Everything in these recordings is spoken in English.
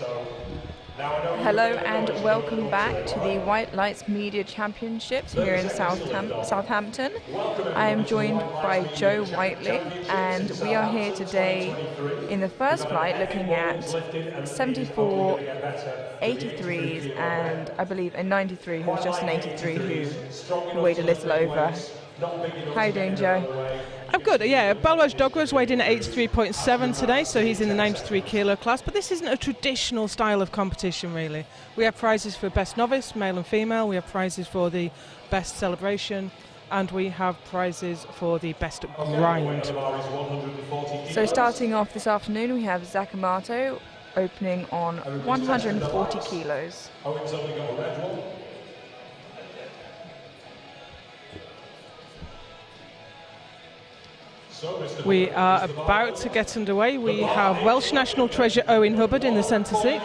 Hello and welcome back to the White Lights Media Championships here in Southampton. I am joined by Joe Whiteley, and we are here today in the first flight looking at 74 83s and I believe a 93 who was just an 83 who weighed a little over. How are you doing, Joe? I'm good, yeah. Balraj Dogras weighed in at 83.7 today, so he's in the 93 kilo class, but this isn't a traditional style of competition, really. We have prizes for best novice, male and female, we have prizes for the best celebration, and we have prizes for the best grind. So starting off this afternoon, we have Zach Amato opening on 140 kilos. We are about to get underway. We have Welsh national treasure Owen Hubbard in the centre seat.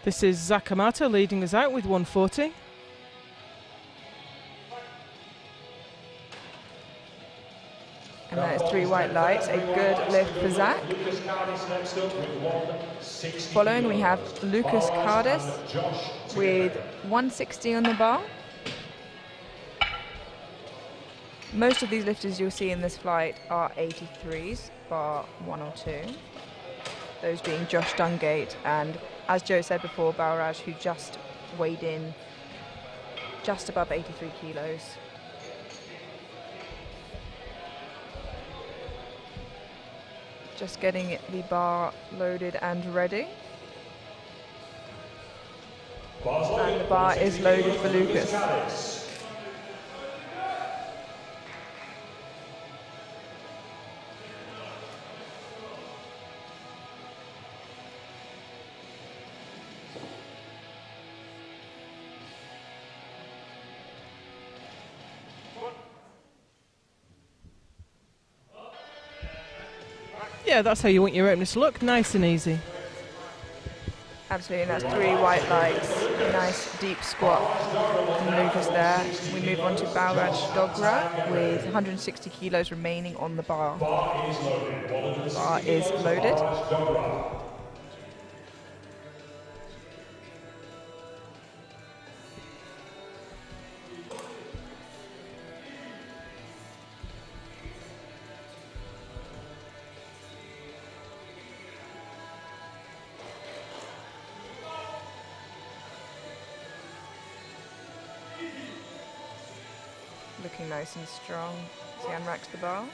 This is Zach Amato leading us out with 140. And that is 3 white lights, a good lift for Zach. Following we have Lucas Cardis with 160 on the bar. Most of these lifters you'll see in this flight are 83s, bar 1 or 2. Those being Josh Dungate and, as Joe said before, Balraj, who just weighed in just above 83 kilos. Just getting the bar loaded and ready. And the bar is loaded for Lucas. Yeah, that's how you want your openers to look, nice and easy. Absolutely, and that's 3 white lights. A nice deep squat from Lucas there. We move on to Balraj Dogra with 160 kilos remaining on the bar. Bar is loaded. Looking nice and strong as he unracks the bar.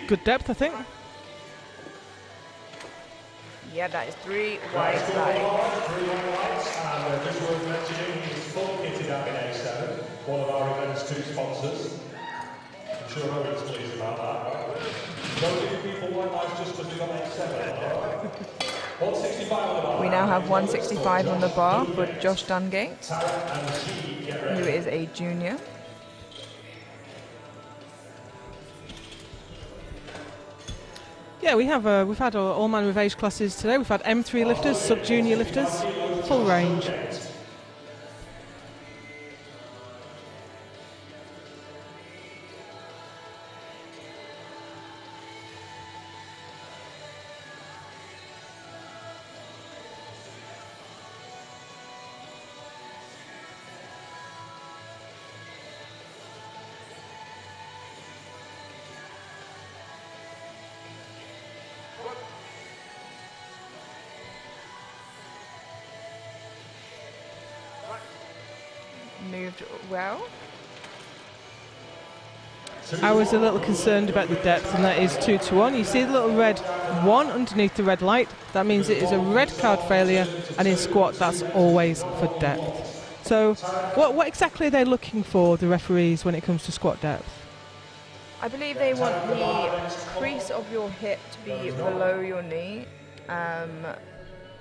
Good depth, I think. Yeah, that is 3 white lights. 3 white lights, and just worth mentioning, he's fully kitted out in A7, one of our event's 2 sponsors. I'm sure Owen's pleased about that. Don't give people white lights just because we've got A7. 165 on the bar. We now have 165 on the bar for Josh Dungate, who is a junior. Yeah, we've had all manner of age classes today. We've had M3 lifters, sub-junior lifters, full range. Moved well. I was a little concerned about the depth, and that is 2 to 1. You see the little red 1 underneath the red light? That means it is a red card failure, and in squat that's always for depth. So what exactly are they looking for, the referees, when it comes to squat depth? I believe they want the crease of your hip to be below your knee.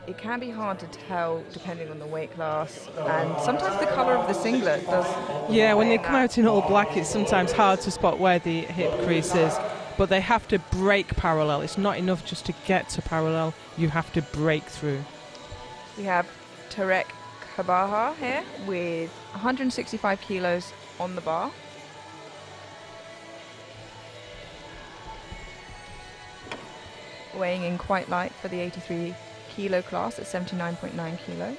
It can be hard to tell depending on the weight class, and sometimes the colour of the singlet does. Yeah, when they come out in all black, it's sometimes hard to spot where the hip crease is. but they have to break parallel. It's not enough just to get to parallel, you have to break through. We have Tarek Kabaha here with 165 kilos on the bar. Weighing in quite light for the 83 kilo class at 79.9 kilos.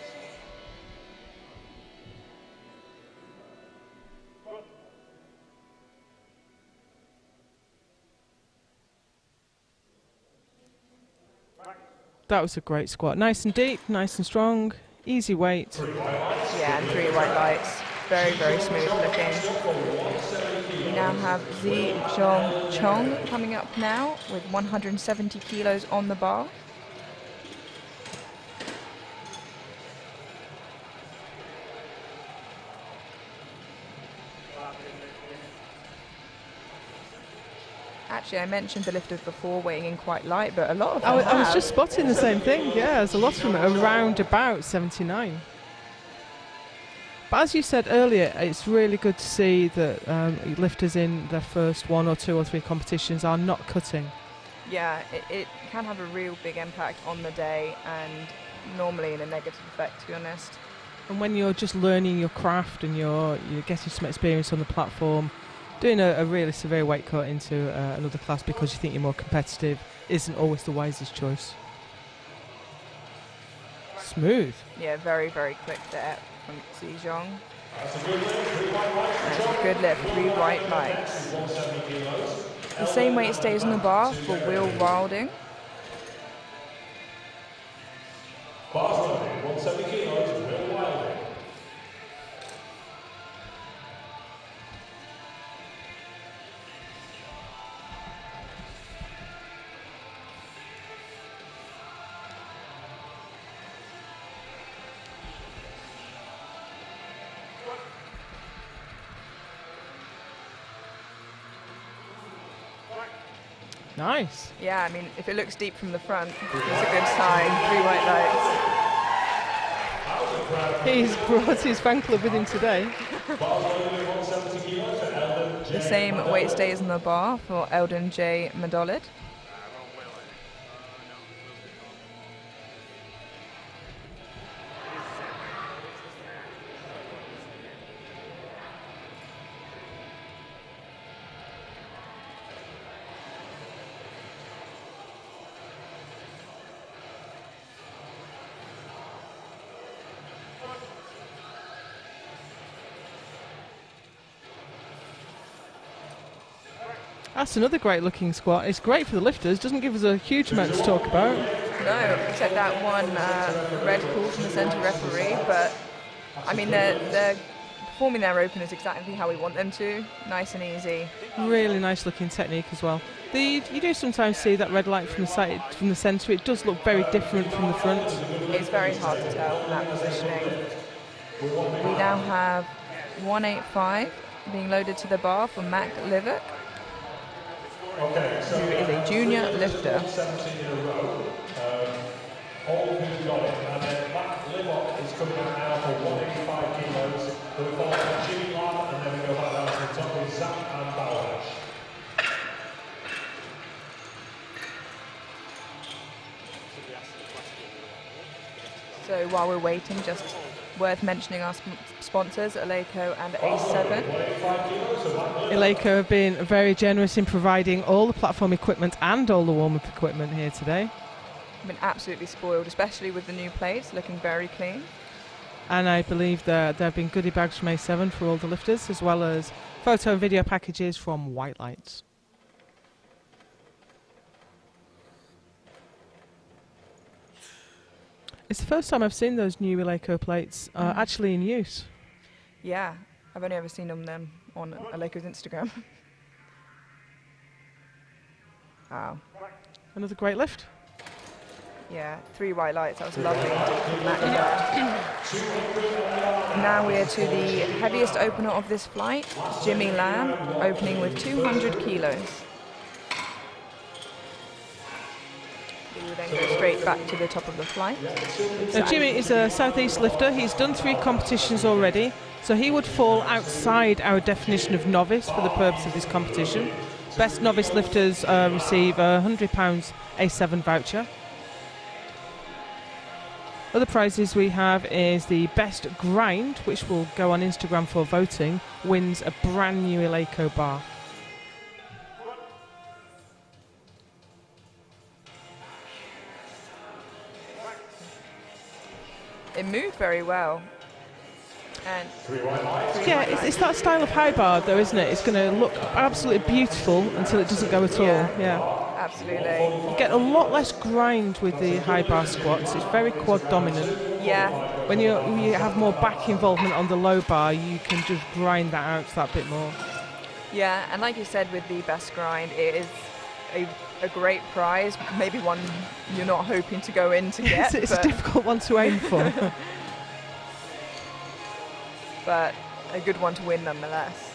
That was a great squat. Nice and deep, nice and strong, easy weight. Yeah, and 3 white lights. Very, very smooth looking. We now have Zi Zhong Chong coming up now with 170 kilos on the bar. Actually, I mentioned the lifters before weighing in quite light, but a lot of them I was just spotting the same thing. Yeah, there's a lot of them around about 79. But as you said earlier, it's really good to see that lifters in their first 1 or 2 or 3 competitions are not cutting. Yeah, it can have a real big impact on the day, and normally in a negative effect, to be honest. And when you're just learning your craft and you're getting some experience on the platform, doing a really severe weight cut into another class because you think you're more competitive isn't always the wisest choice. Smooth. Yeah, very, very quick there from Zizhong. That's a good lift, 3 white lights. The same weight stays on the bar for Will Wilding. Bars running, 170 kilos, Will Wilding. Nice. Yeah, I mean, if it looks deep from the front, it's a good sign. 3 white lights. He's brought his fan club with him today. The same weight stays on the bar for Eldon J. Madolid. That's another great looking squat. It's great for the lifters, doesn't give us a huge amount to talk about. No, except that one red call from the centre referee, but I mean they're performing their openers exactly how we want them to, nice and easy. Really nice looking technique as well. You do sometimes see that red light from the side, from the centre. It does look very different from the front. It's very hard to tell from that positioning. We now have 185 being loaded to the bar for Mac Livick, who is a junior lifter. 70 in a row. All who's got it. And then Mac Livick is coming out now for 185 kilos. Then we follow by Jimmy Lamb, and then we go back down to the top with Zach and Bauer. So while we're waiting, just worth mentioning our sponsors, Eleiko and A7. Eleiko have been very generous in providing all the platform equipment and all the warm-up equipment here today. I've been absolutely spoiled, especially with the new plates, looking very clean. And I believe that there have been goodie bags from A7 for all the lifters, as well as photo and video packages from White Lights. It's the first time I've seen those new Eleiko plates actually in use. Yeah, I've only ever seen them on Eleiko's Instagram. Wow. Another great lift. Yeah, 3 white lights, that was lovely indeed from Matt. Now we're to the heaviest opener of this flight, Jimmy Lamb, opening with 200 kilos. We will then go straight back to the top of the flight. Jimmy is a southeast lifter. He's done 3 competitions already, so he would fall outside our definition of novice for the purpose of this competition. Best novice lifters receive a £100 A7 voucher. Other prizes we have is the best grind, which will go on Instagram for voting, wins a brand new Eleiko bar. It moved very well. And yeah, it's that style of high bar though, isn't it? It's going to look absolutely beautiful until it doesn't go at all. Yeah, absolutely. You get a lot less grind with the high bar squats. It's very quad dominant. Yeah. When you have more back involvement on the low bar, you can just grind that out that bit more. Yeah, and like you said, with the best grind, it is a great prize. Maybe one you're not hoping to go in to get. It's a difficult one to aim for. But a good one to win nonetheless.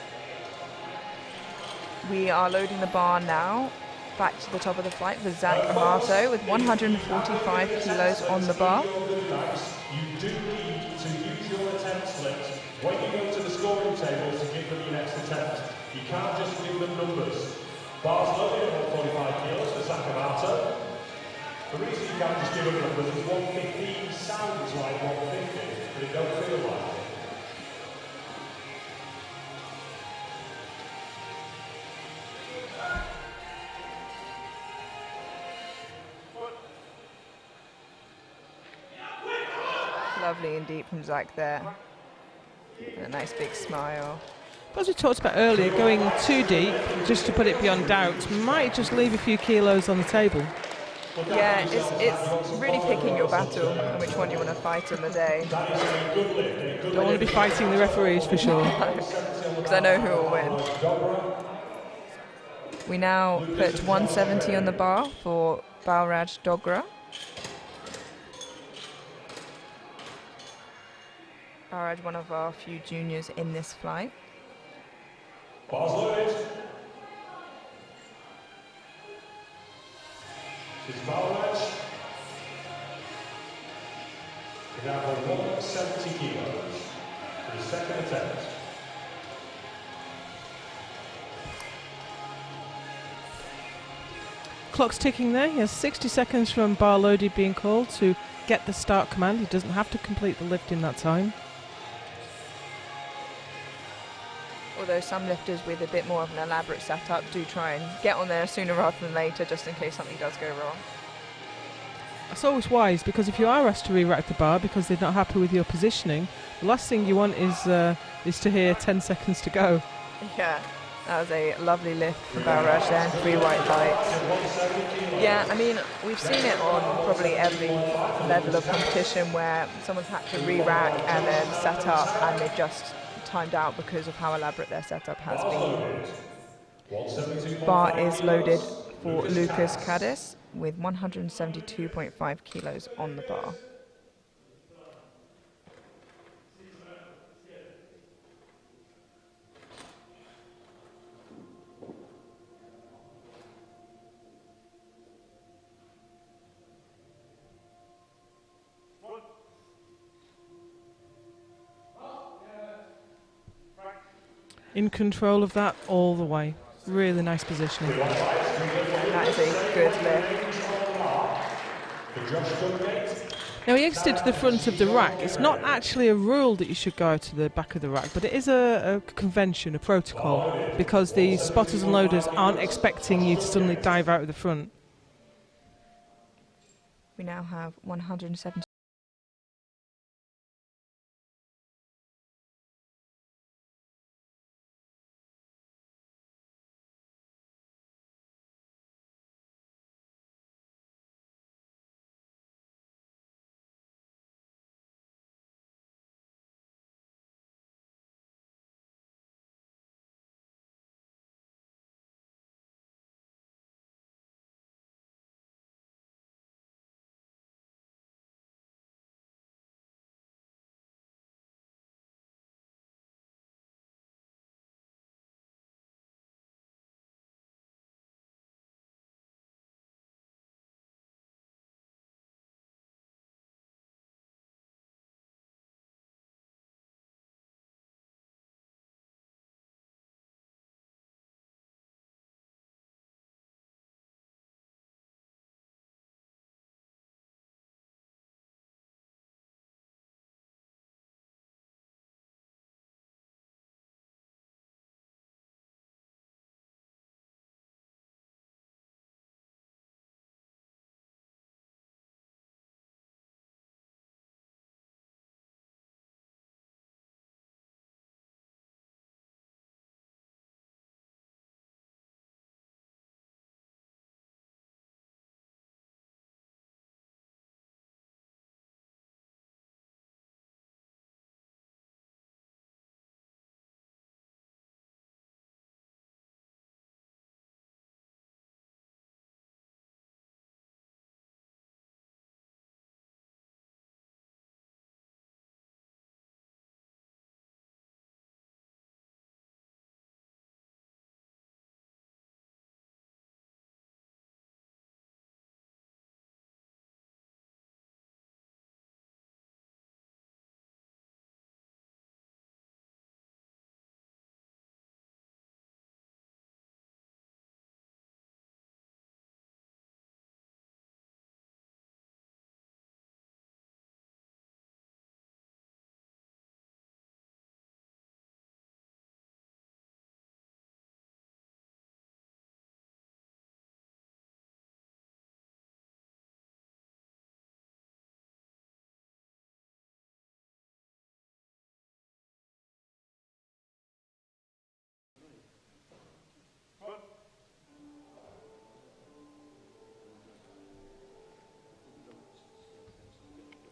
We are loading the bar now. Back to the top of the flight for Zach Amato with 145 kilos on the bar. You do need to use your attempt slips when you go to the scoring table to give them your next attempt. You can't just give them numbers. Bars loaded at 145 kilos for Zach Amato. The reason you can't just give them numbers is 115 sounds like 150, but it don't feel like it. Lovely and deep from Zach there. And a nice big smile. But as we talked about earlier, going too deep, just to put it beyond doubt, might just leave a few kilos on the table. Yeah, it's really picking your battle and which one you want to fight on the day. Don't want to be fighting the referees for sure. Because I know who will win. We now put 170 on the bar for Balraj Dogra. Balraj, one of our few juniors in this flight. Bars loaded. It's Balraj. We now have 170 kilos for the second attempt. Clock's ticking there. He has 60 seconds from bar loaded being called to get the start command. He doesn't have to complete the lift in that time. Although some lifters with a bit more of an elaborate setup do try and get on there sooner rather than later, just in case something does go wrong. That's always wise, because if you are asked to re-rack the bar because they're not happy with your positioning, the last thing you want is to hear 10 seconds to go. Yeah, that was a lovely lift from Balraj there, 3 white lights. Yeah, I mean, we've seen it on probably every level of competition where someone's had to re-rack and then set up and they've just timed out because of how elaborate their setup has been. Bar is loaded for Lucas Cadiz with 172.5 kilos on the bar. In control of that all the way. Really nice positioning. That is a good lift. Now he exited to the front of the rack. It's not actually a rule that you should go to the back of the rack, but it is a convention, a protocol, because the spotters and loaders aren't expecting you to suddenly dive out of the front. We now have 170.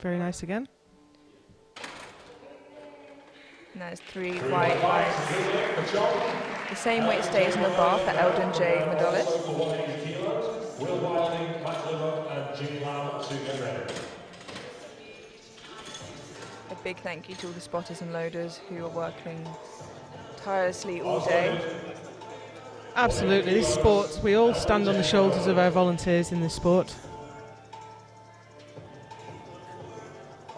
Very nice again. And there's 3 white lights. The same weight stays in the bar for Eldon J. Medolis. Will Wilding, Matt Liver, and Jim Lamb to get ready. A big thank you to all the spotters and loaders who are working tirelessly all day. Absolutely, this sport, we all stand on the shoulders of our volunteers in this sport.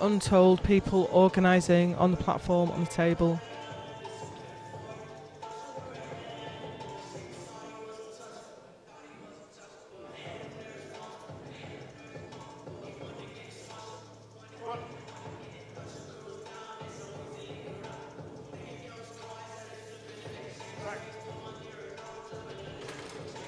Untold people organising on the platform, on the table.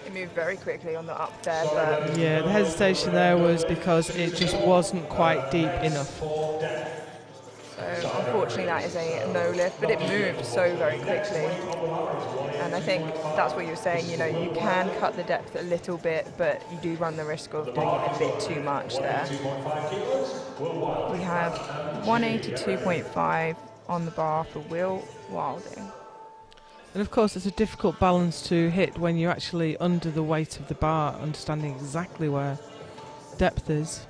It moved very quickly on the up there, but Yeah, the hesitation there was because it just wasn't quite deep enough. so unfortunately that is a no lift, but it moved so very quickly. And I think that's what you were saying, you know, you can cut the depth a little bit, but you do run the risk of doing it a bit too much there. We have 182.5 on the bar for Will Wilding. And of course, it's a difficult balance to hit when you're actually under the weight of the bar, understanding exactly where depth is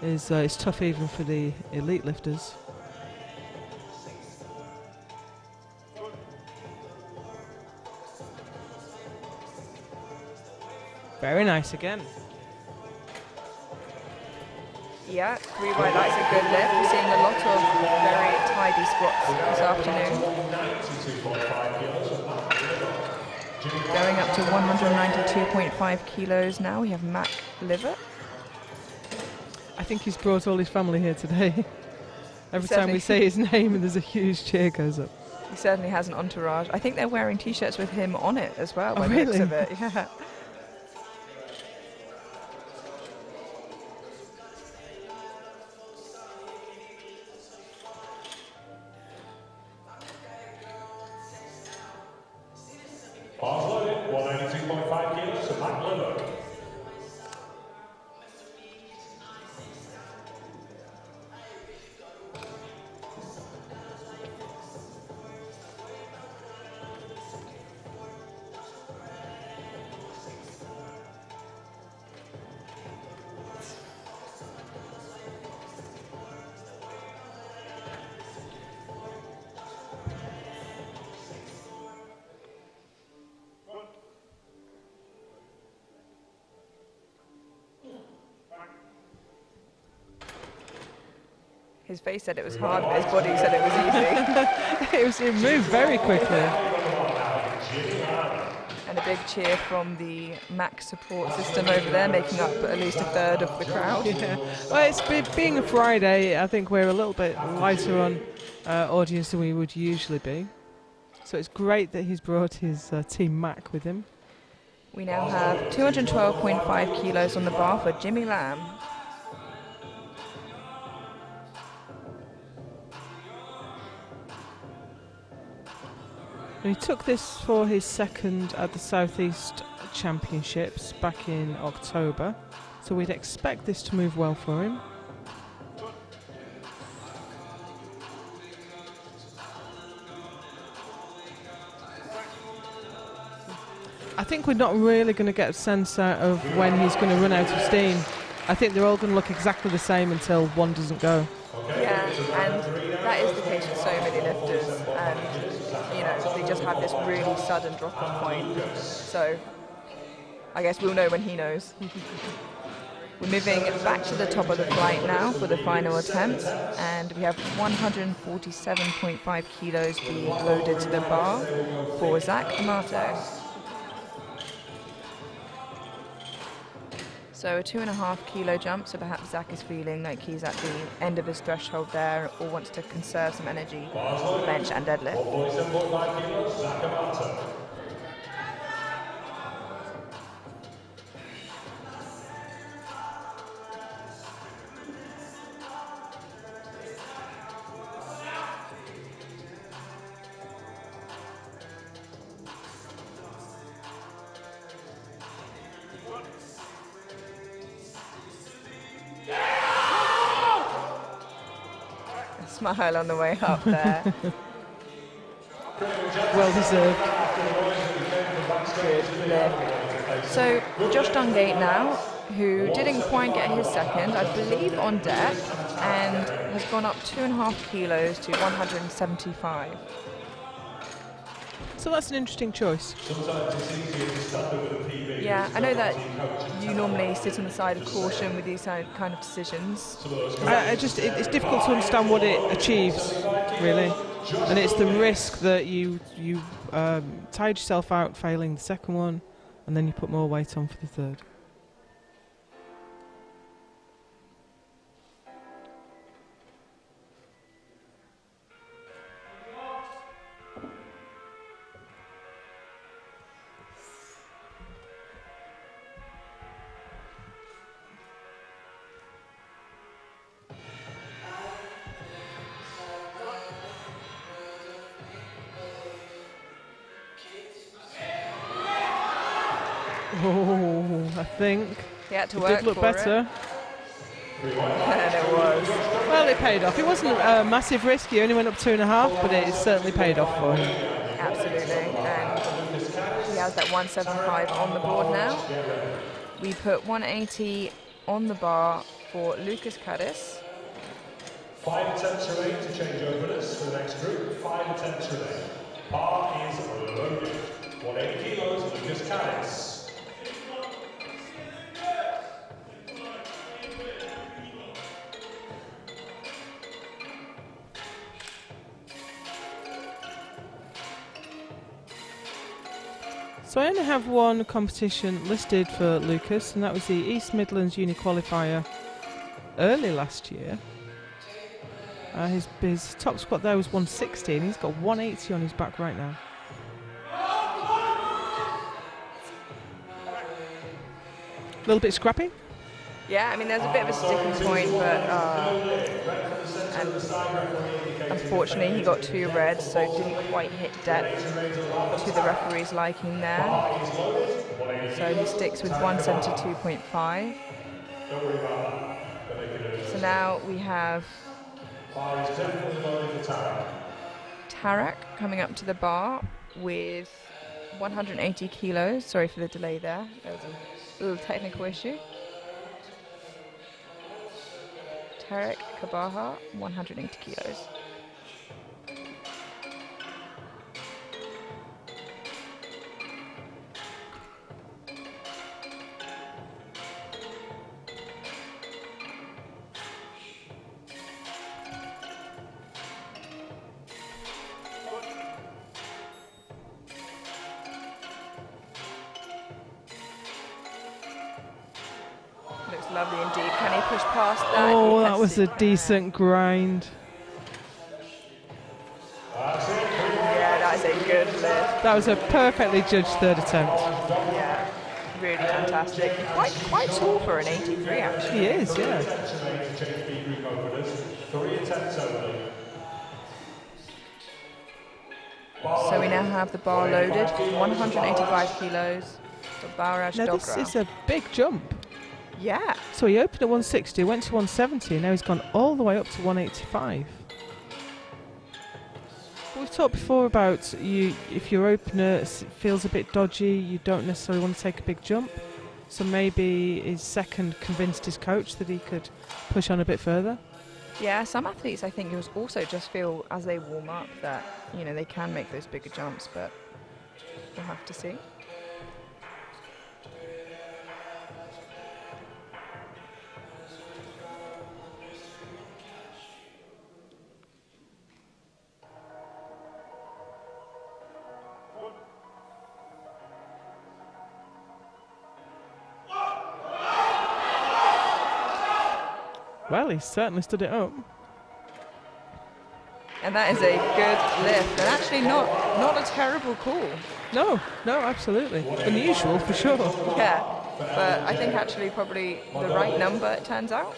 it's tough even for the elite lifters. Very nice again. Yeah, 3 white lights, a good lift. We're seeing a lot of very tidy squats this afternoon. Going up to 192.5 kilos now, we have Mac Liver. I think he's brought all his family here today. Every time Certainly. we say his name, and there's a huge cheer goes up. He certainly has an entourage. I think they're wearing t-shirts with him on it as well, Oh, by the looks really? of it. Yeah. Bars loaded, 192.5 kilos to Matt Liver. His face said it was hard, but his body said it was easy. It moved very quickly. And a big cheer from the Mac support system over there, making up at least a third of the crowd. Yeah. Well, being a Friday, I think we're a little bit lighter on audience than we would usually be. So it's great that he's brought his Team Mac with him. We now have 212.5 kilos on the bar for Jimmy Lamb. And he took this for his second at the Southeast Championships back in October, so we'd expect this to move well for him. I think we're not really going to get a sense out of when he's going to run out of steam. I think they're all going to look exactly the same until one doesn't go. Yeah, and that is the case with so many lifters, and you know, they just have this really sudden drop-off point. So I guess we'll know when he knows. We're moving back to the top of the flight now for the final attempt, and we have 147.5 kilos being loaded to the bar for Zach Amato. So a 2.5 kilo jump, so perhaps Zach is feeling like he's at the end of his threshold there, or wants to conserve some energy for bench and deadlift. 147.5 kilos, Zach Amato. smile on the way up there. Well deserved. Good lift. So Josh Dungate now, who didn't quite get his second, I believe on deck, and has gone up 2.5 kilos to 175. So that's an interesting choice. Yeah, I know that you normally sit on the side of caution with these kind of decisions. It's difficult to understand what it achieves, really. And it's the risk that you tired yourself out failing the second one, and then you put more weight on for the third. Oh, I think He had to it work did look for better. It. And it was. Well, it paid off. It wasn't a massive risk. He only went up 2.5, but it certainly paid off for him. Absolutely. And he has that 175 on the board now. We put 180 on the bar for Lucas Caddis. 5 attempts remain to change openers for the next group. 5 attempts remain. Bar is loaded. 180 kilos, Lucas Caddis. So I only have one competition listed for Lucas, and that was the East Midlands Uni Qualifier early last year. His top squat there was 160, and he's got 180 on his back right now. A little bit scrappy. Yeah, I mean, there's a bit of a sticking point, but and unfortunately he got 2 reds, so didn't quite hit depth to the referee's liking there. So he sticks with 172.5. So now we have Tarek coming up to the bar with 180 kilos. Sorry for the delay there. There was a little technical issue. Tarek Kabaha, 180 kilos. Looks lovely indeed. Can he push past that? Oh, Yes, that was he a can. decent grind. Yeah, that is a good lift. That was a perfectly judged third attempt. Yeah, really fantastic. Quite tall for an 83, actually. He is, yeah. 3 attempts only. So we now have the bar loaded, 185 kilos. So Baraj Now this Dogra. is a big jump. Yeah, So he opened at 160, went to 170, and now he's gone all the way up to 185. We've talked before about if your opener feels a bit dodgy, you don't necessarily want to take a big jump. So maybe his second convinced his coach that he could push on a bit further. yeah. Some athletes, I think, also just feel as they warm up that they can make those bigger jumps, but we'll have to see. Well, he certainly stood it up. And that is a good lift, and actually not a terrible call. No, absolutely. Unusual for sure. Yeah, but I think actually probably the right number, it turns out.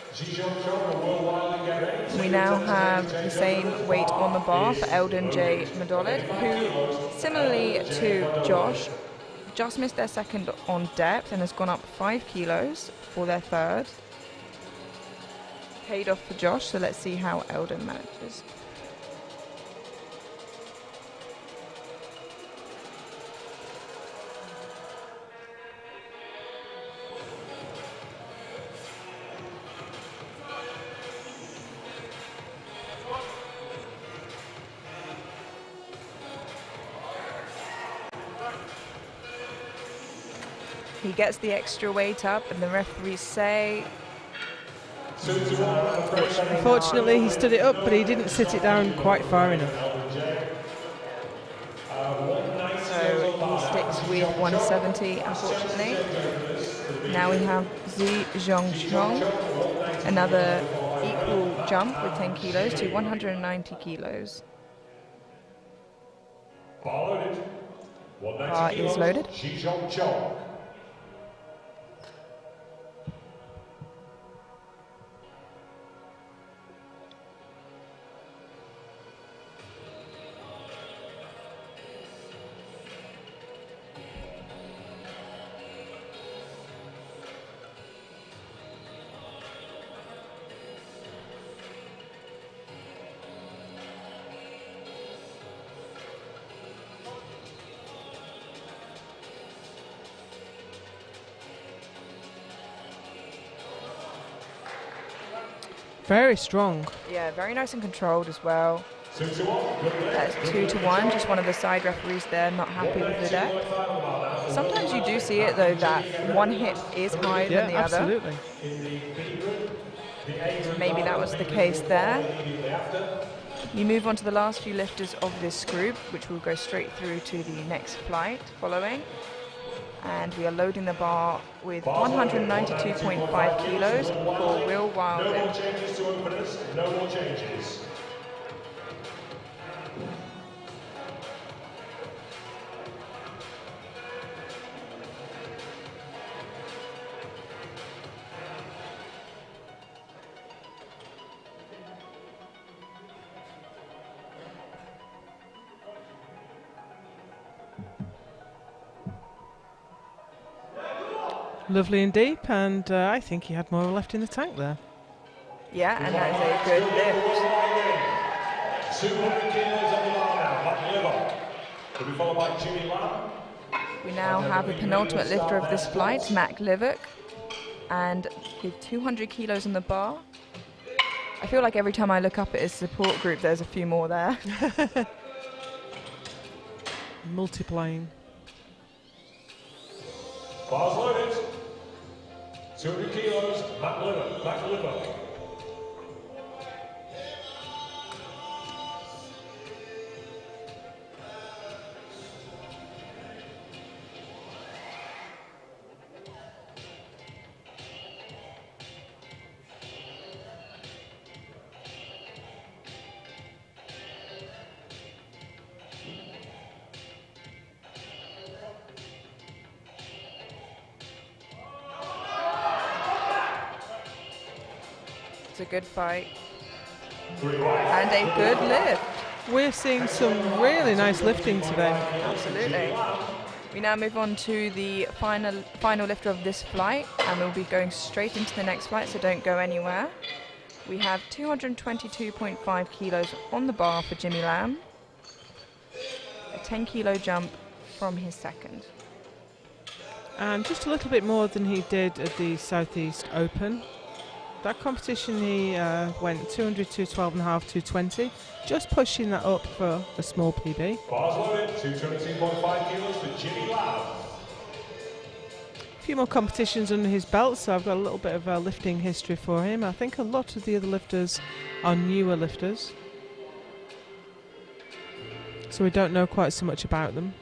We now have the same weight on the bar for Eldon J. Madolid, who, similarly to Josh, just missed their second on depth and has gone up 5 kilos for their third. paid off for Josh, so let's see how Eldon manages. He gets the extra weight up, and the referees say... Unfortunately, he stood it up, but he didn't sit it down quite far enough. So he sticks with 170, unfortunately. Now we have Zi Zhongchong, another equal jump with 10 kilos to 190 kilos. Bar is loaded. Very strong. Yeah, very nice and controlled as well. That's 2-1, just one of the side referees there not happy with the deck. Sometimes you do see it though, that one hit is higher than the absolutely. other. Maybe that was the case there. We move on to the last few lifters of this group, which will go straight through to the next flight following. And we are loading the bar with 192.5 kilos for Will Wilding. No more changes to openers, no more changes. Lovely and deep, and I think he had more left in the tank there. Yeah, and that is a good lift. 200 kilos on the bar now, back liver. Will be followed by Jimmy Lamb. We now have the penultimate lifter of this flight, Mac Livick, and with 200 kilos on the bar. I feel like every time I look up at his support group, there's a few more there. Multiplying. Bars loaded. 200 kilos, Mac Liver. It's a good fight. And a good lift. We're seeing some really nice lifting today. Absolutely. We now move on to the final lifter of this flight, and we'll be going straight into the next flight, so don't go anywhere. We have 222.5 kilos on the bar for Jimmy Lamb. A 10 kilo jump from his second. And just a little bit more than he did at the Southeast Open. That competition he went 200 to 12.5, 220, just pushing that up for a small PB. Bars loaded, 222.5 kilos for Jimmy Lamb. A few more competitions under his belt, so I've got a little bit of a lifting history for him. I think a lot of the other lifters are newer lifters, so we don't know quite so much about them.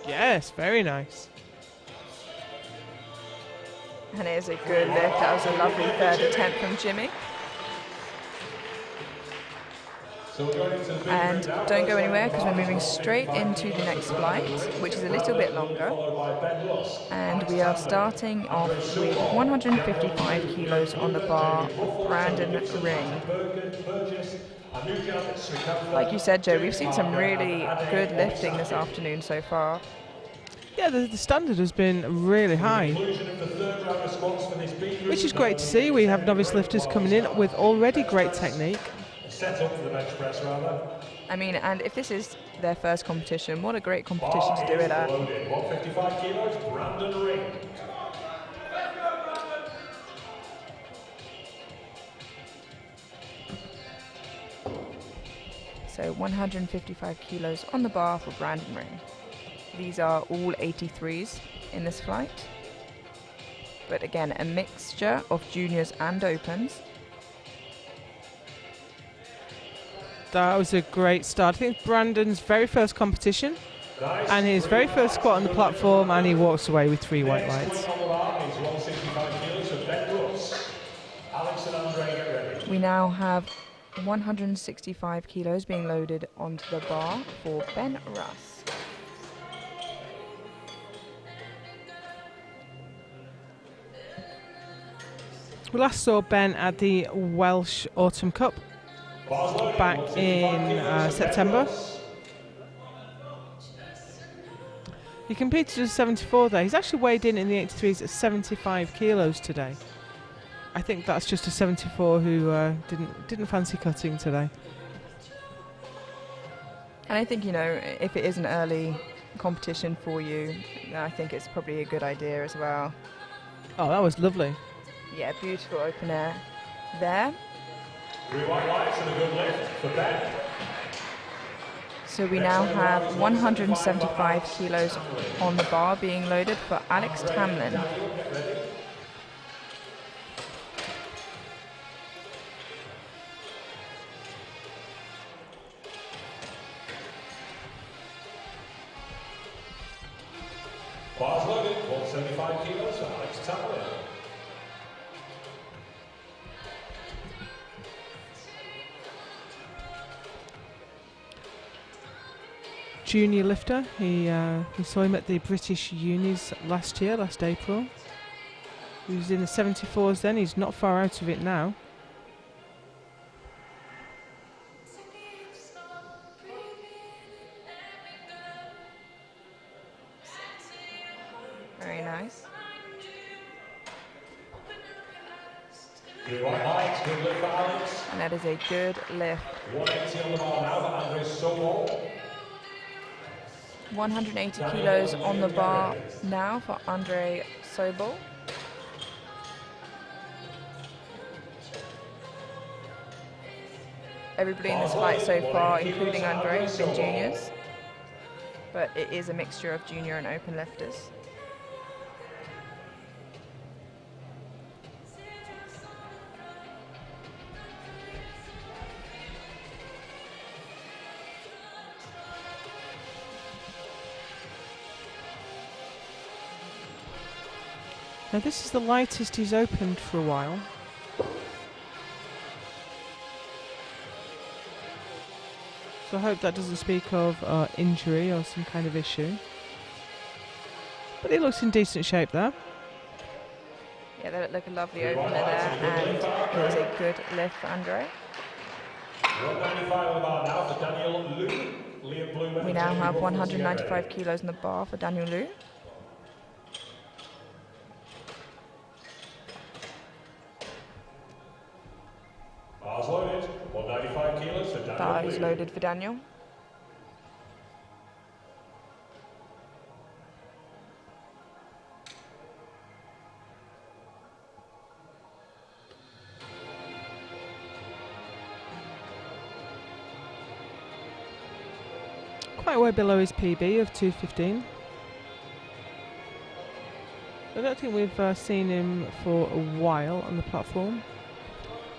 Yes, very nice. And it is a good lift. That was a lovely third attempt from Jimmy. And don't go anywhere because we're moving straight into the next flight, which is a little bit longer. And we are starting off with 155 kilos on the bar for Brandon Ring. Like you said, Joe, we've seen some really good lifting this afternoon so far. Yeah, the standard has been really high, which is great to see. We have novice lifters coming in with already great technique. Set up for the bench press, rather. I mean, and if this is their first competition, what a great competition to do it at. 155 kilos, Brandon Ring. So 155 kilos on the bar for Brandon Ring. These are all 83s in this flight. But again, a mixture of juniors and opens. That was a great start. I think Brandon's very first competition and his very first squat on the platform, and he walks away with 3 white lights. We now have 165 kilos being loaded onto the bar for Ben Russ. We last saw Ben at the Welsh Autumn Cup back in September. He competed as 74 there. He's actually weighed in the 83s at 75 kilos today. I think that's just a 74 who didn't fancy cutting today. And I think, you know, if it is an early competition for you, I think it's probably a good idea as well. Oh, that was lovely. Yeah, beautiful open air there. 3 white lights and a good lift for Ben. So we now have 175 kilos on the bar being loaded for Alex Tamlin. Bars loaded, 175 kilos for Alex Tamlin. Junior lifter. We saw him at the British Unis last April. He was in the 74s then. He's not far out of it now. Very nice. Good white lights, good lift for Alex. And that is a good lift. 180 on the bar now for Andres Sobol. 180 kilos on the bar now for Andre Sobol. Everybody in this fight so far, including Andre, have been juniors. But it is a mixture of junior and open lifters. Now this is the lightest he's opened for a while. So I hope that doesn't speak of injury or some kind of issue. But he looks in decent shape there. Yeah, they look a lovely opener there, and it was a good lift for Andre. 195 on the bar now for Daniel Liu. We now have 195 kilos in the bar for Daniel Liu. Bars loaded, 195 kilos for Daniel. Bar is loaded for Daniel. Quite way below his PB of 215. I don't think we've seen him for a while on the platform.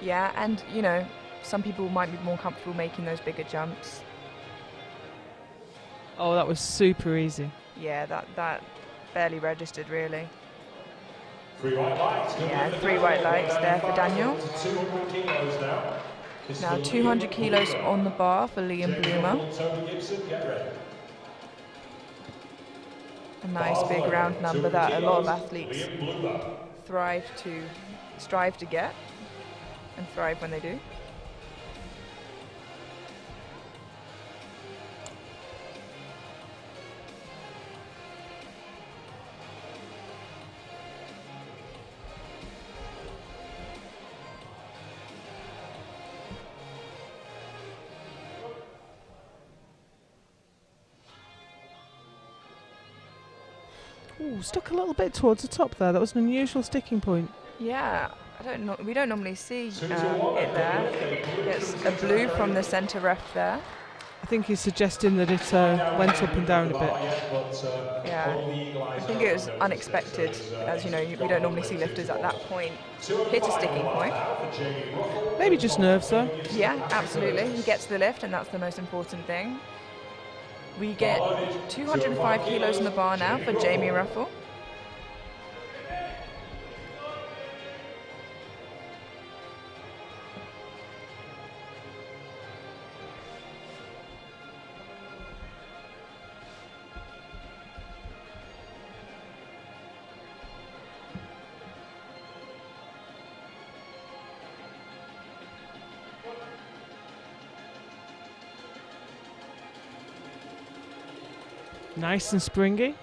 Yeah, and you know, some people might be more comfortable making those bigger jumps. Oh, that was super easy. Yeah, that barely registered really. 3 white lights. Yeah, 3 white lights there for Daniel. 200 kilos now. Now 200 kilos on the bar for Liam Bloomer. A nice big round number that a lot of athletes strive to get and thrive when they do. Ooh, stuck a little bit towards the top there. That was an unusual sticking point. Yeah, we don't normally see it there. It's a blue from the centre ref there. I think he's suggesting that it went up and down a bit. Yeah, I think it was unexpected. As you know, we don't normally see lifters at that point hit a sticking point. Maybe just nerves though. Yeah, absolutely. He gets the lift, and that's the most important thing. We get 205 kilos in the bar now for Jamie Ruffle. Nice and springy.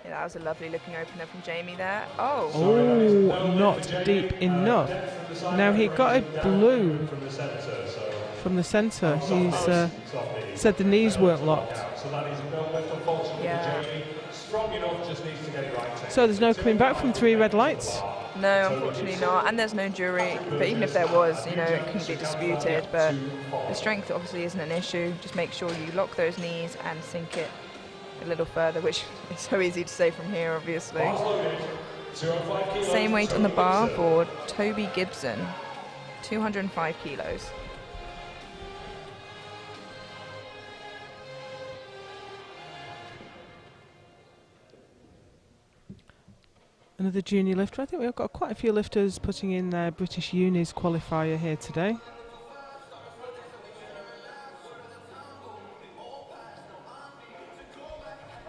Yeah, that was a lovely looking opener from Jamie there. Oh. Oh, not deep enough. Now he got a blue from the centre. He's said the knees weren't locked. Yeah. So there's no coming back from 3 red lights? No, unfortunately not, and there's no jury, but even if there was, you know, it couldn't be disputed, but the strength obviously isn't an issue. Just make sure you lock those knees and sink it a little further, which is so easy to say from here, obviously. Same weight on the bar for Toby Gibson, 205 kilos. Another junior lifter. I think we've got quite a few lifters putting in their British Unis qualifier here today.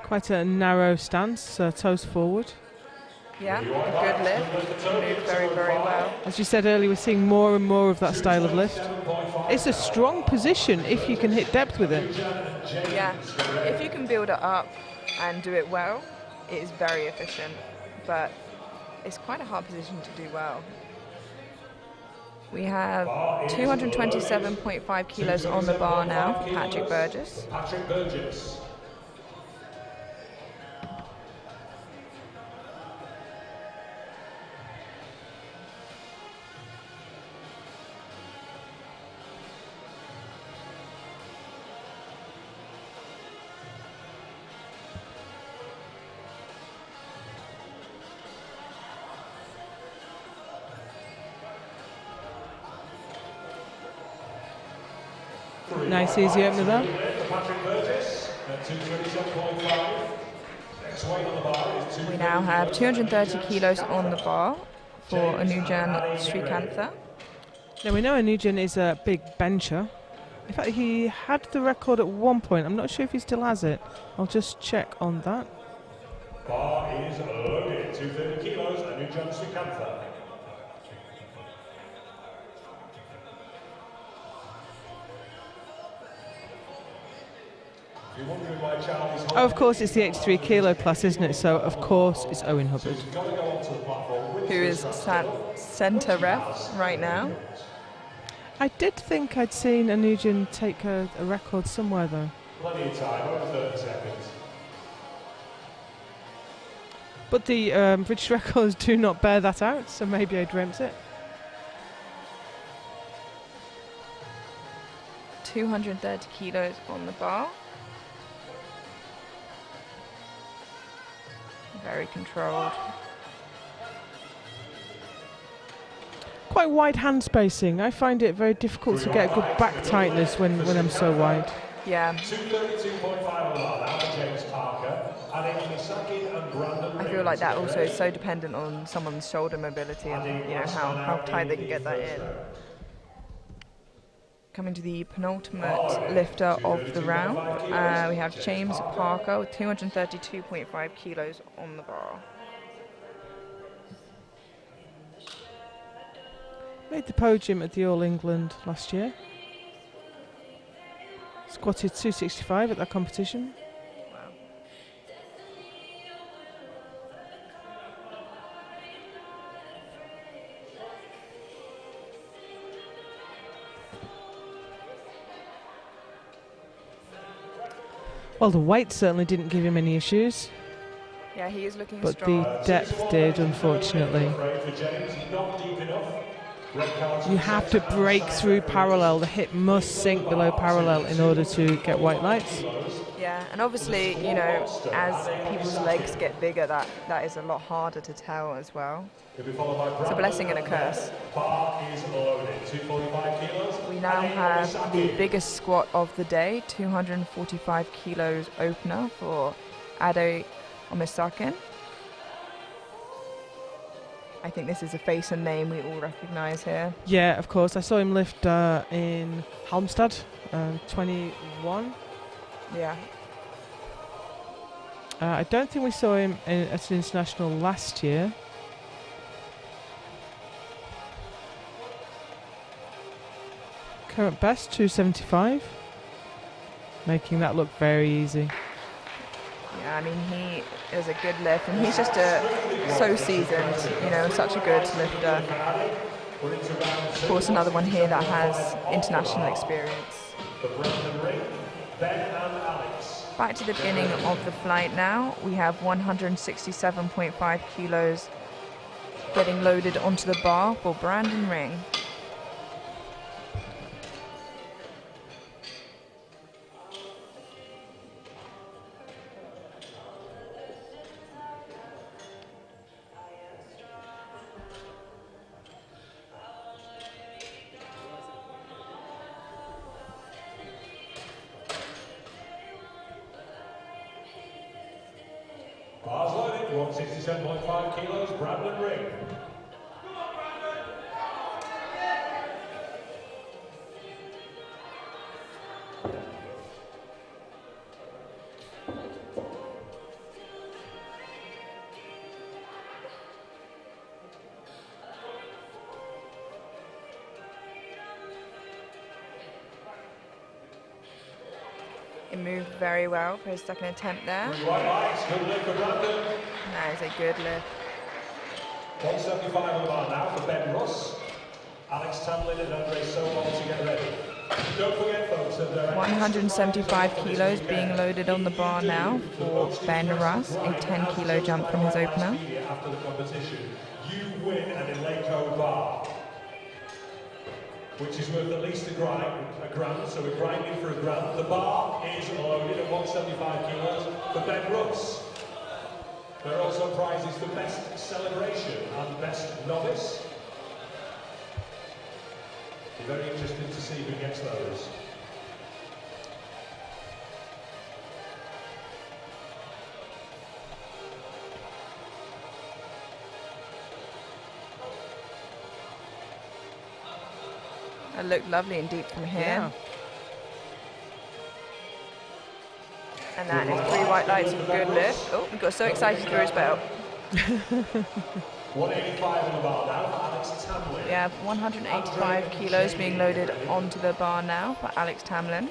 Quite a narrow stance, toes forward. Yeah, a good lift. Moved very, very well. As you said earlier, we're seeing more and more of that style of lift. It's a strong position if you can hit depth with it. Yeah, if you can build it up and do it well, it is very efficient. But it's quite a hard position to do well. We have 227.5 kilos on the bar now for Patrick Burgess. Nice easy opener there. We now have 230 kilos on the bar for Anujan Srikantha. Now we know Anujan is a big bencher. In fact, he had the record at one point. I'm not sure if he still has it. I'll just check on that. Bar is loaded. 230 kilos, Anujan Srikantha. Oh, of course, it's the 83 kilo class, isn't it? So, of course, it's Owen Hubbard. Who is centre ref right now. I did think I'd seen Anujan take a record somewhere, though. Plenty of time, over 30 seconds. But the British records do not bear that out, so maybe I dreamt it. 230 kilos on the bar. Very controlled. Quite wide hand spacing. I find it very difficult to get good back tightness when I'm so wide. Yeah. 232.5 now for James Parker. I feel like that also is so dependent on someone's shoulder mobility and, you know, how tight they can get that in. coming to the penultimate lifter of the round. We have James Parker with 232.5 kilos on the bar. Made the podium at the All England last year. Squatted 265 at that competition. Wow. Well, the weight certainly didn't give him any issues, Yeah, he is looking but strong. the depth did, unfortunately. You have to break through parallel. The hip must sink below parallel in order to get white lights. Yeah, and obviously, you know, as people's legs get bigger, that is a lot harder to tell as well. It's a blessing and a curse. We now have the biggest squat of the day, 245 kilos opener for Ade Omisakin. I think this is a face and name we all recognise here. Yeah, of course. I saw him lift in Halmstad, 21. Yeah. I don't think we saw him at an international last year. Current best 275, making that look very easy. Yeah, I mean, he is a good lift, and he's just so seasoned, you know, such a good lifter. Of course, another one here that has international experience. Back to the beginning of the flight now. We have 167.5 kilos getting loaded onto the bar for Brandon Ring. Bars loaded, 167.5 kilos, Brandon Ring. It moved very well for his second attempt there. Good lift for Brandon. That is a good lift. 175 on the bar now for Ben Russ. Alex Tamlin and Andre Sobol to get ready. Don't forget, folks, that there are 175 kilos being loaded on the bar now for Ben Russ, a 10 kilo jump from his opener. after the competition. You win an Eleiko bar, which is worth at least a grand, so we're grinding for a grand. The bar is loaded at 175 kilos for Ben Russ. There are also prizes for best celebration and best novice. Be very interesting to see who gets those. That looked lovely and deep from here. Yeah. And that is 3 white lights for good lift. Oh, he got so excited he threw his belt. 185 on the bar now for Alex Tamlin. We have 185 kilos being loaded onto the bar now for Alex Tamlin.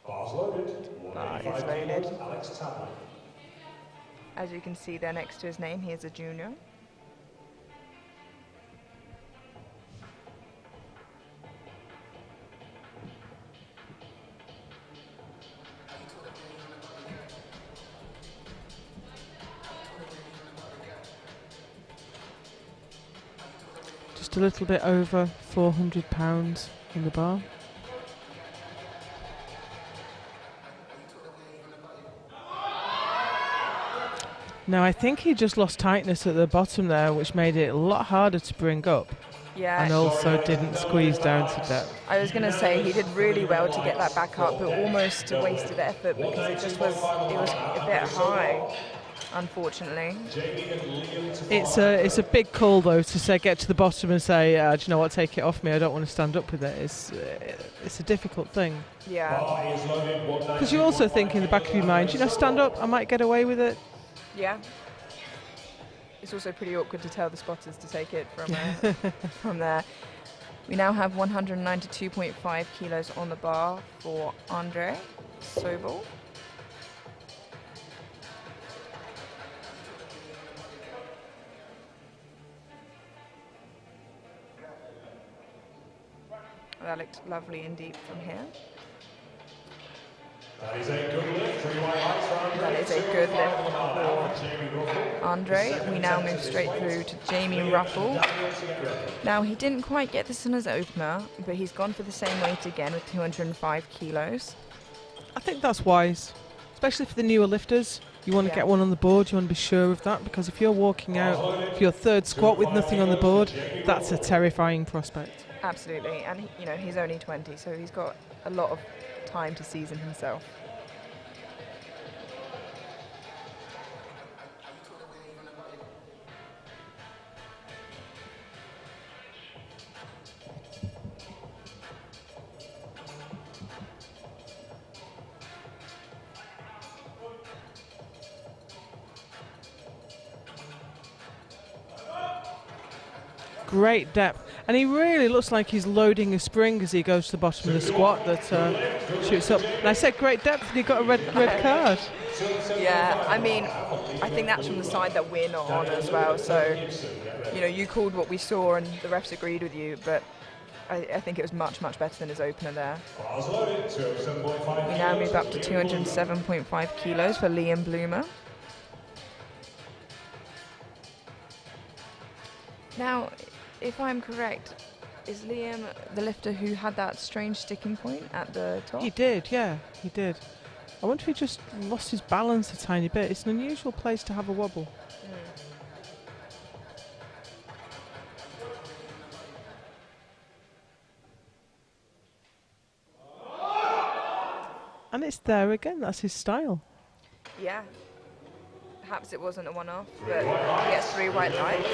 Bars loaded. Bar is 185 loaded. kilos, Alex Tamlin. As you can see there next to his name, he is a junior. Just a little bit over 400 pounds in the bar. Now I think he just lost tightness at the bottom there, which made it a lot harder to bring up, Yeah, and also didn't squeeze down to depth. I was going to say he did really well to get that back up, but almost wasted effort because it was a bit high, unfortunately. Jamie and Liam It's a big call though to say get to the bottom and say, do you know what, take it off me. I don't want to stand up with it. It's a difficult thing. Yeah. Because you also think in the back of your mind, stand up, I might get away with it. Yeah. It's also pretty awkward to tell the spotters to take it from from there. We now have 192.5 kilos on the bar for Andre Sobel. That looked lovely and deep from here. That is a good lift. 3 white lights for Andre. That is a good lift for Andre. We now move straight through to Jamie Ruffle. Now, he didn't quite get this in his opener, but he's gone for the same weight again with 205 kilos. I think that's wise, especially for the newer lifters. You want to get one on the board, you want to be sure of that, because if you're walking out for your third squat with nothing on the board, that's a terrifying prospect. Absolutely, and he's only 20, so he's got a lot of time to season himself. Great depth, and he really looks like he's loading a spring as he goes to the bottom of the squat that shoots up. And I said great depth, and he got a red card. Yeah, I mean, I think that's from the side that we're not on as well. So, you called what we saw, and the refs agreed with you, but I think it was much, much better than his opener there. We now move up to 207.5 kilos for Liam Bloomer. Now, if I'm correct, is Liam the lifter who had that strange sticking point at the top? He did, yeah, he did. I wonder if he just lost his balance a tiny bit. It's an unusual place to have a wobble. And it's there again, that's his style. Yeah. Perhaps it wasn't a one-off, but he gets 3 white lights.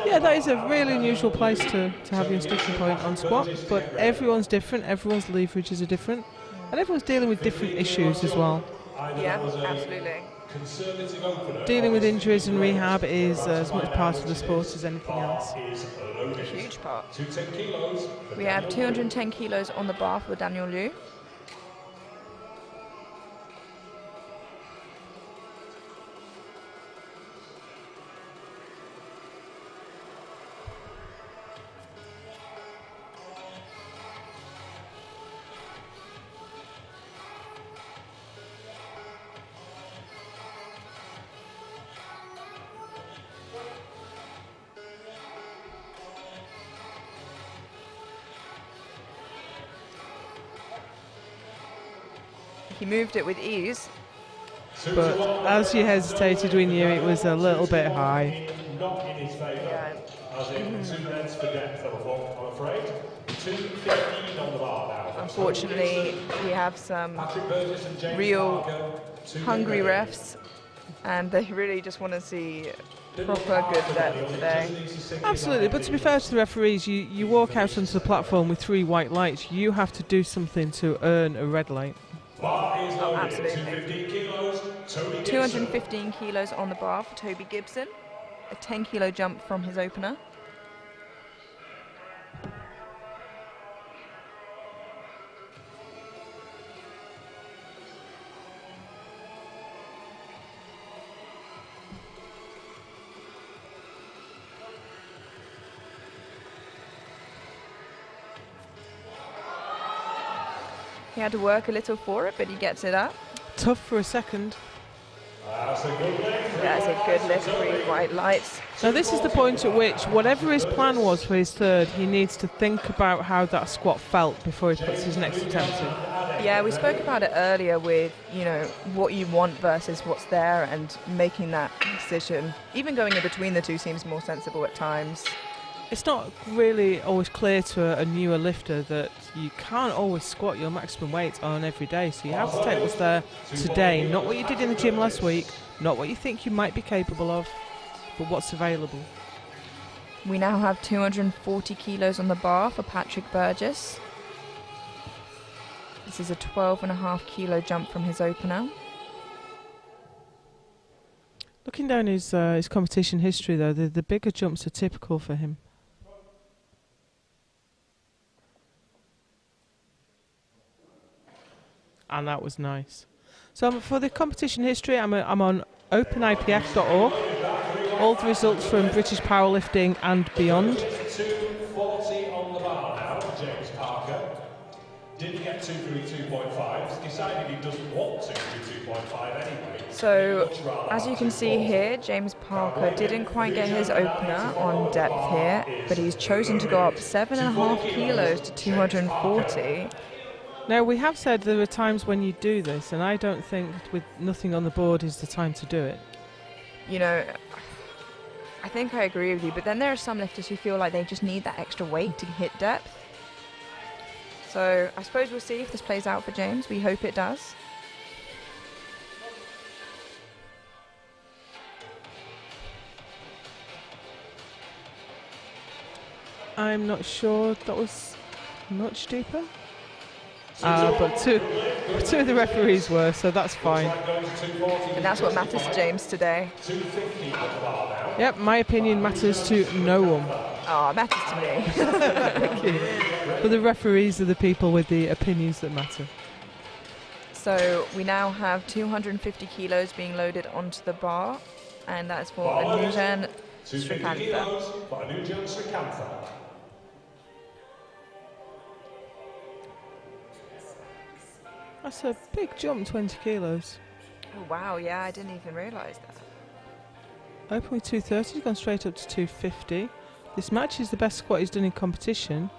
Yeah, that is a really unusual place to have your sticking point on squat, but everyone's different, everyone's leverages are different, and everyone's dealing with different issues as well. Yeah, absolutely. Dealing with injuries and rehab is as much part of the sport as anything else. A huge part. We have 210 kilos on the bar for Daniel Liu. He moved it with ease. But as you hesitated, we knew it was a little bit high. Yeah. Unfortunately, we have some real hungry refs, and they really just want to see proper good depth today. Absolutely, but to be fair to the referees, you walk out onto the platform with 3 white lights. You have to do something to earn a red light. Oh, absolutely. 215 kilos on the bar for Toby Gibson. A 10-kilo jump from his opener. He had to work a little for it, but he gets it up. Tough for a second. That's a good lift. That's a good lift, 3 white lights. Now this is the point at which, whatever his plan was for his third, he needs to think about how that squat felt before he puts his next attempt in. Yeah, we spoke about it earlier with, what you want versus what's there and making that decision. Even going in between the two seems more sensible at times. It's not really always clear to a newer lifter that you can't always squat your maximum weight on every day. So you have to take what's there today, not what you did in the gym last week, not what you think you might be capable of, but what's available. We now have 240 kilos on the bar for Patrick Burgess. This is a 12.5 kilo jump from his opener. Looking down his competition history, though, the bigger jumps are typical for him. And that was nice. So for the competition history, I'm on openipf.org. All the results from British powerlifting and beyond. 240 on the bar now, James Parker. Didn't get 232.5. Decided he doesn't want to do 2.5 anyway. So, as you can see here, James Parker didn't quite get his opener on depth here, but he's chosen to go up 7.5 kilos to 240. Now, we have said there are times when you do this, and I don't think with nothing on the board is the time to do it. You know, I think I agree with you, but then there are some lifters who feel like they just need that extra weight to hit depth. So I suppose we'll see if this plays out for James. We hope it does. I'm not sure that was much deeper. But two of the referees were, so that's fine. And that's what matters to James today. Yep, my opinion matters to no one. Oh, it matters to me. Thank you. But the referees are the people with the opinions that matter. So we now have 250 kilos being loaded onto the bar, and that's for Anujan Srikantha. That's a big jump, 20 kilos. Oh, wow, yeah, I didn't even realise that. Open with 230, gone straight up to 250. This matches the best squat he's done in competition,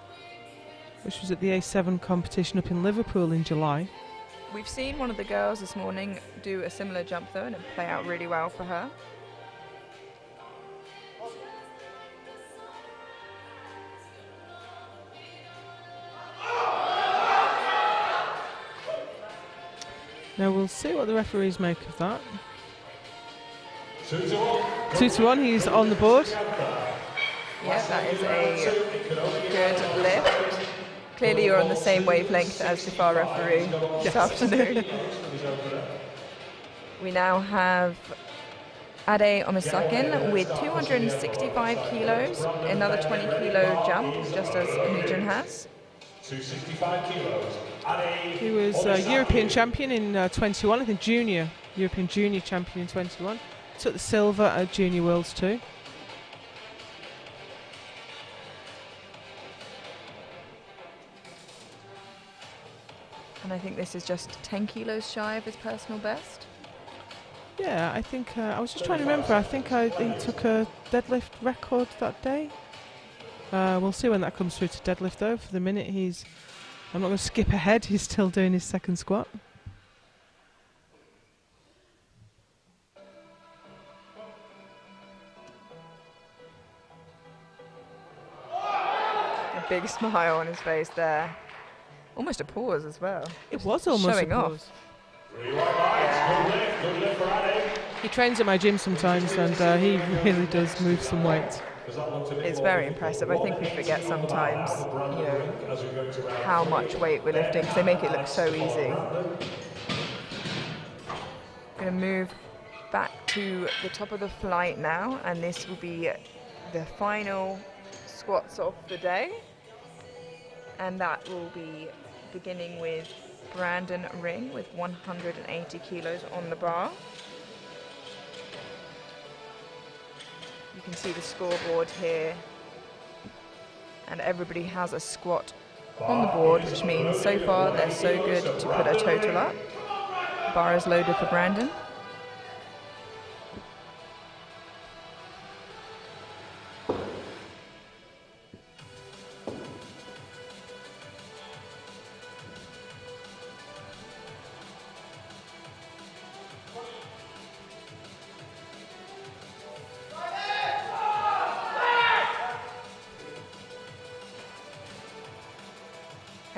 which was at the A7 competition up in Liverpool in July. We've seen one of the girls this morning do a similar jump though, and it play out really well for her. Now we'll see what the referees make of that. 2-1. 2-1, he's on the board. Yeah, that is a good lift. Clearly you're on the same wavelength as the far referee this afternoon. We now have Ade Omisakin with 265 kilos, another 20 kilo jump, just as Anujan has. 265 kilos. He was European champion in 21, I think European junior champion in 21. Took the silver at Junior Worlds too. And I think this is just 10 kilos shy of his personal best. Yeah, I think, I was just trying to remember, I think he took a deadlift record that day. We'll see when that comes through to deadlift though. For the minute I'm not going to skip ahead, he's still doing his second squat. A big smile on his face there. Almost a pause as well. It was almost showing a off. pause. He trains at my gym sometimes, and he really does move some weight. It's very impressive. I think we forget sometimes, you know, how much weight we're lifting because they make it look so easy. Going to move back to the top of the flight now, and this will be the final squats of the day, and that will be beginning with Brandon Ring with 180 kilos on the bar. You can see the scoreboard here, and everybody has a squat on the board, which means so far they're so good to put a total up. Bar is loaded for Brandon.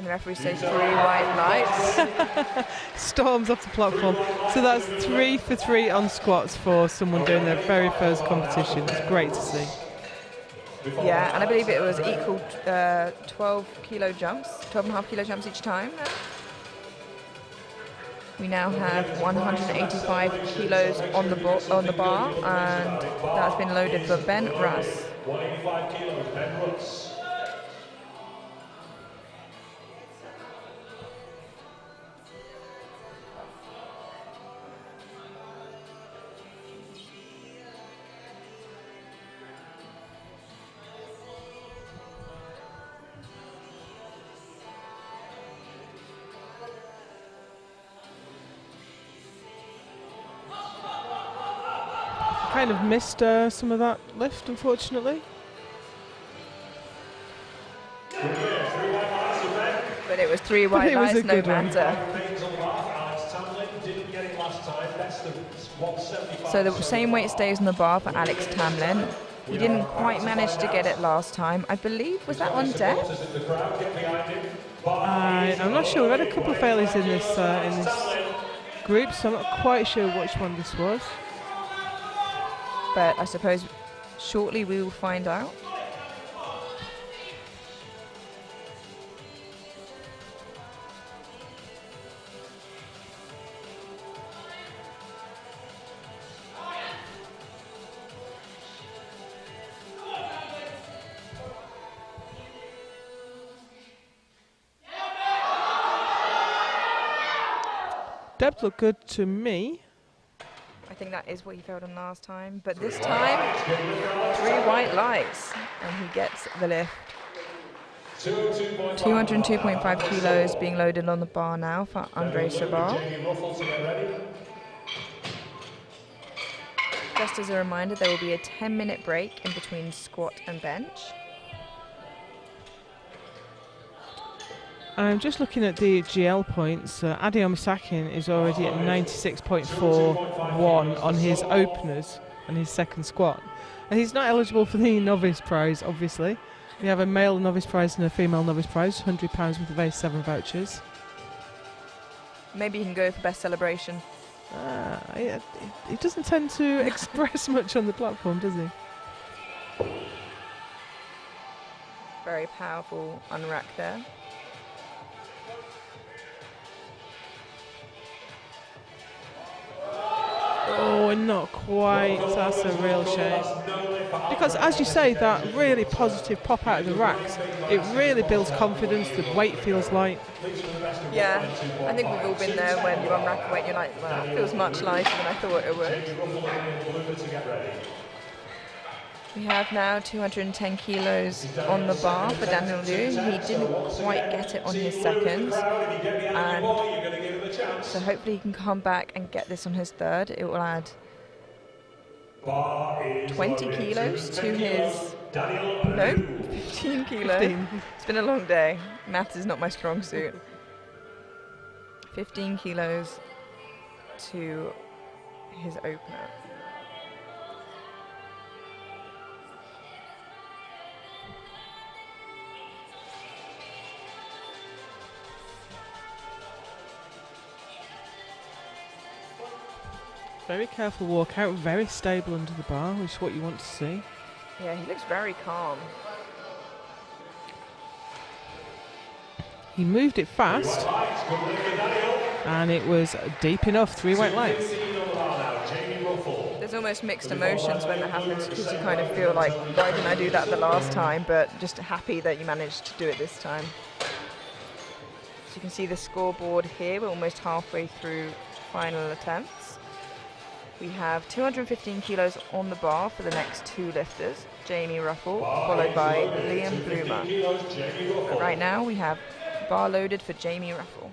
And the referee says 3 white lights. Storms off the platform. So that's 3 for 3 on squats for someone doing their very first competition. It's great to see. Yeah, and I believe it was equal 12 kilo jumps, 12.5 kilo jumps each time. We now have 185 kilos on the bar, and that's been loaded for Ben Russ. 185 kilos, Ben Russ. Kind of missed some of that lift, unfortunately. But it was 3 white it was lights, a no good one. matter. So the same weight stays on the bar for Alex Tamlin. He didn't quite manage to get it last time. I believe, was that on depth? I'm not sure. We've had a couple of failures in this group, so I'm not quite sure which one this was. But I suppose shortly we will find out. Debs looked good to me. I think that is what he failed on last time. But this time, 3 white lights, and he gets the lift. 202.5 kilos being loaded on the bar now for Andre Sabar. Just as a reminder, there will be a 10-minute break in between squat and bench. I'm just looking at the GL points. Adi Omisakin is already at 96.41 on his openers and his second squat. And he's not eligible for the novice prize, obviously. We have a male novice prize and a female novice prize, £100 worth of A7 vouchers. Maybe he can go for best celebration. He doesn't tend to express much on the platform, does he? Very powerful unrack there. Oh, not quite. That's a real shame. Because, as you say, that really positive pop out of the racks, it really builds confidence. The weight feels light. Yeah, I think we've all been there when you unrack a weight and you're like, well, it feels much lighter than I thought it would. We have now 210 kilos on the bar for Daniel Liu. He didn't quite get it on his second. And so hopefully he can come back and get this on his third. It will add 20 kilos to his, no, 15 kilos. 15. It's been a long day. Maths is not my strong suit. 15 kilos to his opener. Very careful walk out, very stable under the bar, which is what you want to see. Yeah, he looks very calm. He moved it fast, and it was deep enough, 3 white lights. There's almost mixed emotions when that happens, because you kind of feel like, why didn't I do that the last time, but just happy that you managed to do it this time. So you can see the scoreboard here, we're almost halfway through final attempts. We have 215 kilos on the bar for the next 2 lifters, Jamie Ruffle, followed by Liam Bloomer. But right now we have bar loaded for Jamie Ruffle.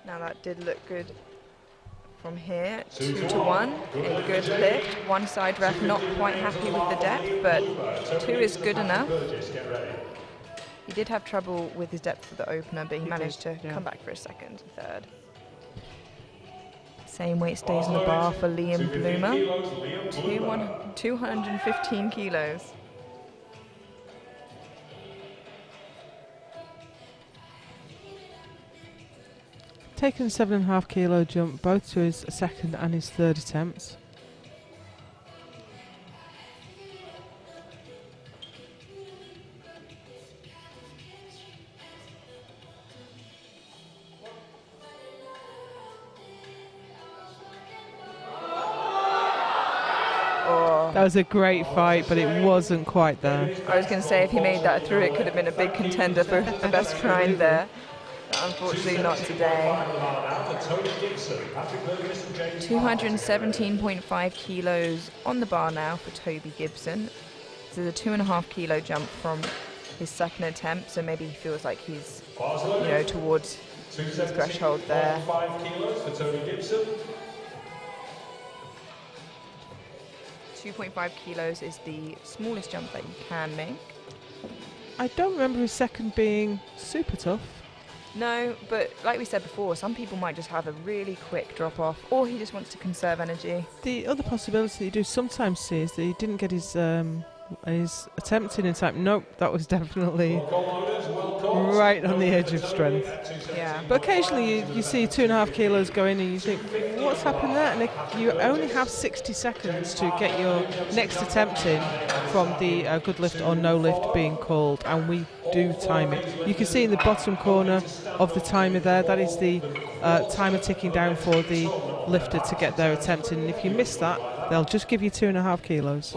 Now that did look good from here, 2-1, a good lift. One side ref not quite happy with the depth, but 2 is good enough. He did have trouble with his depth for the opener, but he managed to come back for a second and third. Same weight stays on the bar for Liam Bloomer, 215 kilos. Taken 7.5 kilo jump both to his second and his third attempts. That was a great fight, but it wasn't quite there. I was going to say, if he made that through, it could have been a big contender for the best grind there. But unfortunately, not today. 217.5 kilos on the bar now for Toby Gibson. This is a 2.5 kilo jump from his second attempt, so maybe he feels like he's, towards his threshold there. 5 kilos for Toby Gibson. 2.5 kilos is the smallest jump that you can make. I don't remember his second being super tough. No, but like we said before, some people might just have a really quick drop off, or he just wants to conserve energy. The other possibility you do sometimes see is that he didn't get his attempt in time. Nope, that was definitely right on the edge of strength. Yeah. But occasionally you see 2.5 kilos go in and you think, what's happened there? And you only have 60 seconds to get your next attempt in from the good lift or no lift being called, and we do time it. You can see in the bottom corner of the timer there, that is the timer ticking down for the lifter to get their attempt in, and if you miss that, they'll just give you 2.5 kilos.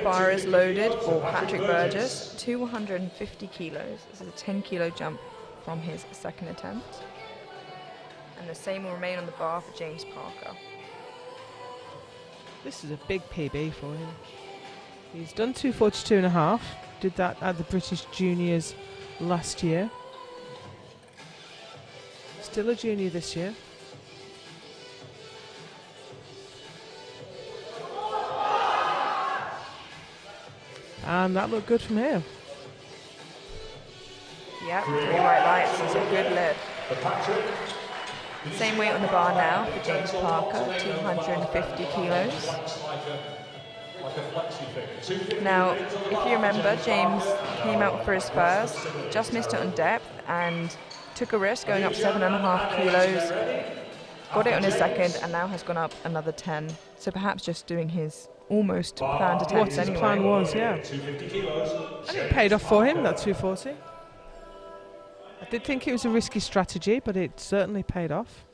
Bar is loaded for Patrick Burgess, 250 kilos. This is a 10 kilo jump from his second attempt. And the same will remain on the bar for James Parker. This is a big PB for him. He's done 242.5, did that at the British Juniors last year. Still a junior this year. And that looked good from here. Yep, 3 white lights is a good lift. Same weight on the bar now for James Parker, 250 kilos. Now, if you remember, James came out for his first, just missed it on depth, and took a risk going up 7.5 kilos. Got it on his second, and now has gone up another 10. So perhaps just doing his almost planned attempts what his anyway. plan was, yeah. And it paid off for him, that 240. I did think it was a risky strategy, but it certainly paid off.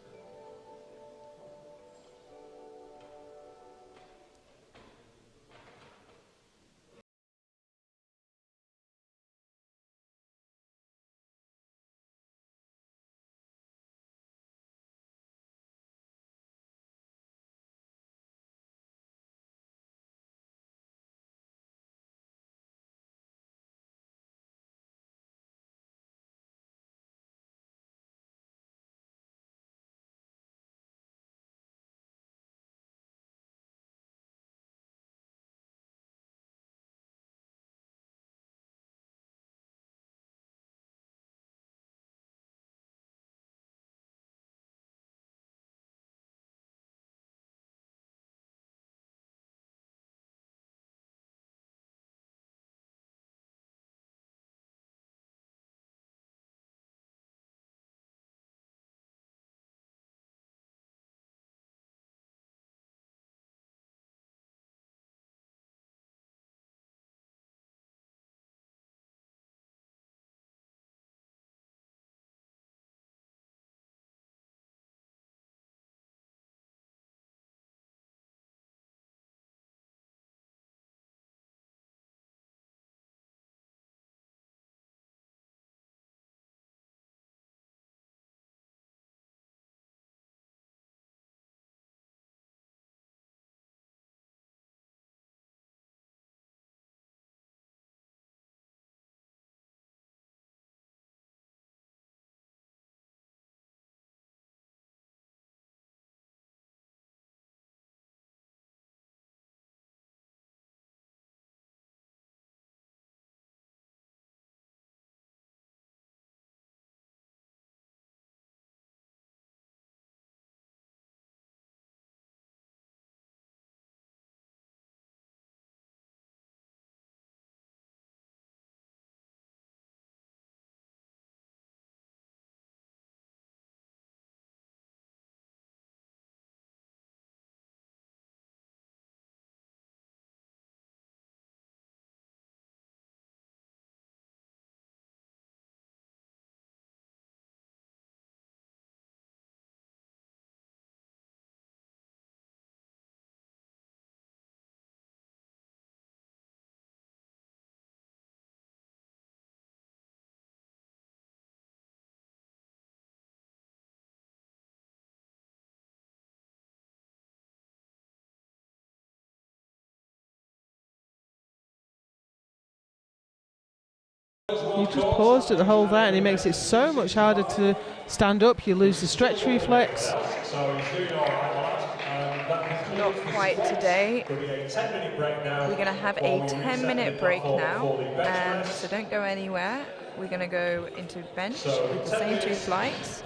You just paused at the hole there, and it makes it so much harder to stand up. You lose the stretch reflex. So he's doing all right, lads. Not quite today. Going to be a 10-minute break now. We're going to have a 10-minute break now, and so don't go anywhere. We're going to go into bench with the same 2 flights.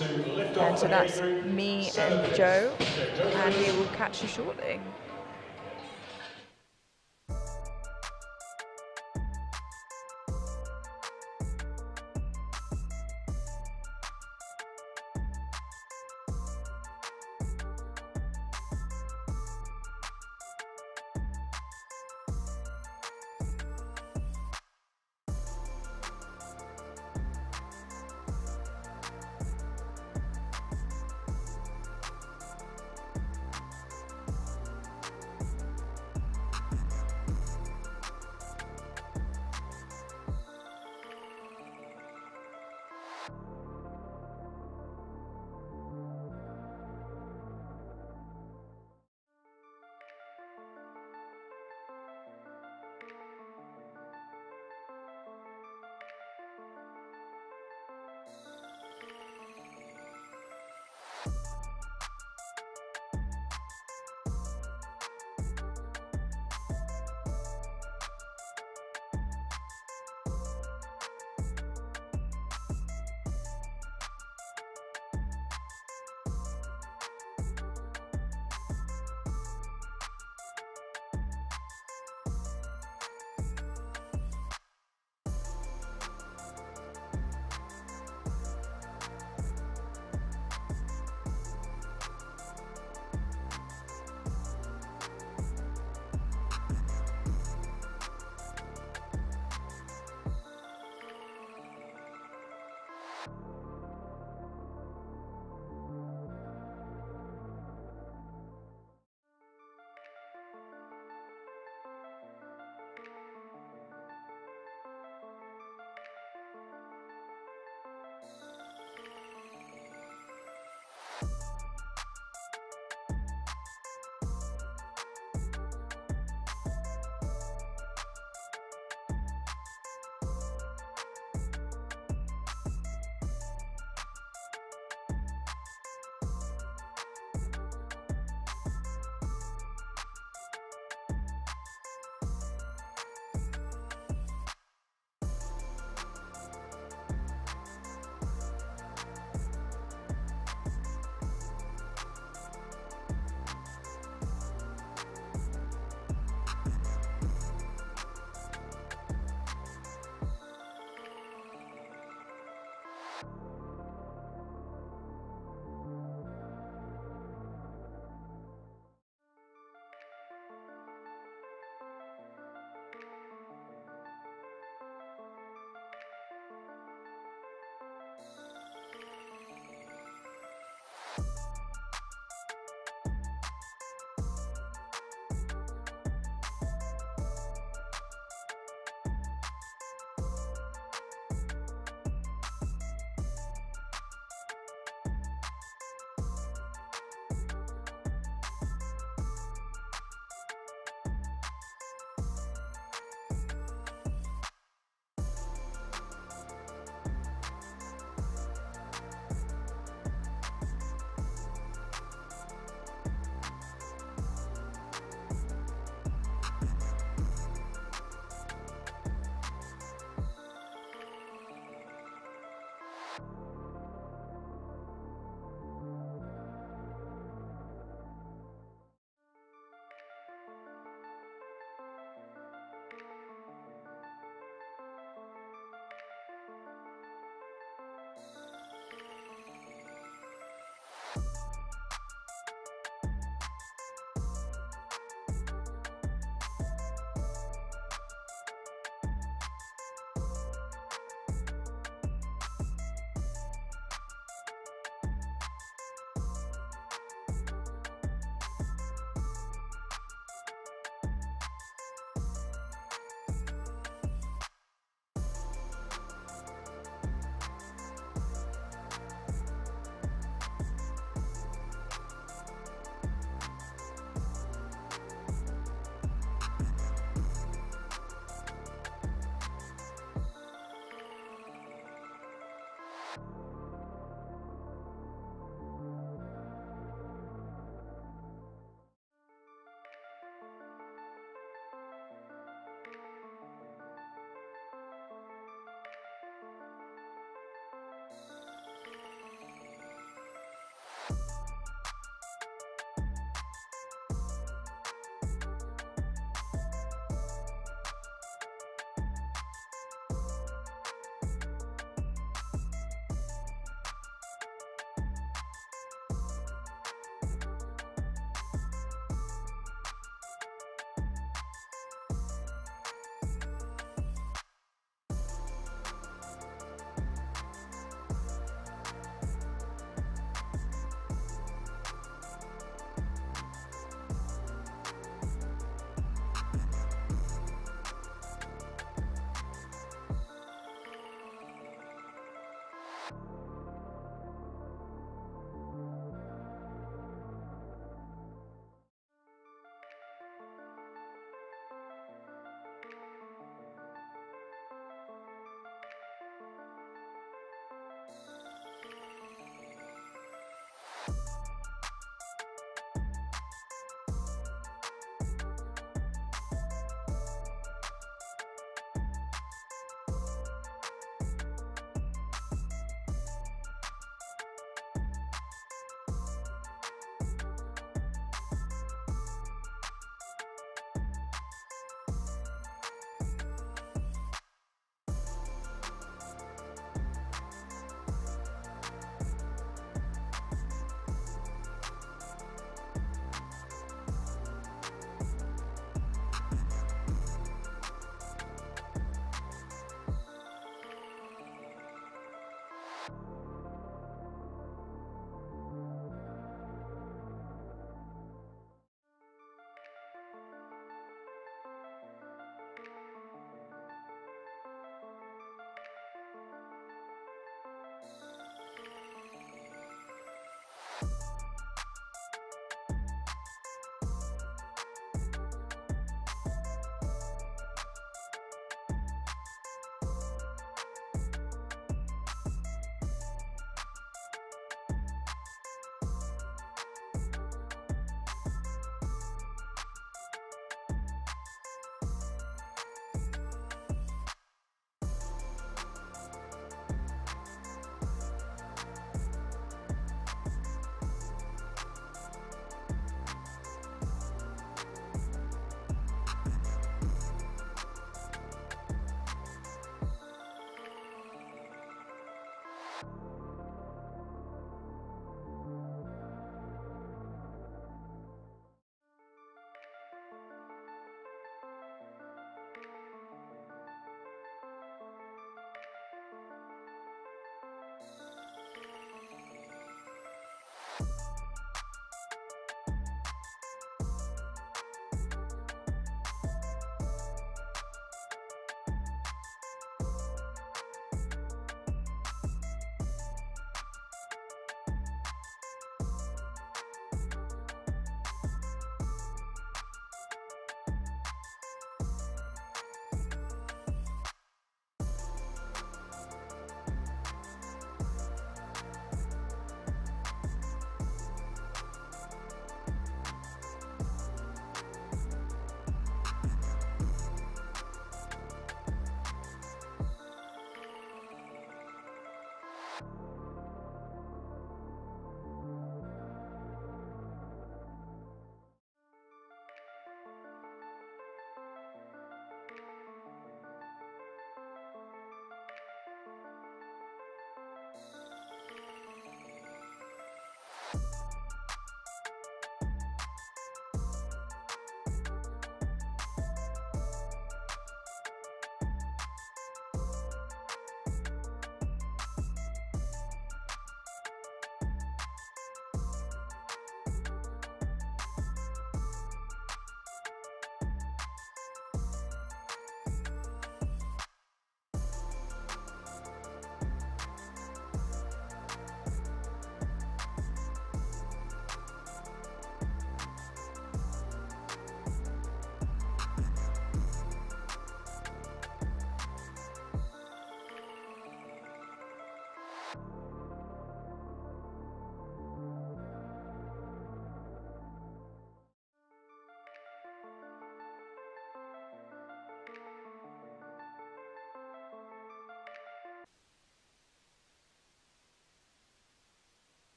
And so that's me and Joe, and we will catch you shortly.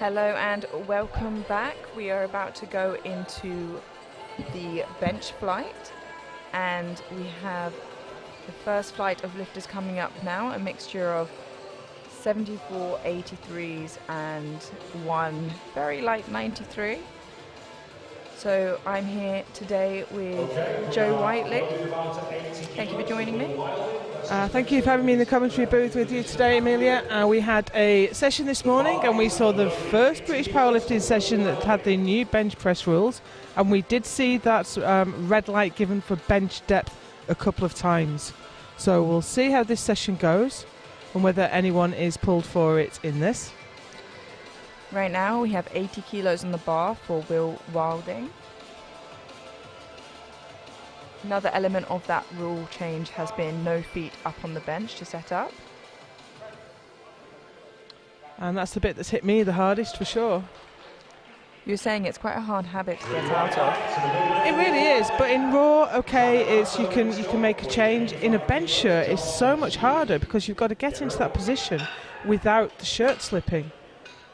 Hello and welcome back. We are about to go into the bench flight, and we have the first flight of lifters coming up now, a mixture of 74 83s and one very light 93. So I'm here today with Joe Whiteley. Thank you for joining me. Thank you for having me in the commentary booth with you today, Amelia. We had a session this morning and we saw the first British powerlifting session that had the new bench press rules, and we did see that red light given for bench depth a couple of times. So we'll see how this session goes and whether anyone is pulled for it in this. Right now we have 80 kilos on the bar for Will Wilding. Another element of that rule change has been no feet up on the bench to set up. And that's the bit that's hit me the hardest for sure. You're saying it's quite a hard habit to get out of. It really is, but in raw, okay, it's you can make a change. In a bench shirt, it's so much harder because you've got to get into that position without the shirt slipping.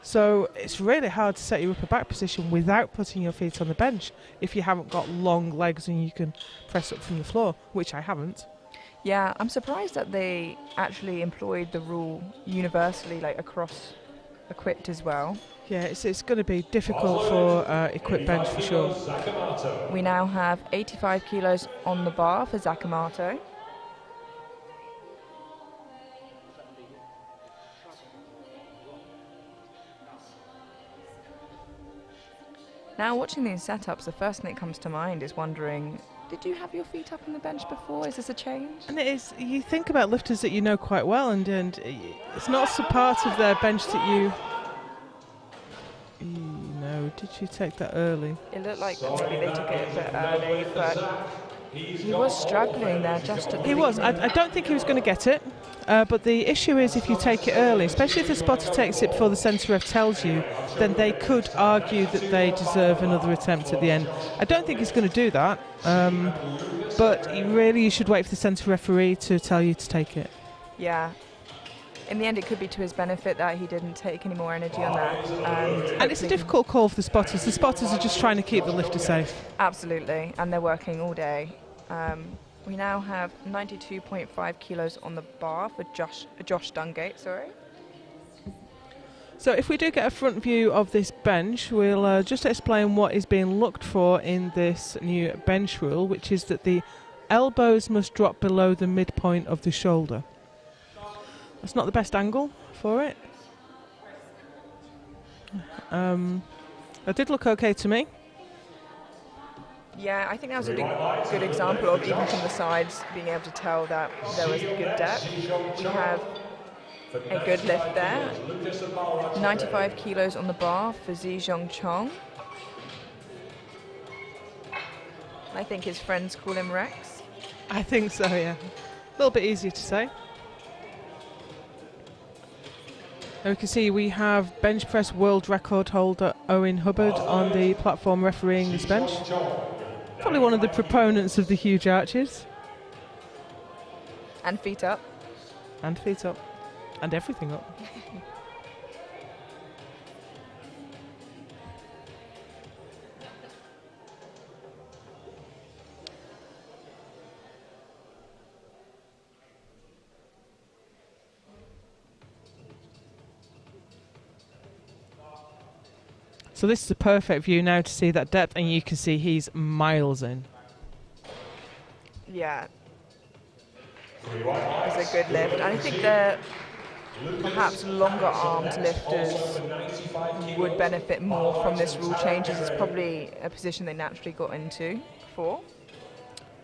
So it's really hard to set you up a back position without putting your feet on the bench if you haven't got long legs and you can press up from the floor, which I haven't. Yeah, I'm surprised that they actually employed the rule universally, like across equipped as well. Yeah, it's going to be difficult for equipped bench for sure. We now have 85 kilos on the bar for Zakamato. Now, watching these setups, the first thing that comes to mind is wondering, did you have your feet up on the bench before? Is this a change? And it is, you think about lifters that you know quite well, and it's not a part of their bench that you know, did you take that early? It looked like maybe they took it a bit early, but he was struggling there just at the beginning. He was. I don't think he was going to get it, but the issue is if you take it early, especially if the spotter takes it before the centre ref tells you, then they could argue that they deserve another attempt at the end. I don't think he's going to do that, but you should wait for the centre referee to tell you to take it. Yeah. In the end, it could be to his benefit that he didn't take any more energy on that. And it's a difficult call for the spotters. The spotters are just trying to keep the lifter safe. Absolutely, and they're working all day. We now have 92.5 kilos on the bar for Josh Dungate, sorry. So if we do get a front view of this bench, we'll just explain what is being looked for in this new bench rule, which is that the elbows must drop below the midpoint of the shoulder. That's not the best angle for it. It did look okay to me. Yeah, I think that was a good example of, even from the sides, being able to tell that there was good depth. We have a good lift there. 95 kilos on the bar for Zhejiang Chong. I think his friends call him Rex. I think so, yeah. A little bit easier to say. And we can see we have bench press world record holder Owen Hubbard on the platform refereeing this bench. Probably one of the proponents of the huge arches. And feet up. And feet up. And everything up. So this is a perfect view now to see that depth, and you can see he's miles in. Yeah. It was a good lift. And I think the perhaps longer armed lifters would benefit more from this rule change, as it's probably a position they naturally got into before.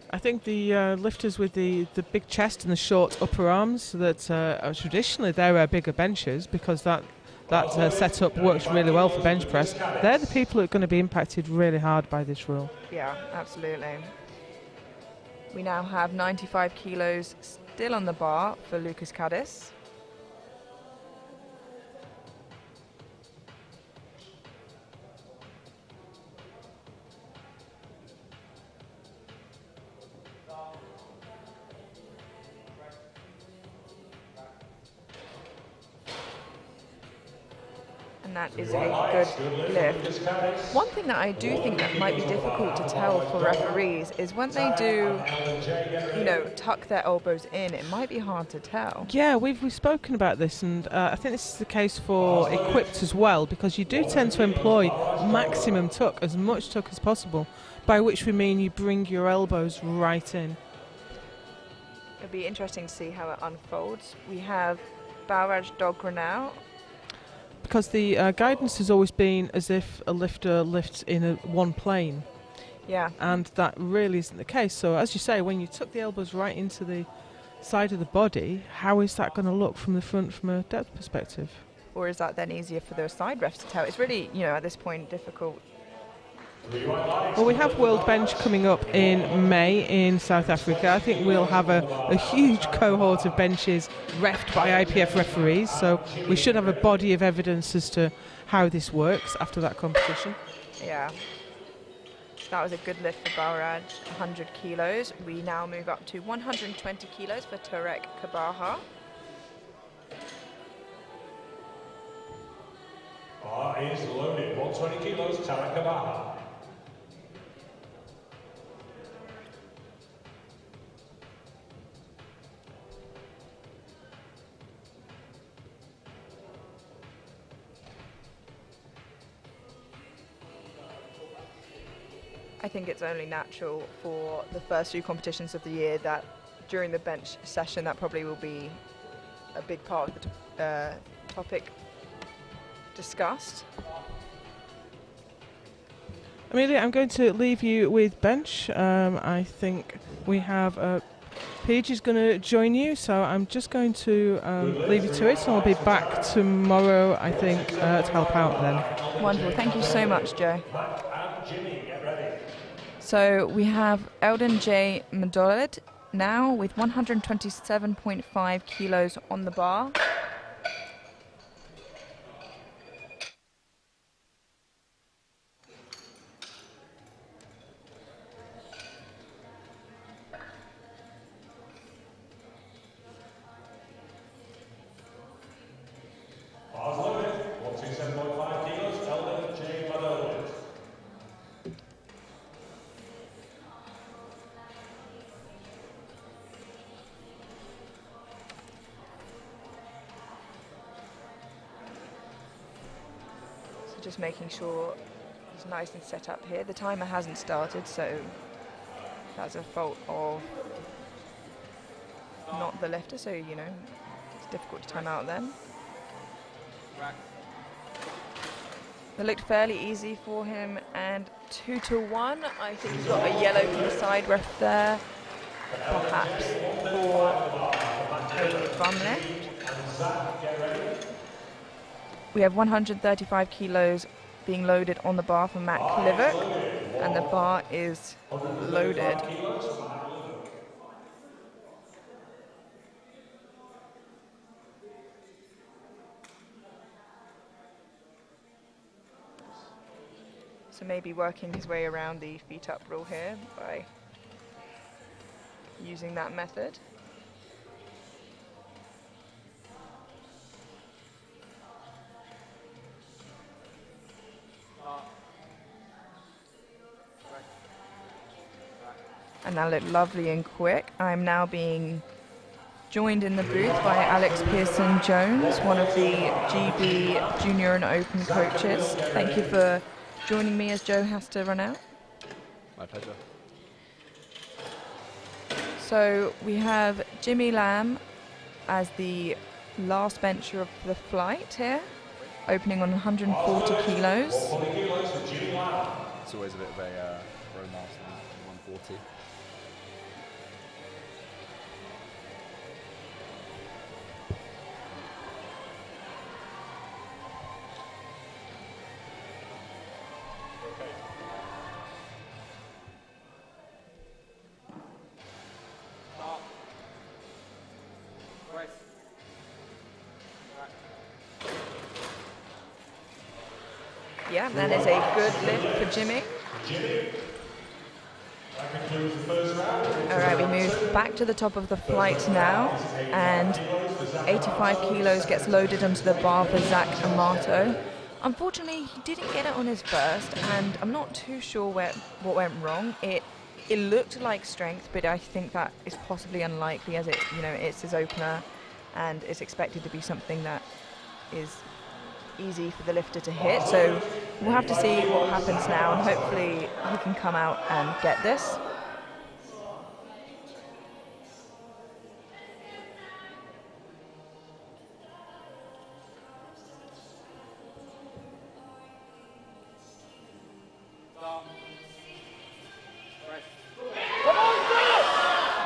I think the lifters with the big chest and the short upper arms that traditionally they're our bigger benches, because that setup works really well for bench press. They're the people who are going to be impacted really hard by this rule. Yeah, absolutely. We now have 95 kilos still on the bar for Lucas Cadiz. and that is a good lift. One thing that I do think that might be difficult to tell for referees is when they do, you know, tuck their elbows in, it might be hard to tell. Yeah, we've spoken about this, and I think this is the case for equipped as well, because you do tend to employ maximum tuck, as much tuck as possible, by which we mean you bring your elbows right in. It'll be interesting to see how it unfolds. We have Balraj Dogra now. Because the guidance has always been as if a lifter lifts in one plane. Yeah. And that really isn't the case. So as you say, when you tuck the elbows right into the side of the body, how is that going to look from the front from a depth perspective? Or is that then easier for the side refs to tell? It's really, you know, at this point difficult. Well, we have World Bench coming up in May in South Africa. I think we'll have a huge cohort of benches refed by IPF referees, so we should have a body of evidence as to how this works after that competition. Yeah. That was a good lift for Balraj, 100 kilos. We now move up to 120 kilos for Tarek Kabaha. Bar is loaded, 120 kilos, Tarek Kabaha. I think it's only natural for the first few competitions of the year that during the bench session that probably will be a big part of the topic discussed. Amelia, I'm going to leave you with bench. I think we have Paige is going to join you, so I'm just going to leave you to it, and I'll be back tomorrow, I think, to help out then. Wonderful. Thank you so much, Joe. So we have Eldon J. Madolid now with 127.5 kilos on the bar. Bars loaded, 127.5 kilos, Eldon J. Madolid. Just making sure he's nice and set up here. The timer hasn't started, so that's a fault of not the lifter, so you know it's difficult to time out then. It looked fairly easy for him, and 2-1. I think he's got a yellow from the side ref there, perhaps for a bum lift. We have 135 kilos being loaded on the bar for Matt Klivic, and the bar is loaded. So maybe working his way around the feet up rule here by using that method. And that looked lovely and quick. I'm now being joined in the booth by Alex Pearson-Jones, one of the GB Junior and Open coaches. Thank you for joining me as Joe has to run out. My pleasure. So we have Jimmy Lamb as the last bencher of the flight here, opening on 140 kilos. It's always a bit of a romance in 140. Yeah, that is a good lift for Jimmy. All right, we move back to the top of the flight now, and 85 kilos gets loaded onto the bar for Zach Amato. Unfortunately, he didn't get it on his first, and I'm not too sure what went wrong. It looked like strength, but I think that is possibly unlikely, as it's his opener, and it's expected to be something that is easy for the lifter to hit. So we'll have to see what happens now, and hopefully he can come out and get this.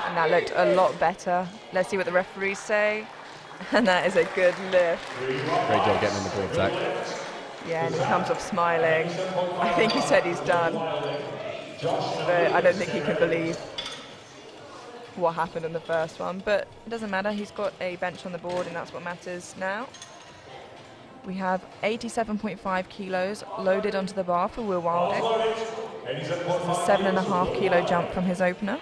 And that looked a lot better. Let's see what the referees say. And that is a good lift. Great job getting in the board, Zach. Yeah, and he comes off smiling. I think he said he's done. But I don't think he can believe what happened in the first one. But it doesn't matter. He's got a bench on the board, and that's what matters now. We have 87.5 kilos loaded onto the bar for Will Wilding. It's a 7.5 kilo jump from his opener.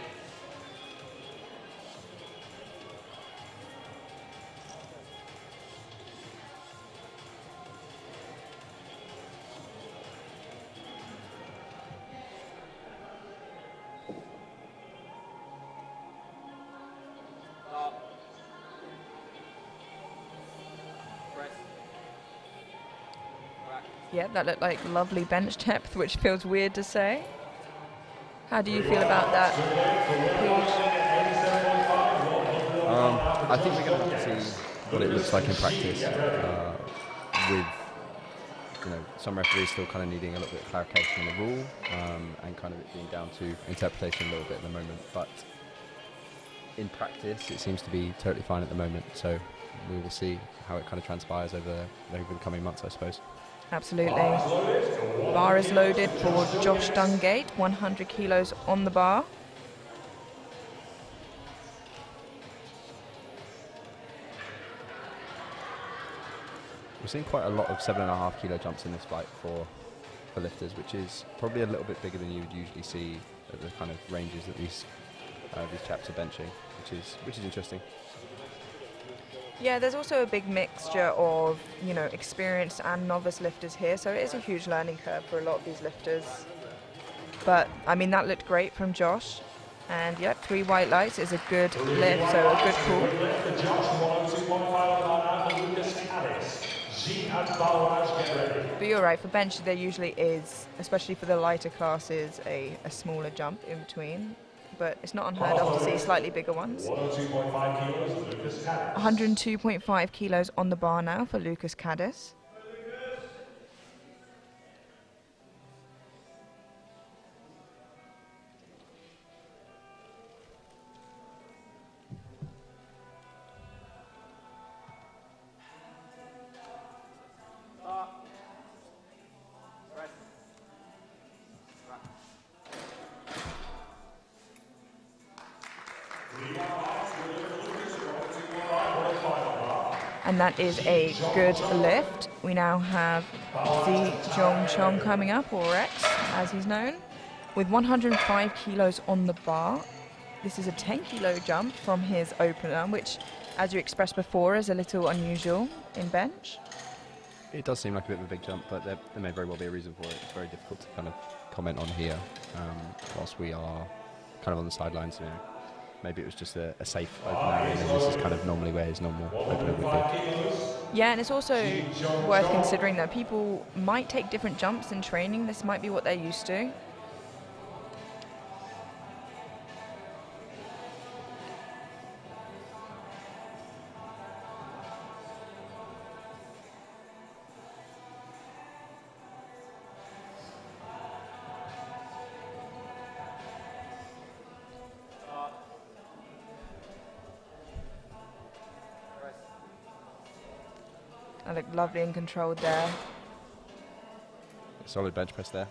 Yeah, that looked like lovely bench depth, which feels weird to say. How do you feel about that, I think we're going to have to see what it looks like in practice, with some referees still kind of needing a little bit of clarification on the rule, and kind of it being down to interpretation a little bit at the moment. But in practice, it seems to be totally fine at the moment. So we will see how it kind of transpires over the coming months, I suppose. Absolutely. Bar is loaded for Josh Dungate, 100 kilos on the bar. We're seeing quite a lot of 7.5 kilo jumps in this flight for lifters, which is probably a little bit bigger than you would usually see at the kind of ranges that these chaps are benching, which is interesting. Yeah, there's also a big mixture of, experienced and novice lifters here, so it is a huge learning curve for a lot of these lifters. But, I mean, that looked great from Josh. And, yeah, 3 white lights is a good lift, so a good call. But you're right, for bench there usually is, especially for the lighter classes, a smaller jump in between. But it's not unheard of to see slightly bigger ones. 102.5 kilos on the bar now for Lucas Caddis. And that is a good lift. We now have Zi Jong Chong coming up, or Rex, as he's known, with 105 kilos on the bar. This is a 10 kilo jump from his opener, which, as you expressed before, is a little unusual in bench. It does seem like a bit of a big jump, but there may very well be a reason for it. It's very difficult to kind of comment on here, whilst we are kind of on the sidelines. Maybe it was just a safe opener, and this is kind of normally where his normal opener would be. Yeah, and it's also worth considering that people might take different jumps in training. This might be what they're used to. I look lovely and controlled there. Solid bench press there.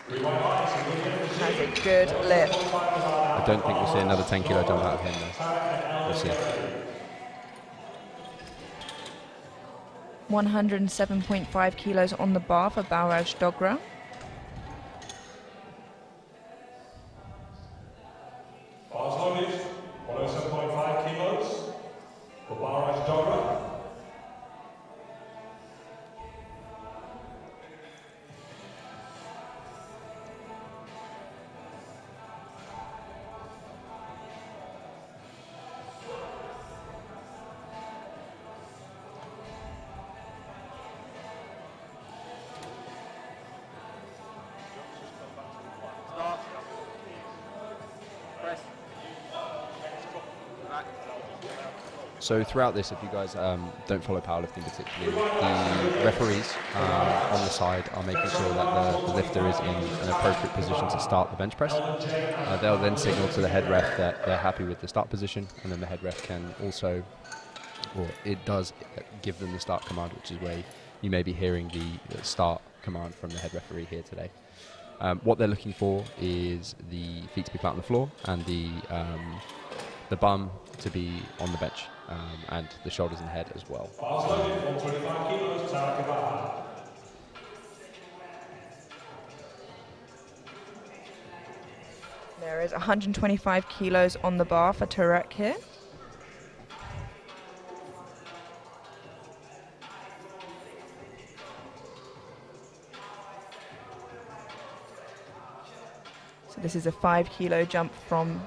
Has a good lift. I don't think we'll see another 10 kilo jump out of him though. We'll see. 107.5 kilos on the bar for Balraj Dogra. Bars loaded, 107.5 kilos for Balraj Dogra. So throughout this, if you guys don't follow powerlifting particularly, the referees on the side are making sure that the lifter is in an appropriate position to start the bench press. They'll then signal to the head ref that they're happy with the start position, and then the head ref can also, or it does give them the start command, which is where you may be hearing the start command from the head referee here today. What they're looking for is the feet to be flat on the floor and the bum to be on the bench, and the shoulders and head as well. There is 125 kilos on the bar for Tarek here. So this is a 5 kilo jump from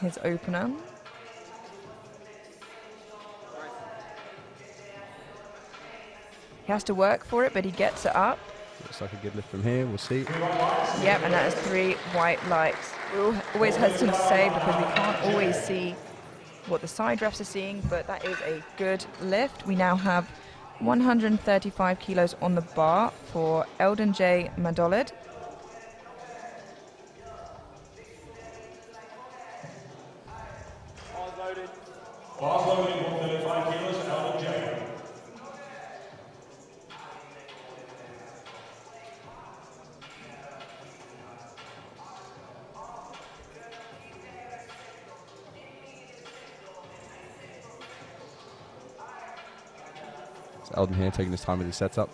his opener. He has to work for it, but he gets it up. Looks like a good lift from here, we'll see. Yep, and that is 3 white lights. We're always hesitant to say because we can't always see what the side refs are seeing, but that is a good lift. We now have 135 kilos on the bar for Eldon J. Madolid. Bars loaded, 135 kilos, Eldon J. So Eldon here taking his time with his setup.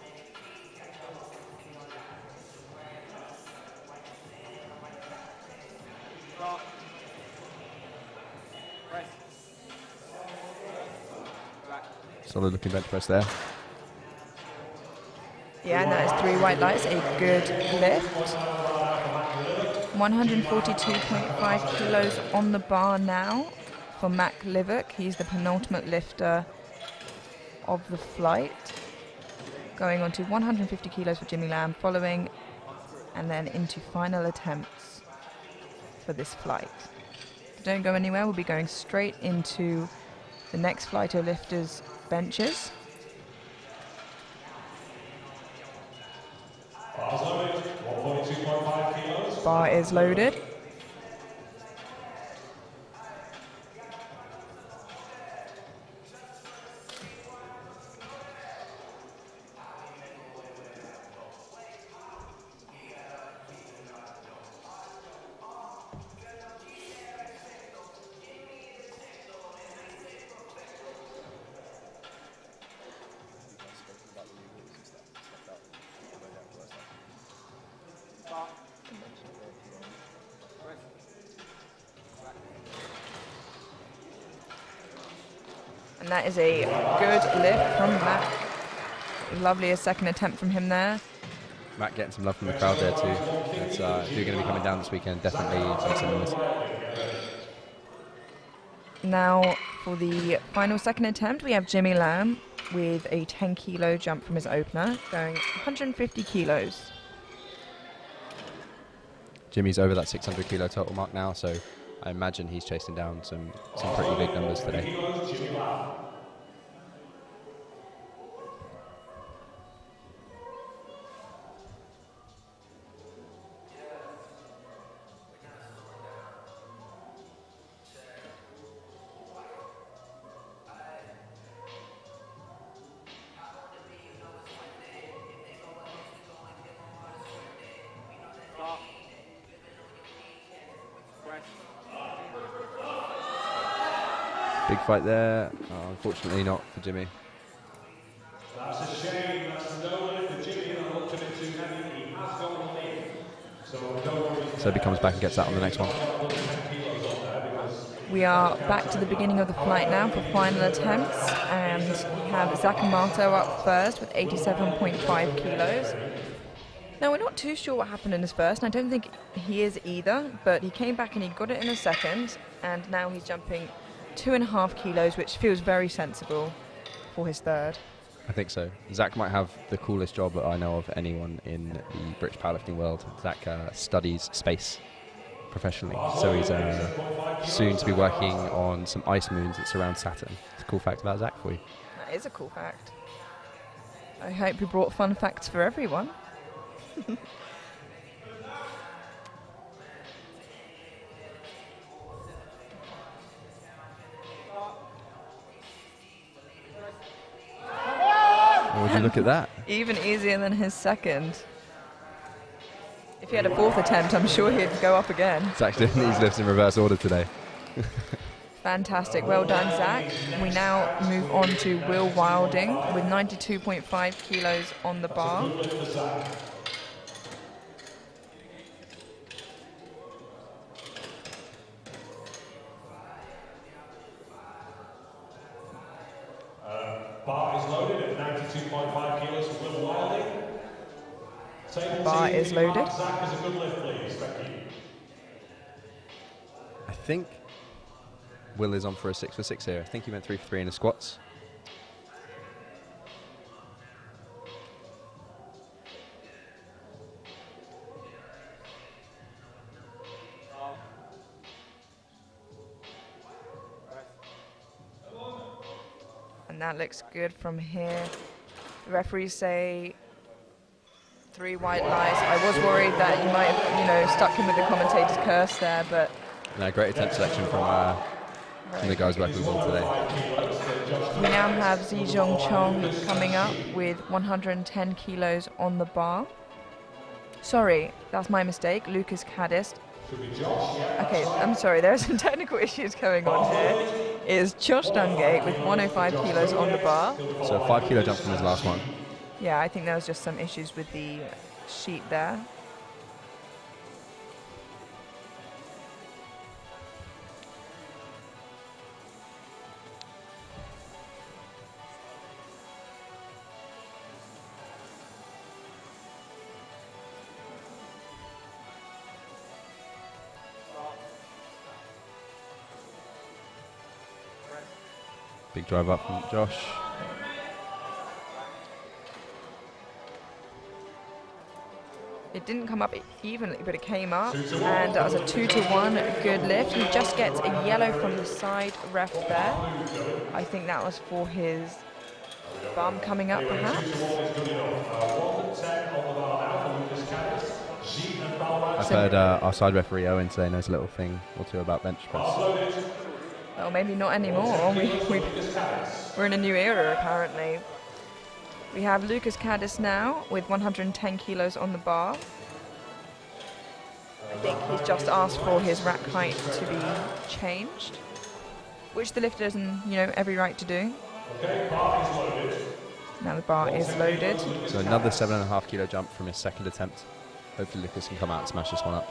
Solid looking bench press there. Yeah, and that is 3 white lights, a good lift. 142.5 kilos on the bar now for Mac Livick. He's the penultimate lifter of the flight. Going on to 150 kilos for Jimmy Lamb following, and then into final attempts for this flight. Don't go anywhere, we'll be going straight into the next flight of lifters' benches. Bars loaded, 142.5 kilos. Bar is loaded. And that is a good lift from Matt. Lovely a second attempt from him there. Matt getting some love from the crowd there too. It's, if you're going to be coming down this weekend, definitely some cinemas. Now for the final second attempt, we have Jimmy Lamb with a 10 kilo jump from his opener, going 150 kilos. Jimmy's over that 600 kilo total mark now, so I imagine he's chasing down some pretty big numbers today. Big fight there. Unfortunately not for Jimmy. That's a shame. That's no win for Jimmy. That looked a bit too heavy. He has gone in. So he comes back and gets that on the next one. We are back to the beginning of the flight now for final attempts, and we have Zach Amato up first with 87.5 kilos. Now, we're not too sure what happened in his first, and I don't think he is either, but he came back and he got it in a second, and now he's jumping 2.5 kilos, which feels very sensible for his third. I think so. Zach might have the coolest job that I know of anyone in the British powerlifting world. Zach studies space professionally. So he's soon to be working on some ice moons that surround Saturn. It's a cool fact about Zach for you. That is a cool fact. I hope you brought fun facts for everyone. Would you look at that? Even easier than his second. If he had a fourth attempt, I'm sure he'd go up again. Zach's doing these lifts in reverse order today. Fantastic. Well done, Zach. We now move on to Will Wilding with 92.5 kilos on the bar. Bar is loaded at 92.5 kilos for Will Wilding. Bar is loaded. Zach is a good lift, please. Thank you. I think Will is on for a 6 for 6 here. I think he went 3 for 3 in the squats. And that looks good from here. The referees say 3 white lies. I was worried that you might have, stuck him with the commentator's curse there, but... No, great attempt selection from the guys working with Will today. We now have Zhejiang Chong coming up with 110 kilos on the bar. Sorry, that's my mistake. Lucas Caddis. Okay, I'm sorry, there are some technical issues going on here. It is Josh Dungate with 105 kilos on the bar. So a 5 kilo jump from his last one. Yeah, I think there was just some issues with the sheet there. Big drive up from Josh. It didn't come up evenly, but it came up, and that was a 2-to-1 good lift. He just gets a yellow from the side ref there. I think that was for his bum coming up, perhaps. I've heard our side referee Owen say knows a little thing or two about bench press. Well, maybe not anymore. We're in a new era, apparently. We have Lucas Caddis now with 110 kilos on the bar. I think he's just asked for his rack height to be changed, which the lifter has, every right to do. Okay, bar is loaded. Now the bar is loaded. So another 7.5 kilo jump from his second attempt. Hopefully Lucas can come out and smash this one up.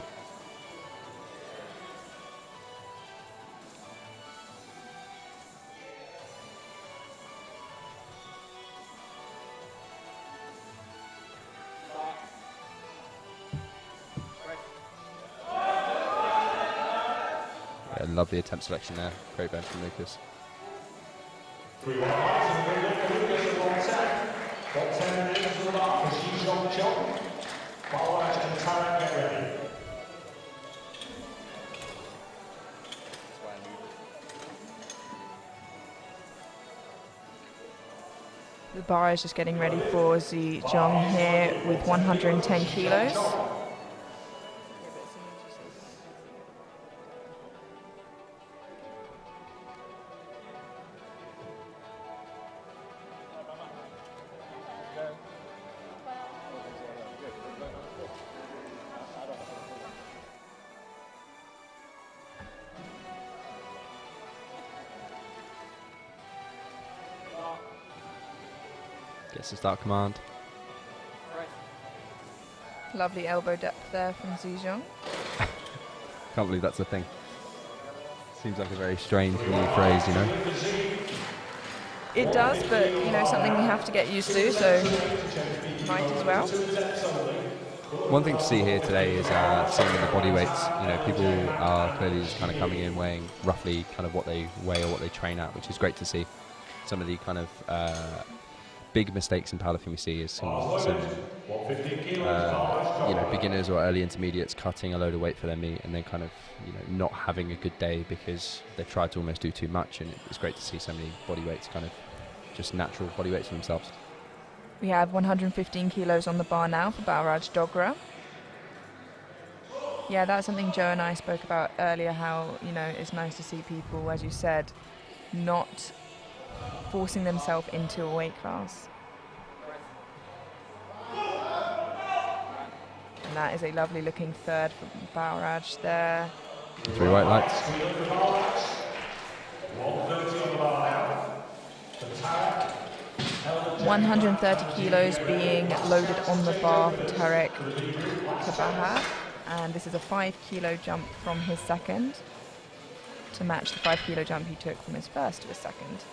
Lovely attempt selection there. Great bench from Lucas. 3 white lights and we look for Lucas at 110. 110 into the bar for Zhejiang Chong. Balwaj and Tarak, get ready. The bar is just getting ready for Zhejiang here with 110 kilos. Gets the start command. Lovely elbow depth there from Zhejiang. Can't believe that's a thing. Seems like a very strange new phrase, It does, but something we have to get used to, so might as well. One thing to see here today is seeing the body weights. People are clearly just kind of coming in weighing roughly kind of what they weigh or what they train at, which is great to see. Some of the kind of big mistakes in powerlifting we see is some beginners or early intermediates cutting a load of weight for their meet and then kind of not having a good day because they tried to almost do too much. And it's great to see so many body weights, kind of just natural body weights for themselves. We have 115 kilos on the bar now for Balraj Dogra. Yeah, that's something Joe and I spoke about earlier, how, it's nice to see people, as you said, not forcing themselves into a weight class. And that is a lovely looking third for Balraj there. 3 white lights. 130 kilos being loaded on the bar for Tarek Kabaha. And this is a 5 kilo jump from his second to match the 5 kilo jump he took from his first to his second.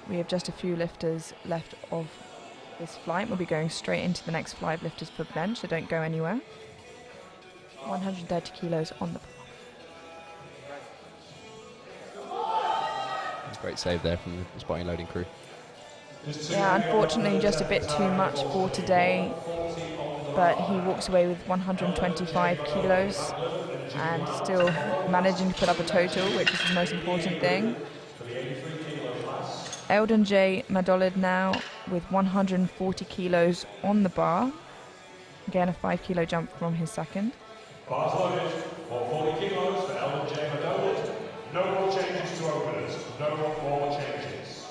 We have just a few lifters left of this flight. We'll be going straight into the next 5 lifters for bench, so don't go anywhere. 130 kilos on the bar. Great save there from the spotting loading crew. Yeah, unfortunately just a bit too much for today, but he walks away with 125 kilos and still managing to put up a total, which is the most important thing. Eldon J. Madolid now with 140 kilos on the bar. Again, a 5 kilo jump from his second. Bars loaded, 140 kilos for Eldon J. Madolid. No more changes to openers, no more changes.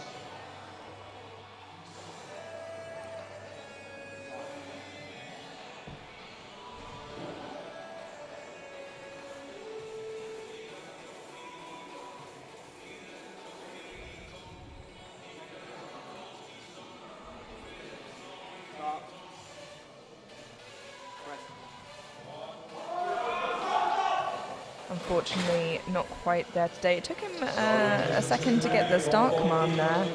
Unfortunately, not quite there today. It took him a second to get the start command there.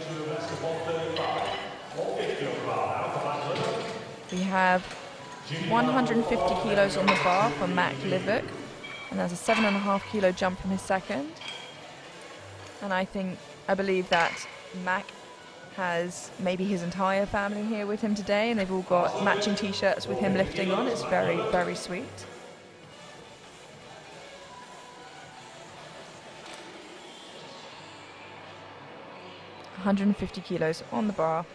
We have 150 kilos on the bar for Mac Livik, and that's a 7.5 kilo jump from his second. And I believe that Mac has maybe his entire family here with him today, and they've all got matching t-shirts with him lifting on. It's very, very sweet. $150 kilos on the bar.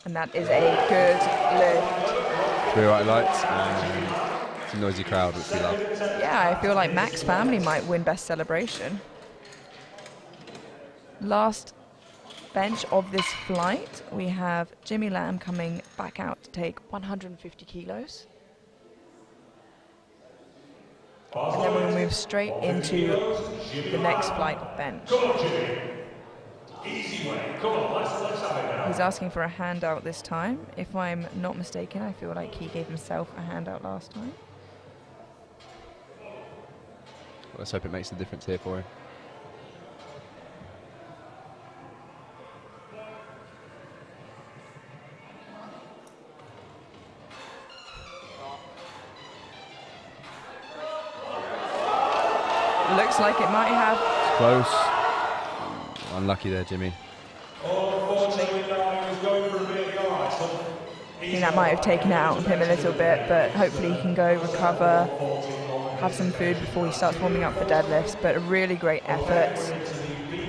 And that is a good lift. 3 white lights and it's a noisy crowd, which we love. Yeah, I feel like Mac's family might win best celebration. Last bench of this flight, we have Jimmy Lamb coming back out to take 150 kilos. And then we'll move straight into the next flight of bench. Easy way. Come on, let's have it now. He's asking for a handout this time. If I'm not mistaken, I feel like he gave himself a handout last time. Well, let's hope it makes a difference here for him. Looks like it might have. It's close. Unlucky there, Jimmy. I think that might have taken it out of him a little bit, but hopefully he can go recover, have some food before he starts warming up for deadlifts. But a really great effort.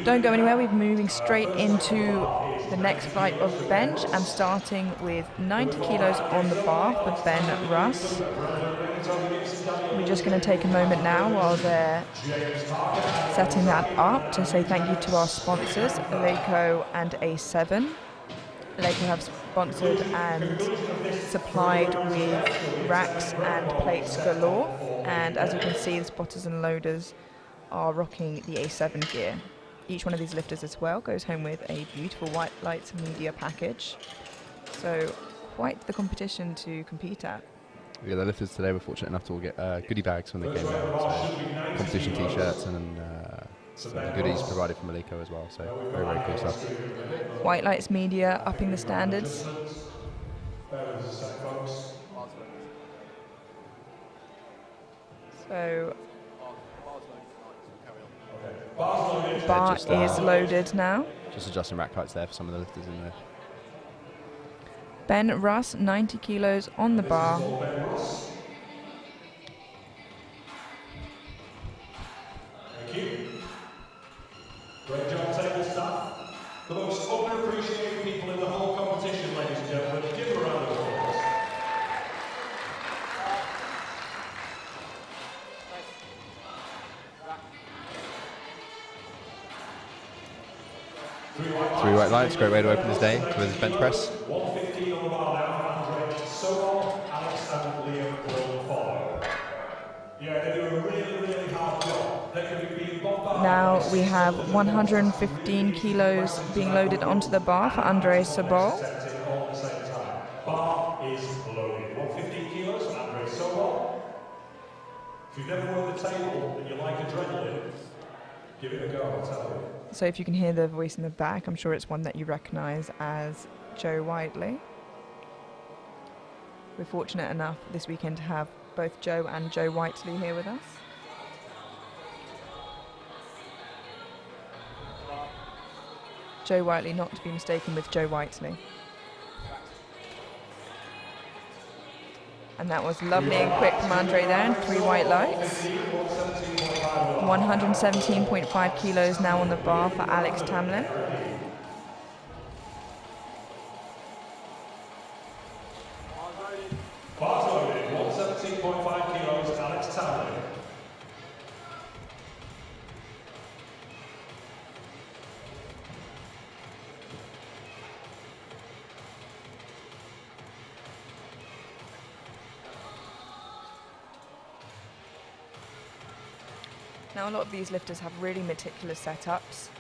Don't go anywhere. We're moving straight into the next flight of bench. I'm starting with 90 kilos on the bar for Ben Russ. We're just going to take a moment now while they're setting that up to say thank you to our sponsors, Eleiko and A7. Leica have sponsored and supplied with racks and plates galore. And as you can see, the spotters and loaders are rocking the A7 gear. Each one of these lifters as well goes home with a beautiful White Lights Media package. So quite the competition to compete at. Yeah, the lifters today were fortunate enough to all get goodie bags when they came down. So competition t-shirts and some goodies provided from Maliko as well. So very, very cool stuff. White Lights Media upping the standards. So the bar is loaded now. Just adjusting rack heights there for some of the lifters in there. Ben Russ, 90 kilos on the bar. Thank you. Great job, table staff. The most underappreciated people in the whole competition, ladies and gentlemen. Give a round of applause. Three white lights, great way to open this day with his bench press. 115 on the bar now for Andre Sobol, Alex and Liam will follow. Yeah, they do a really, really hard job. They can be being bombarded. Now we have 115 kilos being loaded onto the bar for Andre Sobol. All at the same time. Bar is loaded. 115 kilos for Andre Sobol. If you've never worked the table and you like adrenaline, give it a go, I'll tell you. So if you can hear the voice in the back, I'm sure it's one that you recognise as Joe Whiteley. We're fortunate enough this weekend to have both Joe and Joe Whiteley here with us. Joe Whiteley, not to be mistaken with Joe Whiteley. And that was lovely and quick from Andre there, and 3 white lights. 117.5 kilos now on the bar for Alex Tamlin. Bars loaded, 117.5 kilos, Alex Tamlin. Now a lot of these lifters have really meticulous setups,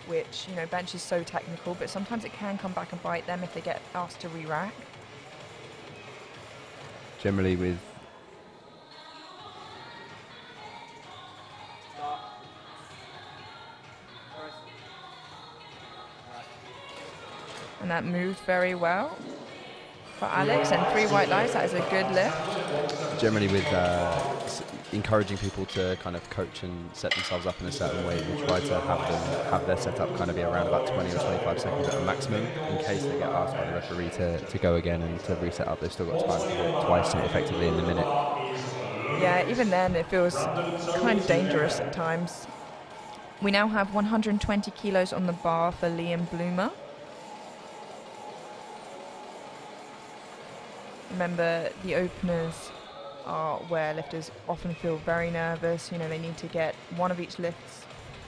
which, you know, bench is so technical, but sometimes it can come back and bite them if they get asked to re-rack. Generally with And that moved very well for Alex, and 3 white lights, that is a good lift. generally with encouraging people to kind of coach and set themselves up in a certain way, we try to have their setup kind of be around about 20 or 25 seconds at a maximum, in case they get asked by the referee to go again and to reset up. They've still got time to do it twice effectively in the minute. Yeah, even then it feels kind of dangerous at times. We now have 120 kilos on the bar for Liam Bloomer. Remember, the openers are where lifters often feel very nervous. You know, they need to get one of each lifts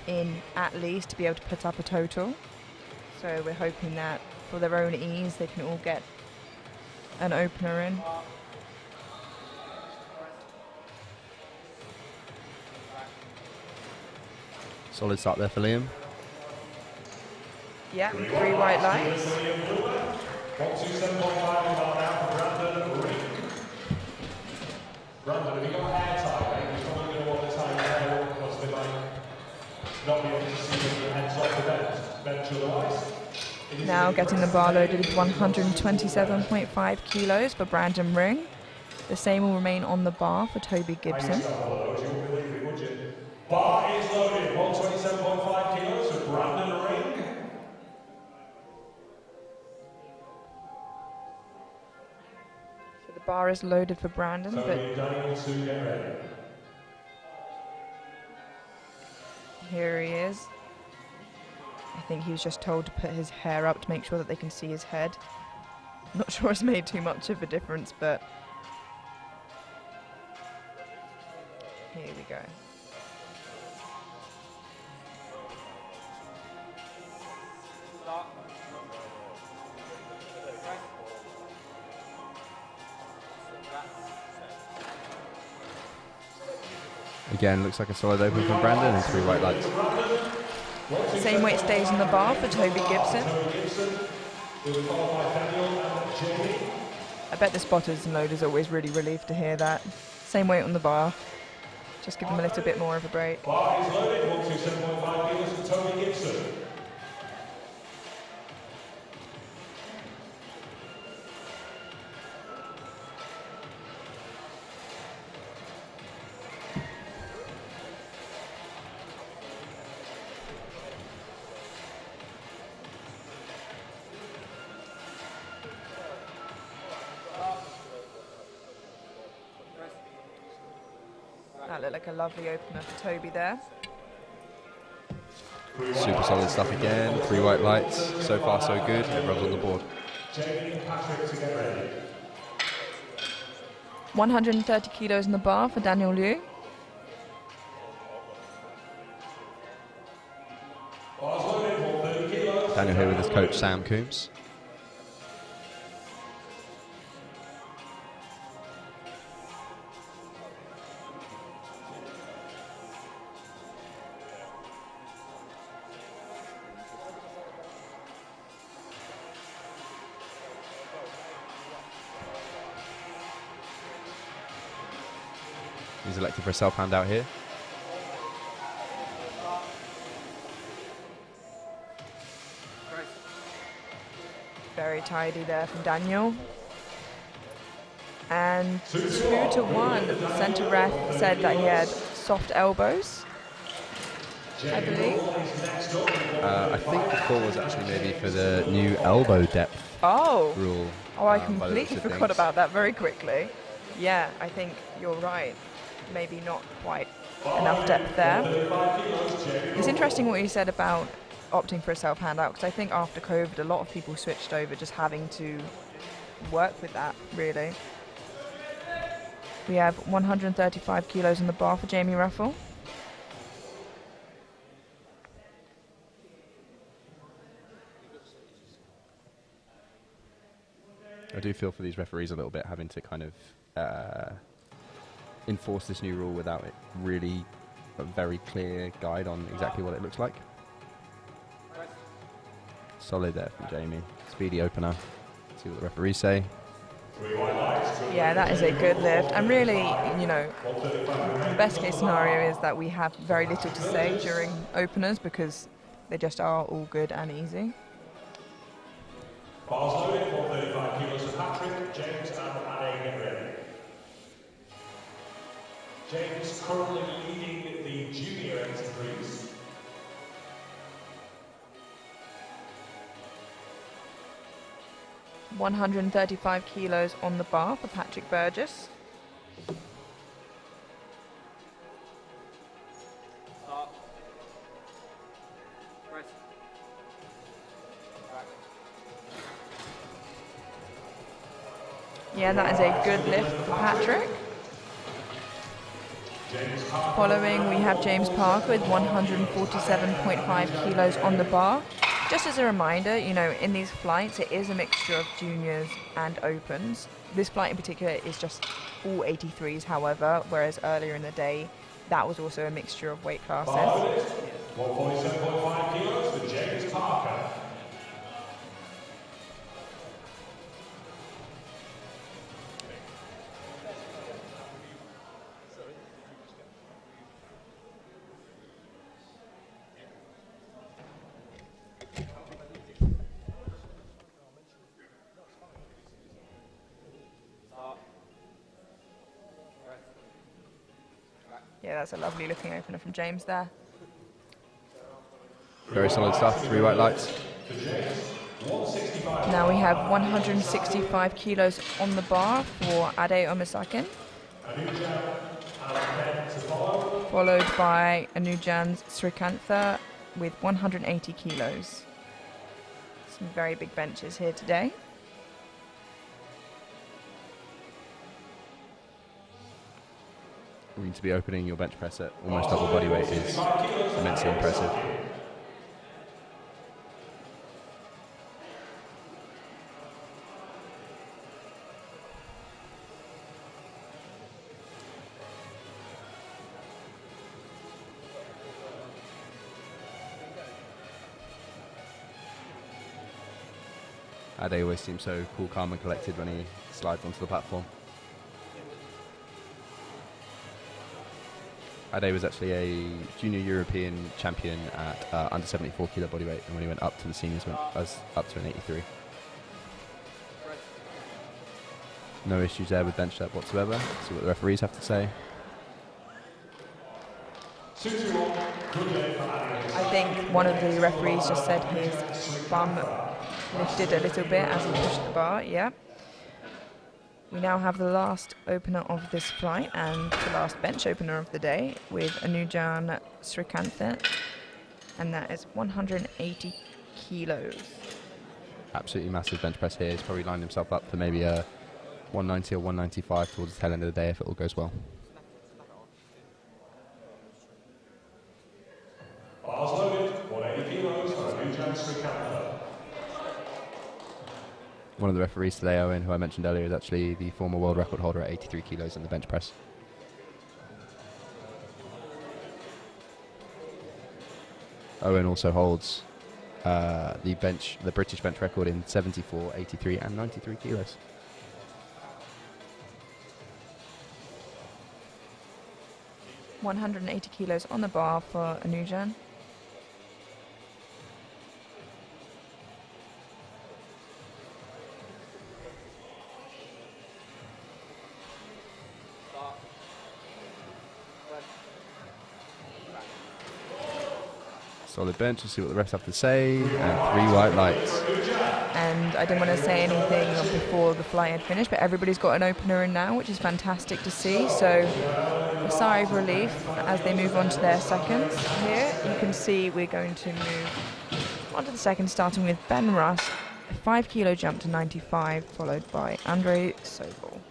in at least to be able to put up a total. So we're hoping that for their own ease, they can all get an opener in. Solid start there for Liam. Yeah, 3 white lights. 127.5 now for Brandon Ring. Brandon, have you got hair tie, mate? You're probably going to want to tie your hair up because they might not be able to see your heads off the bench otherwise. Now getting the bar loaded with 127.5 kilos for Brandon Ring. The same will remain on the bar for Toby Gibson. Bar is loaded, 127.5 kilos for Brandon Ring. So the bar is loaded for Brandon, but here he is. I think he was just told to put his hair up to make sure that they can see his head. I'm not sure it's made too much of a difference, but here we go. Again, looks like a solid open from Brandon and 3 white lights. Same weight stays on the bar for Toby Gibson. I bet the spotters and loaders are always really relieved to hear that. Same weight on the bar. Just give them a little bit more of a break. Bar is loaded, 127.5 kilos for Toby Gibson. That looked like a lovely opener for Toby there. Super solid stuff again. 3 white lights. So far, so good. Everyone's on the board. Jamie and Patrick to get ready. 130 kilos in the bar for Daniel Liu. Bar's loaded, 130 kilos. Daniel here with his coach, Sam Coombs. He's elected for a self-hand out here. Very tidy there from Daniel. And 2-1. The centre ref said that he had soft elbows, I believe. I think the call was actually maybe for the new elbow depth rule. Oh, I by the looks completely of forgot things. about that very quickly. Yeah, I think you're right. Maybe not quite enough depth there. It's interesting what you said about opting for a self-hand out, because I think after COVID, a lot of people switched over just having to work with that, really. We have 135 kilos in the bar for Jamie Ruffle. I do feel for these referees a little bit having to kind of enforce this new rule without it really a very clear guide on exactly what it looks like. Solid there from Jamie. Speedy opener. See what the referees say. Yeah, that is a good lift. And really, you know, the best case scenario is that we have very little to say during openers because they just are all good and easy. Bar's loaded, 135 kilos for Patrick, James and Ade get ready. James currently leading the junior entries. $135 kilos on the bar for Patrick Burgess. Yeah, that is a good lift for Patrick. Following, we have James Parker with 147.5 kilos on the bar. Just as a reminder, you know, in these flights, it is a mixture of juniors and opens. This flight in particular is just all 83s, however, whereas earlier in the day, that was also a mixture of weight classes. 147.5 kilos for James Parker. Yeah, that's a lovely looking opener from James there. Very solid stuff. 3 white lights. Now we have 165 kilos on the bar for Ade Omisakin, followed by Anujan Srikantha with 180 kilos. Some very big benches here today. I mean, to be opening your bench press at almost double body weight is immensely impressive. Ade always seems so cool, calm and collected when he slides onto the platform. Ade was actually a junior European champion at under 74 kilo bodyweight, and when he went up to the seniors, went up to an 83. No issues there with bench depth whatsoever. See what the referees have to say. I think one of the referees just said his bum lifted a little bit as he pushed the bar. Yeah. We now have the last opener of this flight and the last bench opener of the day with Anujan Srikantha, and that is 180 kilos. Absolutely massive bench press here. He's probably lined himself up for maybe a 190 or 195 towards the tail end of the day if it all goes well. Bars loaded, 180 kilos for Anujan Srikantha. One of the referees today, Owen, who I mentioned earlier, is actually the former world record holder at 83 kilos in the bench press. Owen also holds the British bench record in 74, 83 and 93 kilos. $180 kilos on the bar for Anujan. Solid bench, we'll see what the refs have to say, and 3 white lights. And I didn't want to say anything before the flight had finished, but everybody's got an opener in now, which is fantastic to see. So a sigh of relief as they move on to their seconds. Here you can see we're going to move on to the seconds, starting with Ben Russ, a 5 kilo jump to 95, followed by Andre Sobel.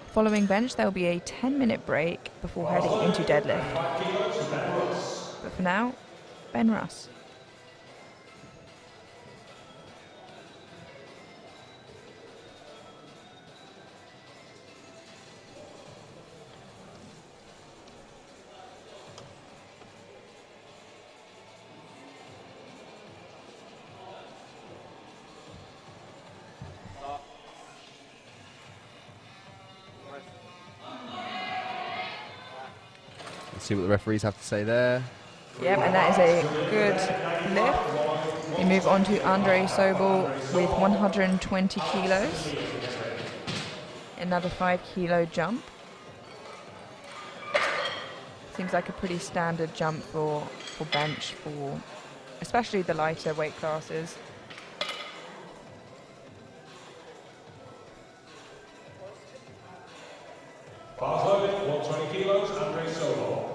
Following bench, there will be a 10-minute break before heading into deadlift. But for now, Ben Russ. Let's see what the referees have to say there. Yep, and that is a good lift. We move on to Andre Sobel with 120 kilos. Another 5 kilo jump. Seems like a pretty standard jump for bench, for especially the lighter weight classes. Bars loaded, 120 kilos, Andre Sobel.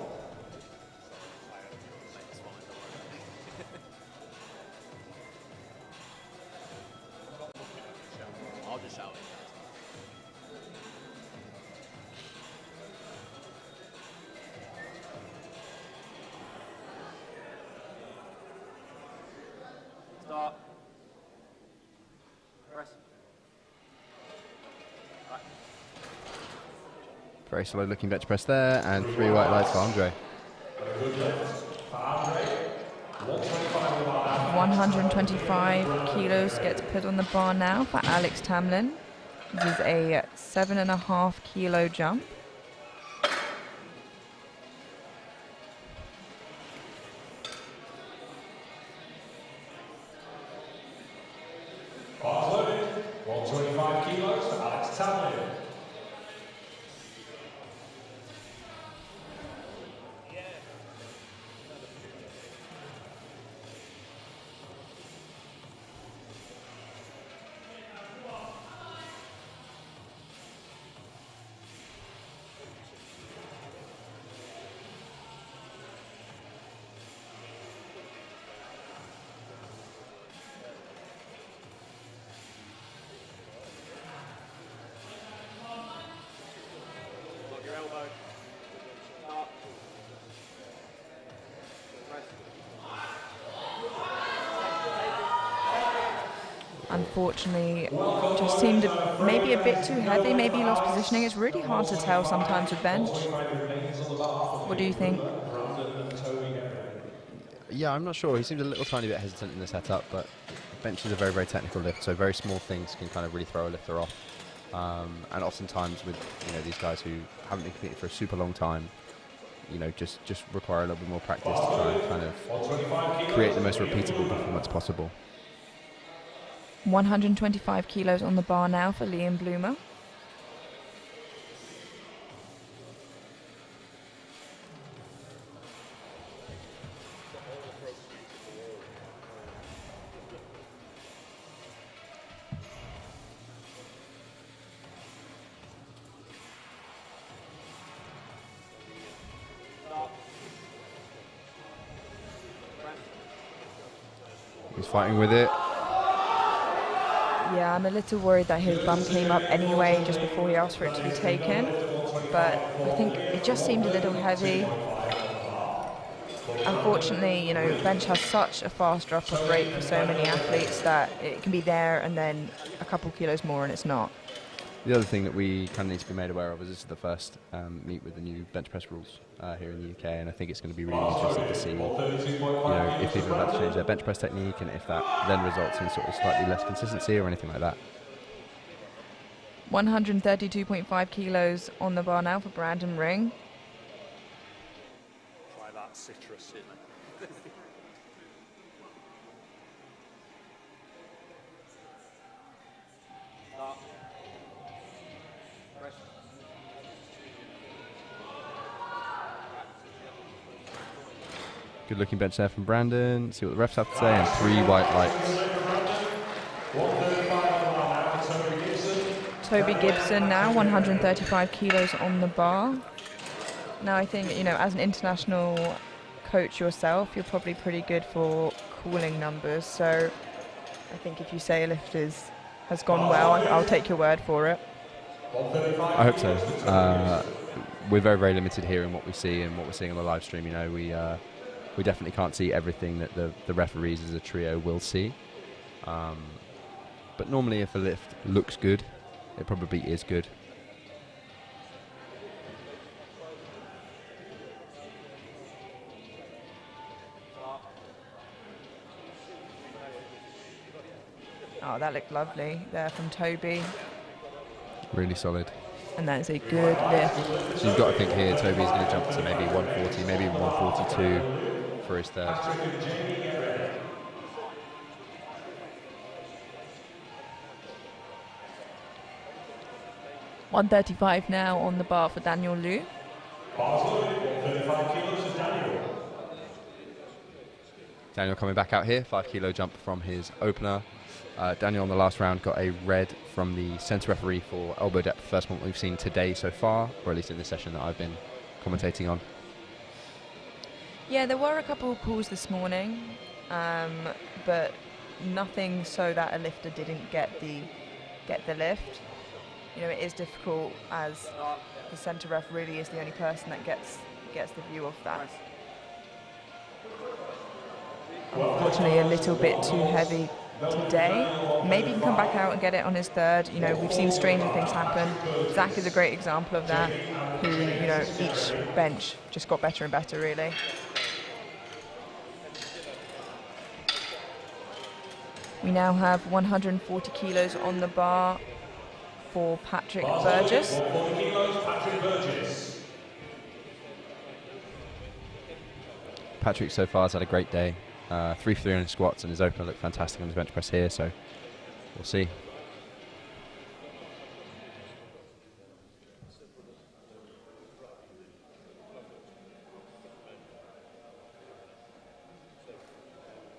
I'll just shout it. Start. Press. Very slow looking bench press there, and 3 white lights for Andre. 125 kilos gets put on the bar now for Alex Tamlin. This is a 7.5 kilo jump. Bars loaded, 125 kilos for Alex Tamlin. Lock your elbow. Start. Press. Unfortunately, just seemed maybe a bit too heavy, maybe he lost positioning. It's really hard to tell sometimes with bench. What do you think? Yeah, I'm not sure. He seems a little tiny bit hesitant in the setup, but bench is a very, very technical lift, so very small things can kind of really throw a lifter off. And oftentimes with these guys who haven't been competing for a super long time, just require a little bit more practice to try and kind of create the most repeatable performance possible. 125 kilos on the bar now for Liam Bloomer. He's fighting with it. Yeah, I'm a little worried that his bum came up anyway just before he asked for it to be taken. But I think it just seemed a little heavy. Unfortunately, bench has such a fast drop-off rate for so many athletes that it can be there and then a couple kilos more and it's not. The other thing that we kind of need to be made aware of is this is the first meet with the new bench press rules here in the UK, and I think it's going to be really interesting to see, if people are about to change their bench press technique and if that then results in sort of slightly less consistency or anything like that. 132.5 kilos on the bar now for Brandon Ring. Try that citrus in. Good looking bench there from Brandon. See what the refs have to say, and 3 white lights. Toby Gibson now, 135 kilos on the bar. Now I think, as an international coach yourself, you're probably pretty good for calling numbers. So I think if you say a lift has gone well, I'll take your word for it. I hope so. We're very, very limited here in what we see and what we're seeing on the live stream. We definitely can't see everything that the referees as a trio will see. But normally if a lift looks good, it probably is good. Oh, that looked lovely there from Toby. Really solid. And that is a good lift. So you've got to think here, Toby's going to jump to maybe 140, maybe even 142 for his third. 135 now on the bar for Daniel Liu. 35 kilos of Daniel. Daniel coming back out here, 5 kilo jump from his opener. Daniel on the last round got a red from the centre referee for elbow depth, first one we've seen today so far, or at least in this session that I've been commentating on. Yeah, there were a couple of calls this morning, but nothing so that a lifter didn't get the lift. It is difficult as the centre ref really is the only person that gets the view of that. Unfortunately, a little bit too heavy today. Maybe he can come back out and get it on his third. We've seen stranger things happen. Zach is a great example of that, who, each bench just got better and better, really. We now have 140 kilos on the bar for Patrick Burgess. 40 kilos, Patrick Burgess. Patrick so far has had a great day. 3 for 3 on his squats, and his opener looked fantastic on his bench press here, so we'll see.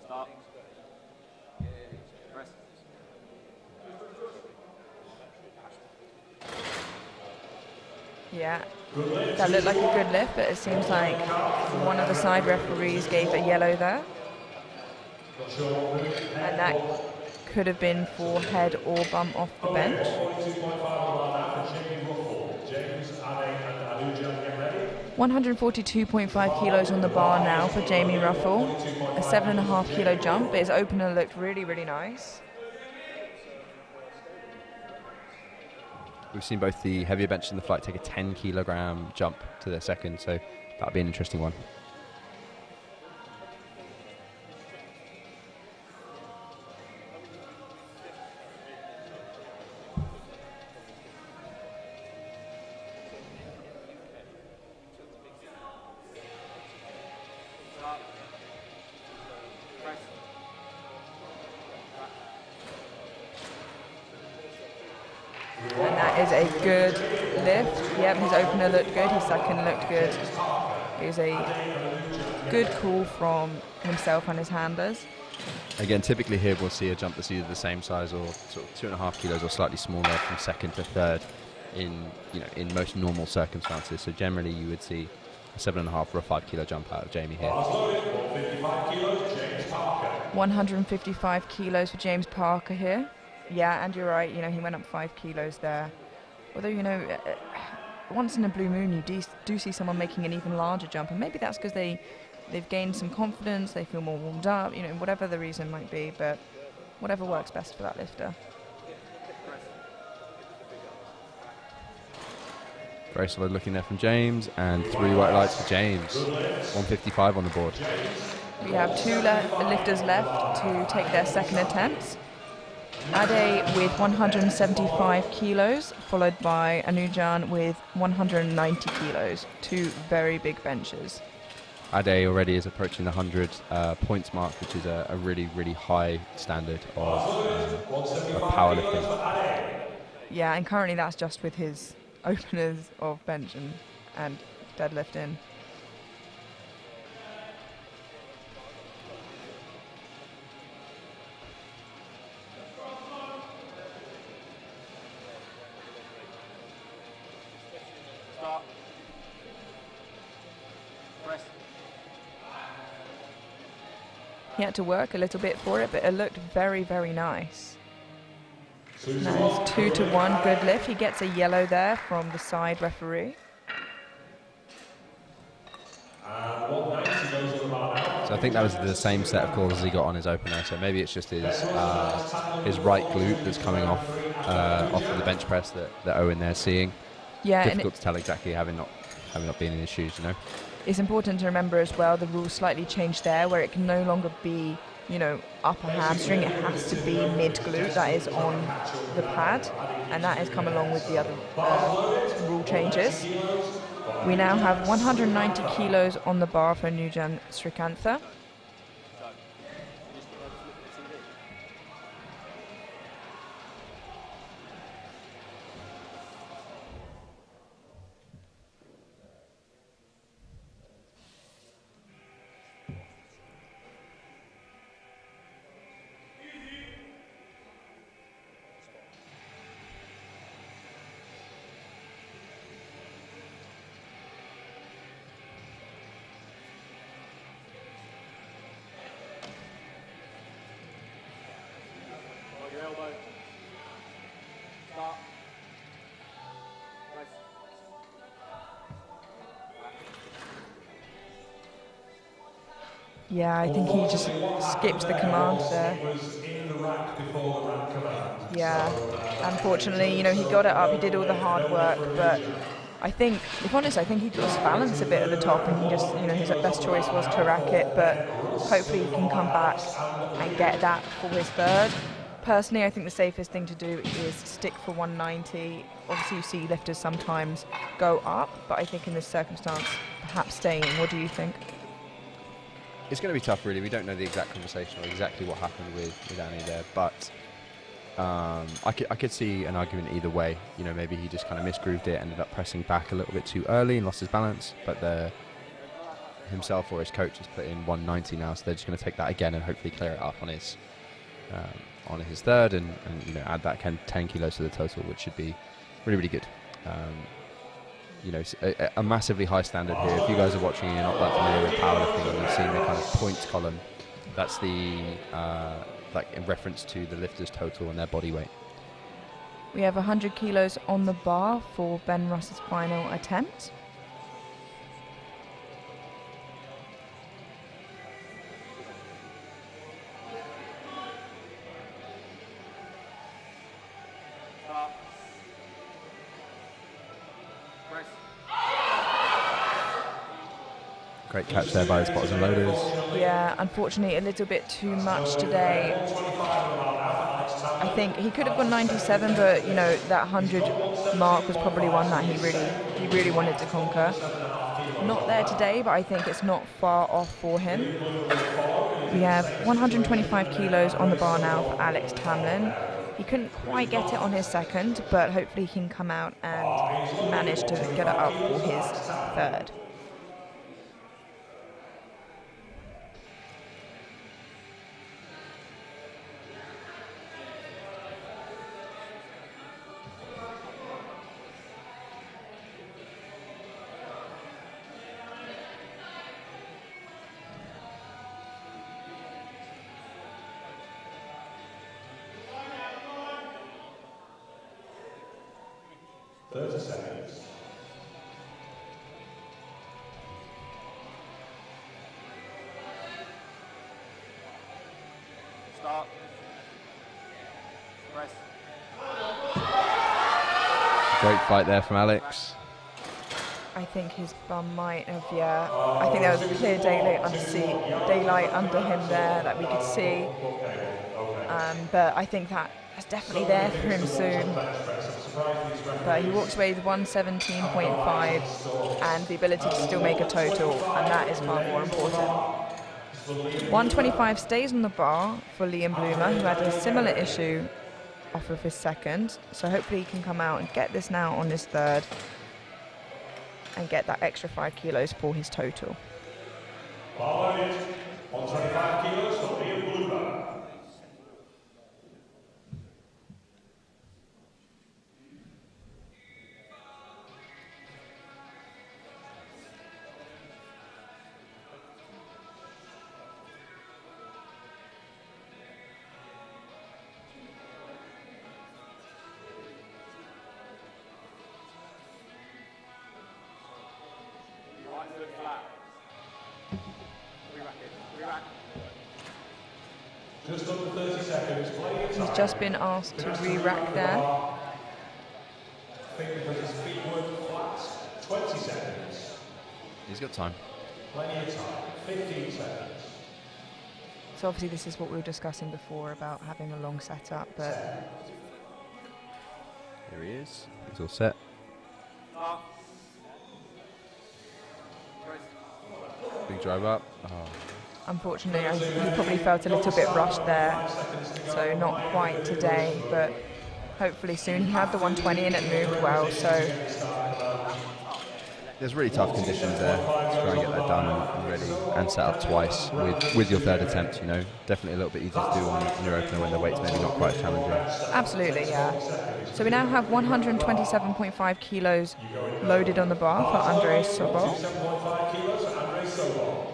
Start. Press. Yeah, that looked like a good lift, but it seems like one of the side referees gave a yellow there. And that could have been for head or bum off the bench. 142.5 kilos on the bar now for Jamie Ruffle. A 7.5 kilo jump. His opener looked really, really nice. We've seen both the heavier bench and the flight take a 10 kilogram jump to their second, so that'll be an interesting one. And that is a good lift. Yep, his opener looked good, his second looked good. It was a good call from himself and his handlers. Again, typically here we'll see a jump that's either the same size or sort of 2.5 kilos or slightly smaller from second to third in in most normal circumstances. So generally you would see a 7.5 or a 5 kilo jump out of Jamie here. 155 kilos for James Parker here. Yeah, and you're right, he went up 5 kilos there. Although, once in a blue moon you do see someone making an even larger jump, and maybe that's because they've gained some confidence, they feel more warmed up, whatever the reason might be, but whatever works best for that lifter. Very solid looking there from James, and 3 white lights for James. 155 on the board. We have 2 lifters left to take their second attempts. Ade with 175 kilos, followed by Anujan with 190 kilos. 2 very big benches. Ade already is approaching the 100 points mark, which is a really, really high standard of powerlifting. Yeah, and currently that's just with his openers of bench and deadlift in. Start. Press. He had to work a little bit for it, but it looked very, very nice. Nice 2-to-1 good lift. He gets a yellow there from the side referee. So I think that was the same set of calls as he got on his opener. So maybe it's just his right glute that's coming off of the bench press that Owen there's seeing. Yeah, difficult to tell exactly having not been in his shoes, It's important to remember as well the rules slightly changed there, where it can no longer be upper hamstring, it has to be mid glute that is on the pad, and that has come along with the other rule changes. We now have 190 kilos on the bar for Anujan Srikantha. Your elbow. Start. Press. Yeah, I think he just skipped the command there. Yeah, unfortunately, he got it up, he did all the hard work, but I think, if honest, I think he lost balance a bit at the top, and he just, his best choice was to rack it, but hopefully he can come back and get that for his third. Personally, I think the safest thing to do is stick for 190. Obviously, you see lifters sometimes go up, but I think in this circumstance, perhaps staying. What do you think? It's going to be tough, really. We don't know the exact conversation or exactly what happened with Annie there, but I could see an argument either way. Maybe he just kind of misgrooved it, ended up pressing back a little bit too early and lost his balance, but himself or his coach has put in 190 now, so they're just going to take that again and hopefully clear it up on his third and add that 10 kilos to the total, which should be really, really good. A massively high standard here. If you guys are watching and you're not that familiar with powerlifting and you've seen the kind of points column, that's the in reference to the lifter's total and their body weight. We have 100 kilos on the bar for Ben Russ's final attempt. Great catch there by the spotters and loaders. Yeah, unfortunately a little bit too much today. I think he could have gone 97, but that 100 mark was probably one that he really wanted to conquer. not there today, but I think it's not far off for him. We have 125 kilos on the bar now for Alex Tamlin. He couldn't quite get it on his second, but hopefully he can come out and manage to get it up for his third. Start. Press. Great fight there from Alex. I think his bum might have, yeah. I think there was a clear daylight under him there that we could see. But I think that's definitely there for him soon. But he walks away with 117.5 and the ability to still make a total, and that is far more important. 125 stays on the bar for Liam Bloomer, who had a similar issue off of his second. So hopefully he can come out and get this now on his third and get that extra 5 kilos for his total. 125 kilos for Liam Bloomer. Right foot flat. Re-rack it. Re-rack. Just under 30 seconds. He's just been asked to re-rack there. I think because his feet weren't flat. 20 seconds. He's got time. Plenty of time. 15 seconds. So obviously this is what we were discussing before about having a long setup, but Here he is. He's all set. Start. Press. Big drive up. Oh. unfortunately he probably felt a little bit rushed there, so not quite today, but hopefully soon. He had the 120 and it moved well, so There's really tough conditions there to try and get that done and ready and set up twice with your third attempt, you know. Definitely a little bit easier to do on your opener when the weight's maybe not quite as challenging. absolutely, yeah. So we now have 127.5 kilos loaded on the bar for Andrei Sobol. 7.5 kilos for Andrei Sobol.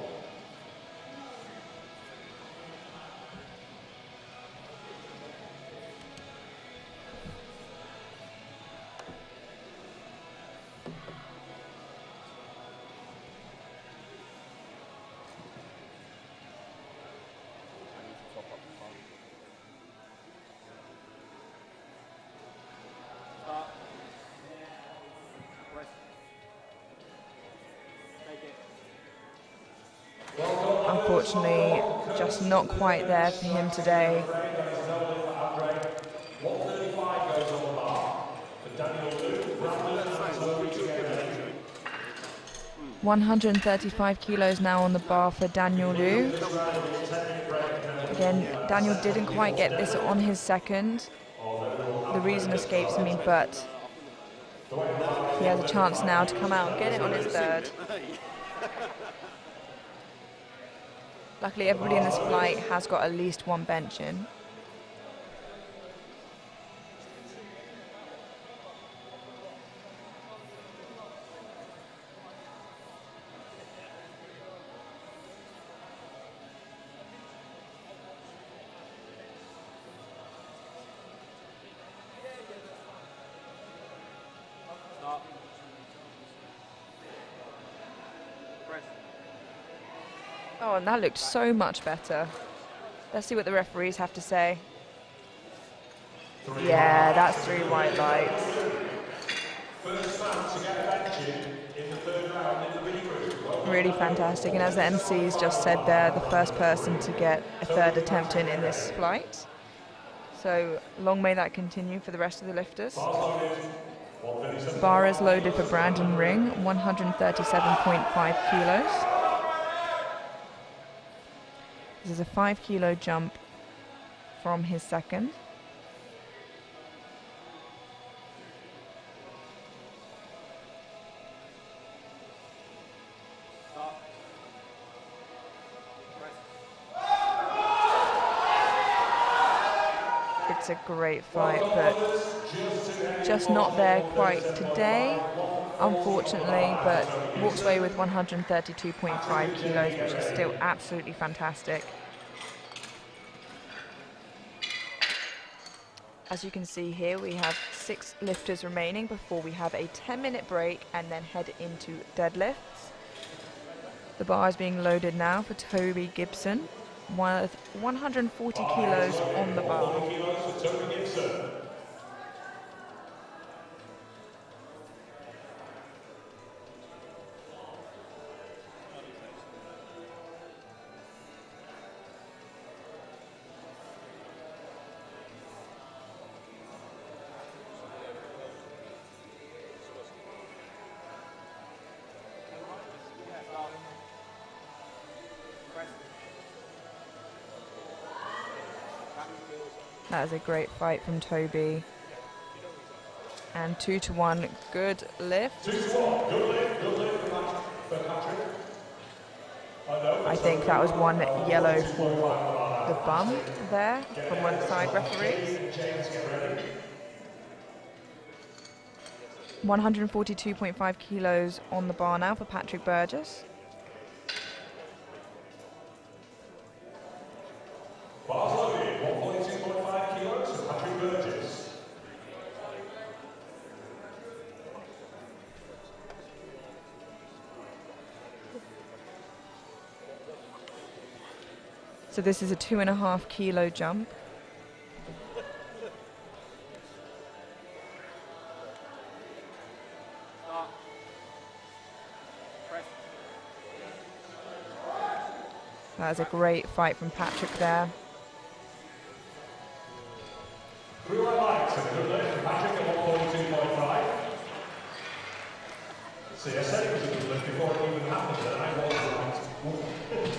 Start. Press. Take it. Unfortunately, just not quite there for him today. 135 kilos now on the bar for Daniel Liu. Again, Daniel didn't quite get this on his second. The reason escapes me, but he has a chance now to come out and get it on his third. Luckily, everybody in this flight has got at least one bench in. Start. Press. Oh, and that looked so much better. Let's see what the referees have to say. Yeah, that's 3 white lights. First man to get a bench in the third round in the winning group. Really fantastic. And as the MC's just said there, the first person to get a third attempt in this flight. So long may that continue for the rest of the lifters. Bar is loaded for Brandon Ring, 137.5 kilos. This is a 5 kilo jump from his second. It's a great fight, but just not there quite today, unfortunately, but walks away with 132.5 kilos, which is still absolutely fantastic. As you can see here, we have 6 lifters remaining before we have a 10-minute break and then head into deadlifts. The bar is being loaded now for Toby Gibson, with 140 kilos on the bar. That is a great fight from Toby. And 2-1, good lift. 2-1, good lift for Patrick. I think that was one yellow for the bum there from one side referees. 142.5 kilos on the bar now for Patrick Burgess. Bars loaded, 142.5 kilos for Patrick Burgess. So this is a 2.5 kilo jump. That is a great fight from Patrick there. 3 right lights and good lift from Patrick at 142.5. See, I said it was a good lift before it even happened, and I was right.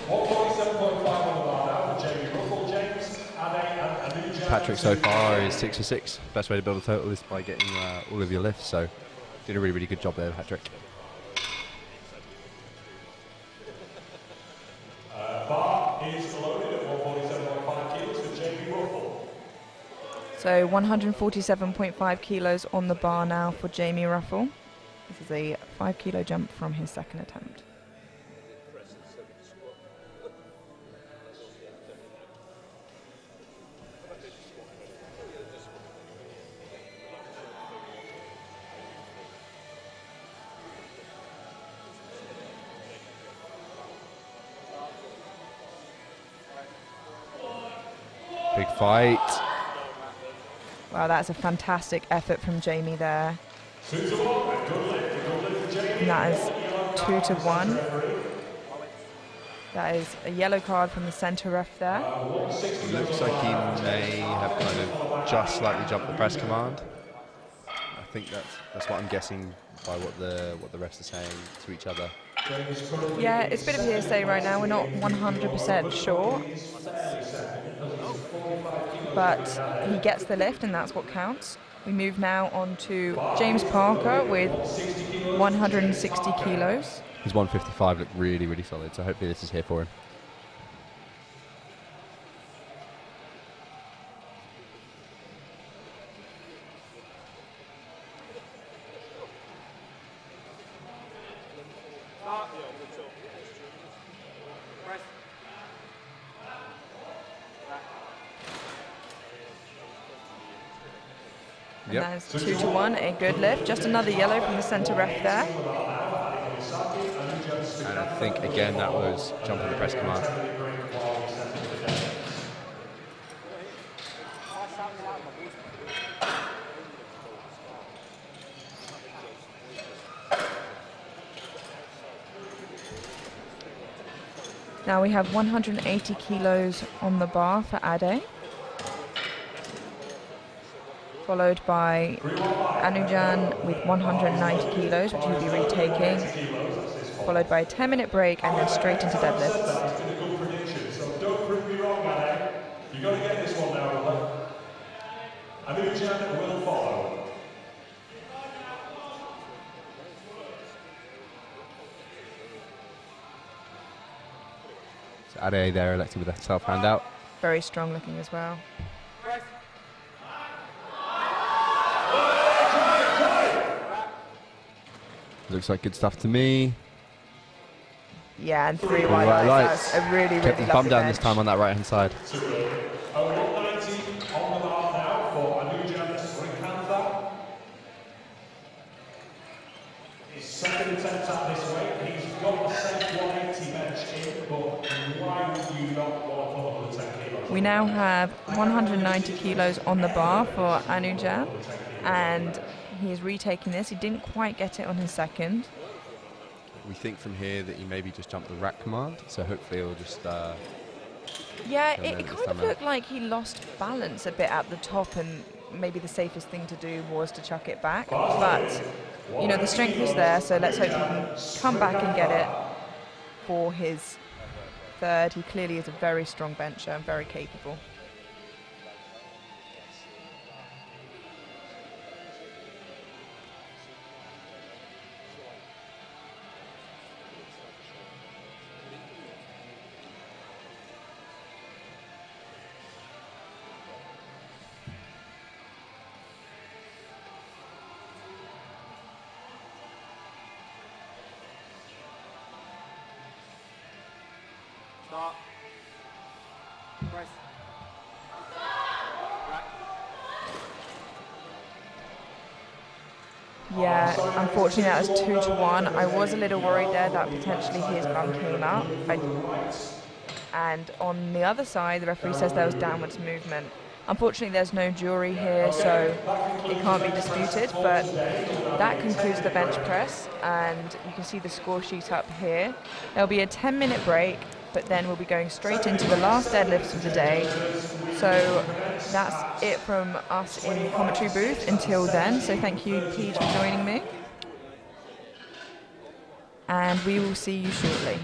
147.5 on the bar now for Jamie Ruffle, James, and a new James. Patrick so far is 6 for 6. Best way to build a total is by getting all of your lifts. So, did a really, really good job there, Patrick. Bar is loaded at 147.5 kilos for Jamie Ruffle. So 147.5 kilos on the bar now for Jamie Ruffle. This is a 5 kilo jump from his second attempt. Big fight. Wow, that's a fantastic effort from Jamie there. 2-1, good lift for Jamie. And that is 2-1. That is a yellow card from the centre ref there. Looks like he may have kind of just slightly jumped the press command. I think that's what I'm guessing by what the refs are saying to each other. Yeah, it's a bit of hearsay right now. We're not 100% sure. But he gets the lift, and that's what counts. We move now on to James Parker with 160 kilos. His 155 looked really, really solid, so hopefully this is here for him. And that is 2-1, a good lift. Just another yellow from the centre ref there. And I think, again, that was jumping the press command. Now we have 180 kilos on the bar for Ade. followed by Anujan with 190 kilos, which he'll be retaking, followed by a 10-minute break and then straight into deadlifts. It's been a good prediction, so don't prove me wrong, Mane. You've got to get this one now, brother. Anujan will follow. So Ade there elected with a self hand out. Very strong looking as well. Looks like good stuff to me. Yeah, and 3 White white lights. lights. That's a really, really Kept his bum lovely down bench. this time on that right hand side. 190 on the bar now for Anujan Srikanth. His second attempt at this weight. He's got a safe 180 bench in, but why would you not want to pull up the 10 kilos? We now have 190 kilos on the bar for Anujan, and he is retaking this. He didn't quite get it on his second. We think from here that he maybe just jumped the rack command, so hopefully he'll just... Yeah, Go it there this kind of time looked like he lost balance a bit at the top, and maybe the safest thing to do was to chuck it back. But, you know, the strength is there, so let's hope he can come back and get it for his third. He clearly is a very strong bencher and very capable. Start. Press. Rack. Yeah, unfortunately that was 2-1. I was a little worried there that potentially his bum came up. And on the other side, the referee says there was downwards movement. Unfortunately, there's no jury here, so it can't be disputed, but that concludes the bench press, and you can see the score sheet up here. There'll be a 10-minute break, but then we'll be going straight into the last deadlifts of the day. So that's it from us in the commentary booth until then. So thank you, Pete, for joining me. And we will see you shortly.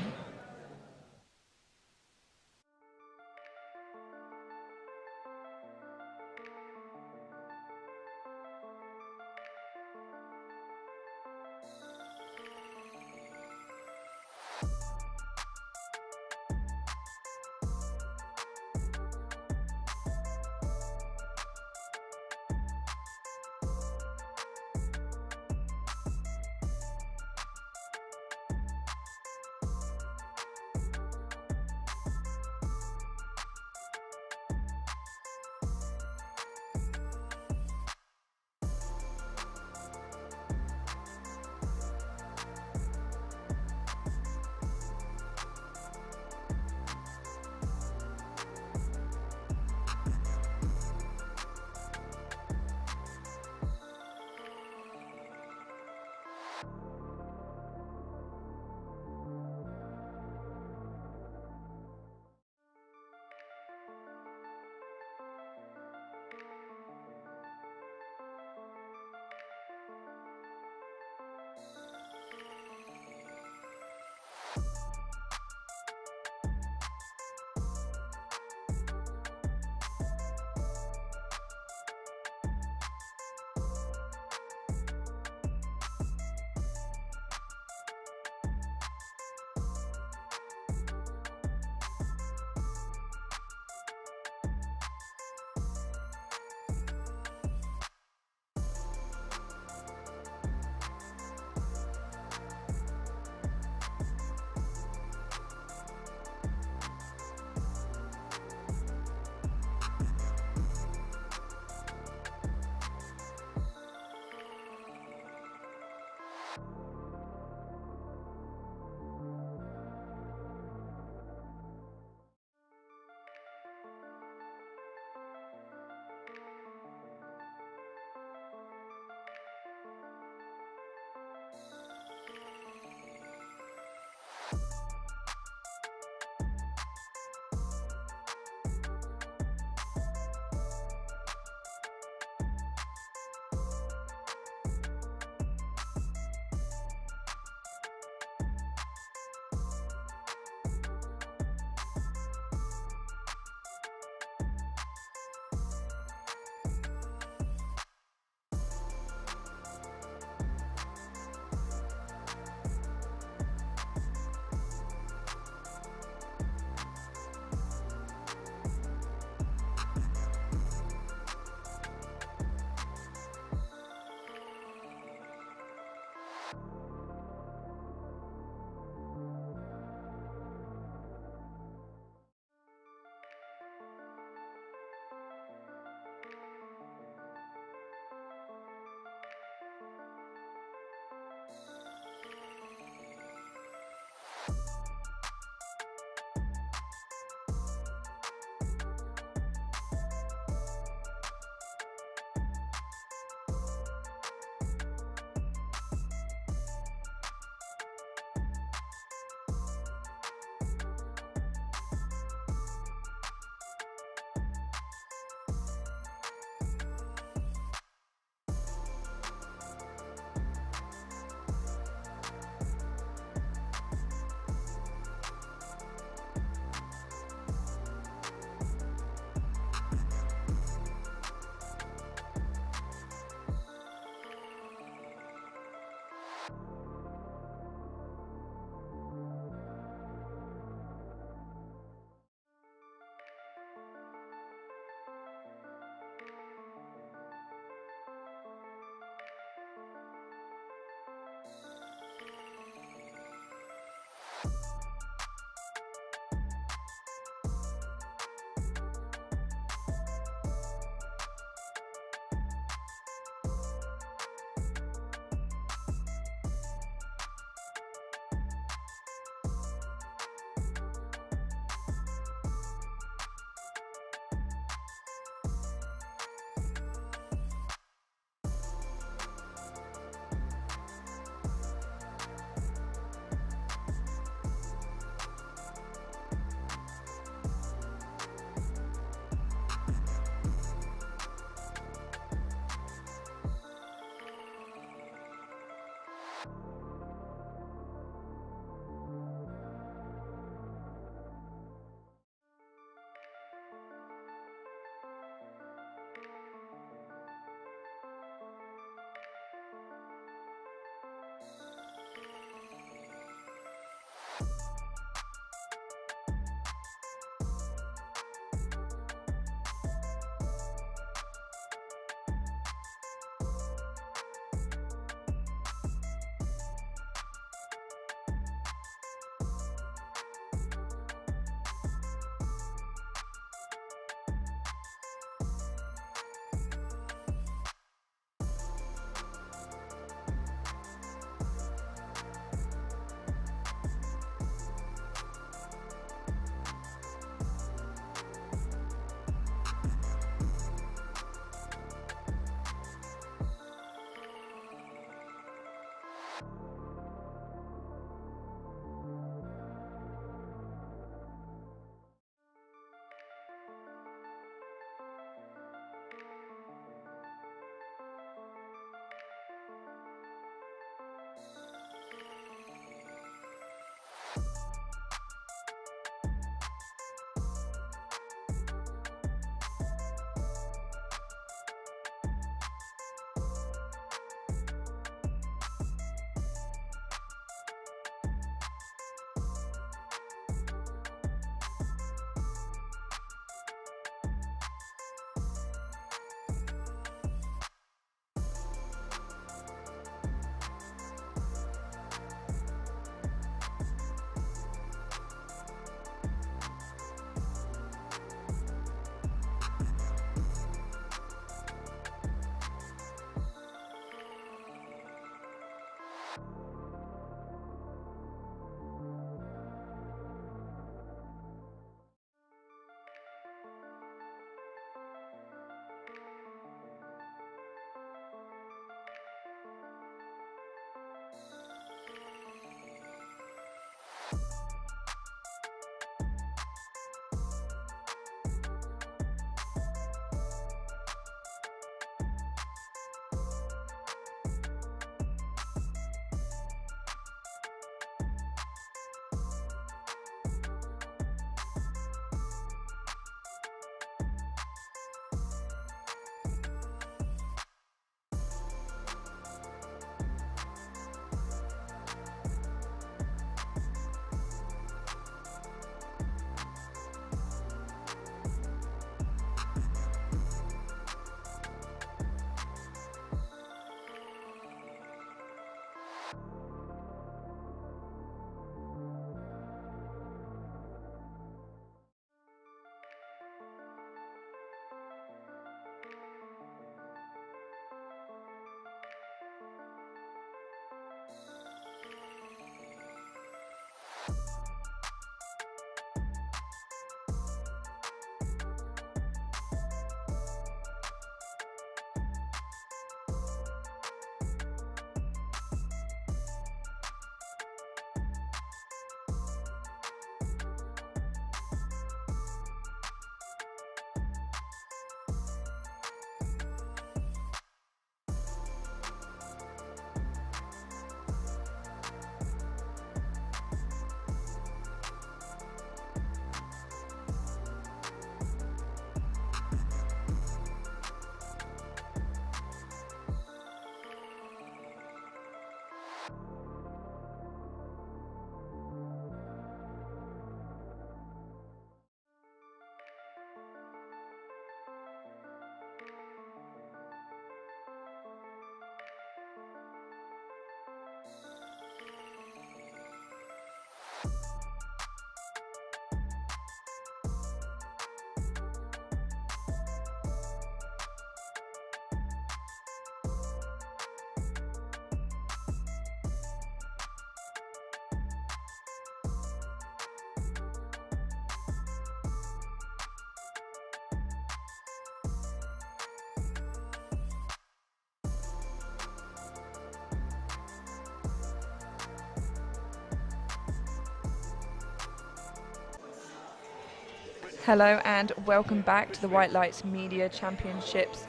Hello and welcome back to the White Lights Media Championships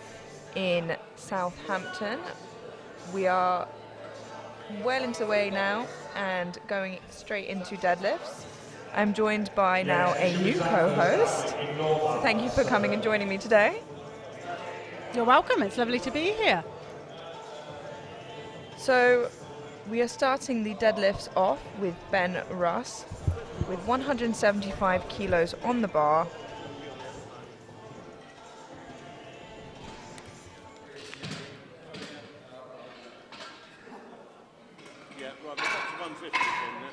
in Southampton. We are well into the way now and going straight into deadlifts. I'm joined by now a new co-host. So thank you for coming and joining me today. You're welcome, it's lovely to be here. So we are starting the deadlifts off with Ben Russ with 175 kilos on the bar. Yeah, right, that's 150 from there.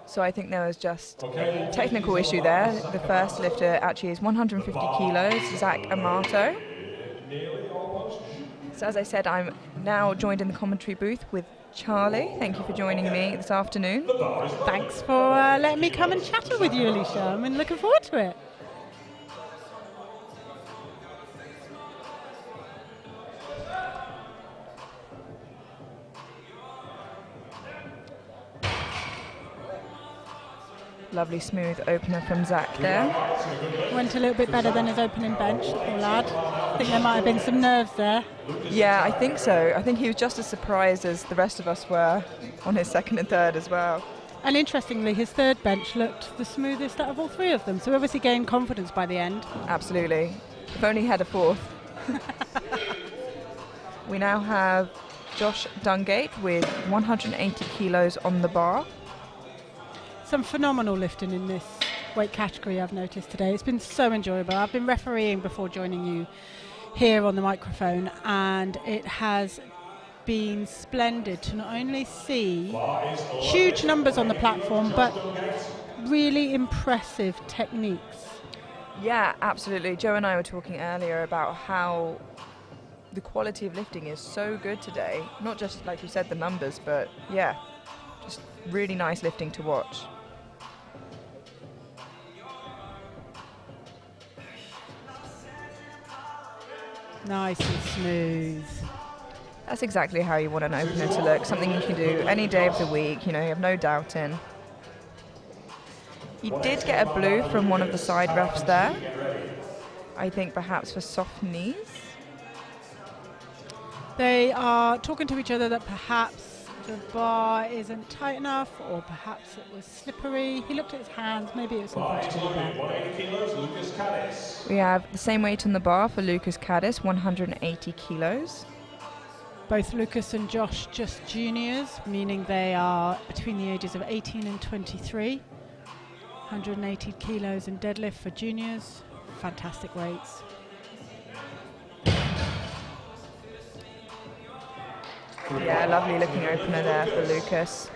So I think there was just a technical issue there. The first lifter actually is 150 kilos, Zach Amato. So as I said, I'm now joined in the commentary booth with Charlie. Thank you for joining me this afternoon. Thanks for letting me come and chat with you, Alicia. I'm looking forward to it. Lovely smooth opener from Zach there. Went a little bit better than his opening bench, poor lad. I think there might have been some nerves there. Yeah, I think so. I think he was just as surprised as the rest of us were on his second and third as well. And interestingly, his third bench looked the smoothest out of all three of them, so obviously gained confidence by the end. Absolutely. If only he had a fourth. We now have Josh Dungate with 180 kilos on the bar. Some phenomenal lifting in this weight category I've noticed today. It's been so enjoyable. I've been refereeing before joining you here on the microphone, and it has been splendid to not only see huge numbers on the platform, but really impressive techniques. Yeah, absolutely. Joe and I were talking earlier about how the quality of lifting is so good today. Not just, like you said, the numbers, but yeah, just really nice lifting to watch. Nice and smooth. That's exactly how you want an opener to look. Something you can do any day of the week, you know, you have no doubt in. He did get a blue from one of the side refs there. I think perhaps for soft knees. They are talking to each other that perhaps the bar isn't tight enough, or perhaps it was slippery. He looked at his hands, maybe it was something to do with that. We have the same weight on the bar for Lucas Caddis, 180 kilos. Both Lucas and Josh just juniors, meaning they are between the ages of 18 and 23. 180 kilos in deadlift for juniors. Fantastic weights. Yeah, lovely looking opener there for Lucas.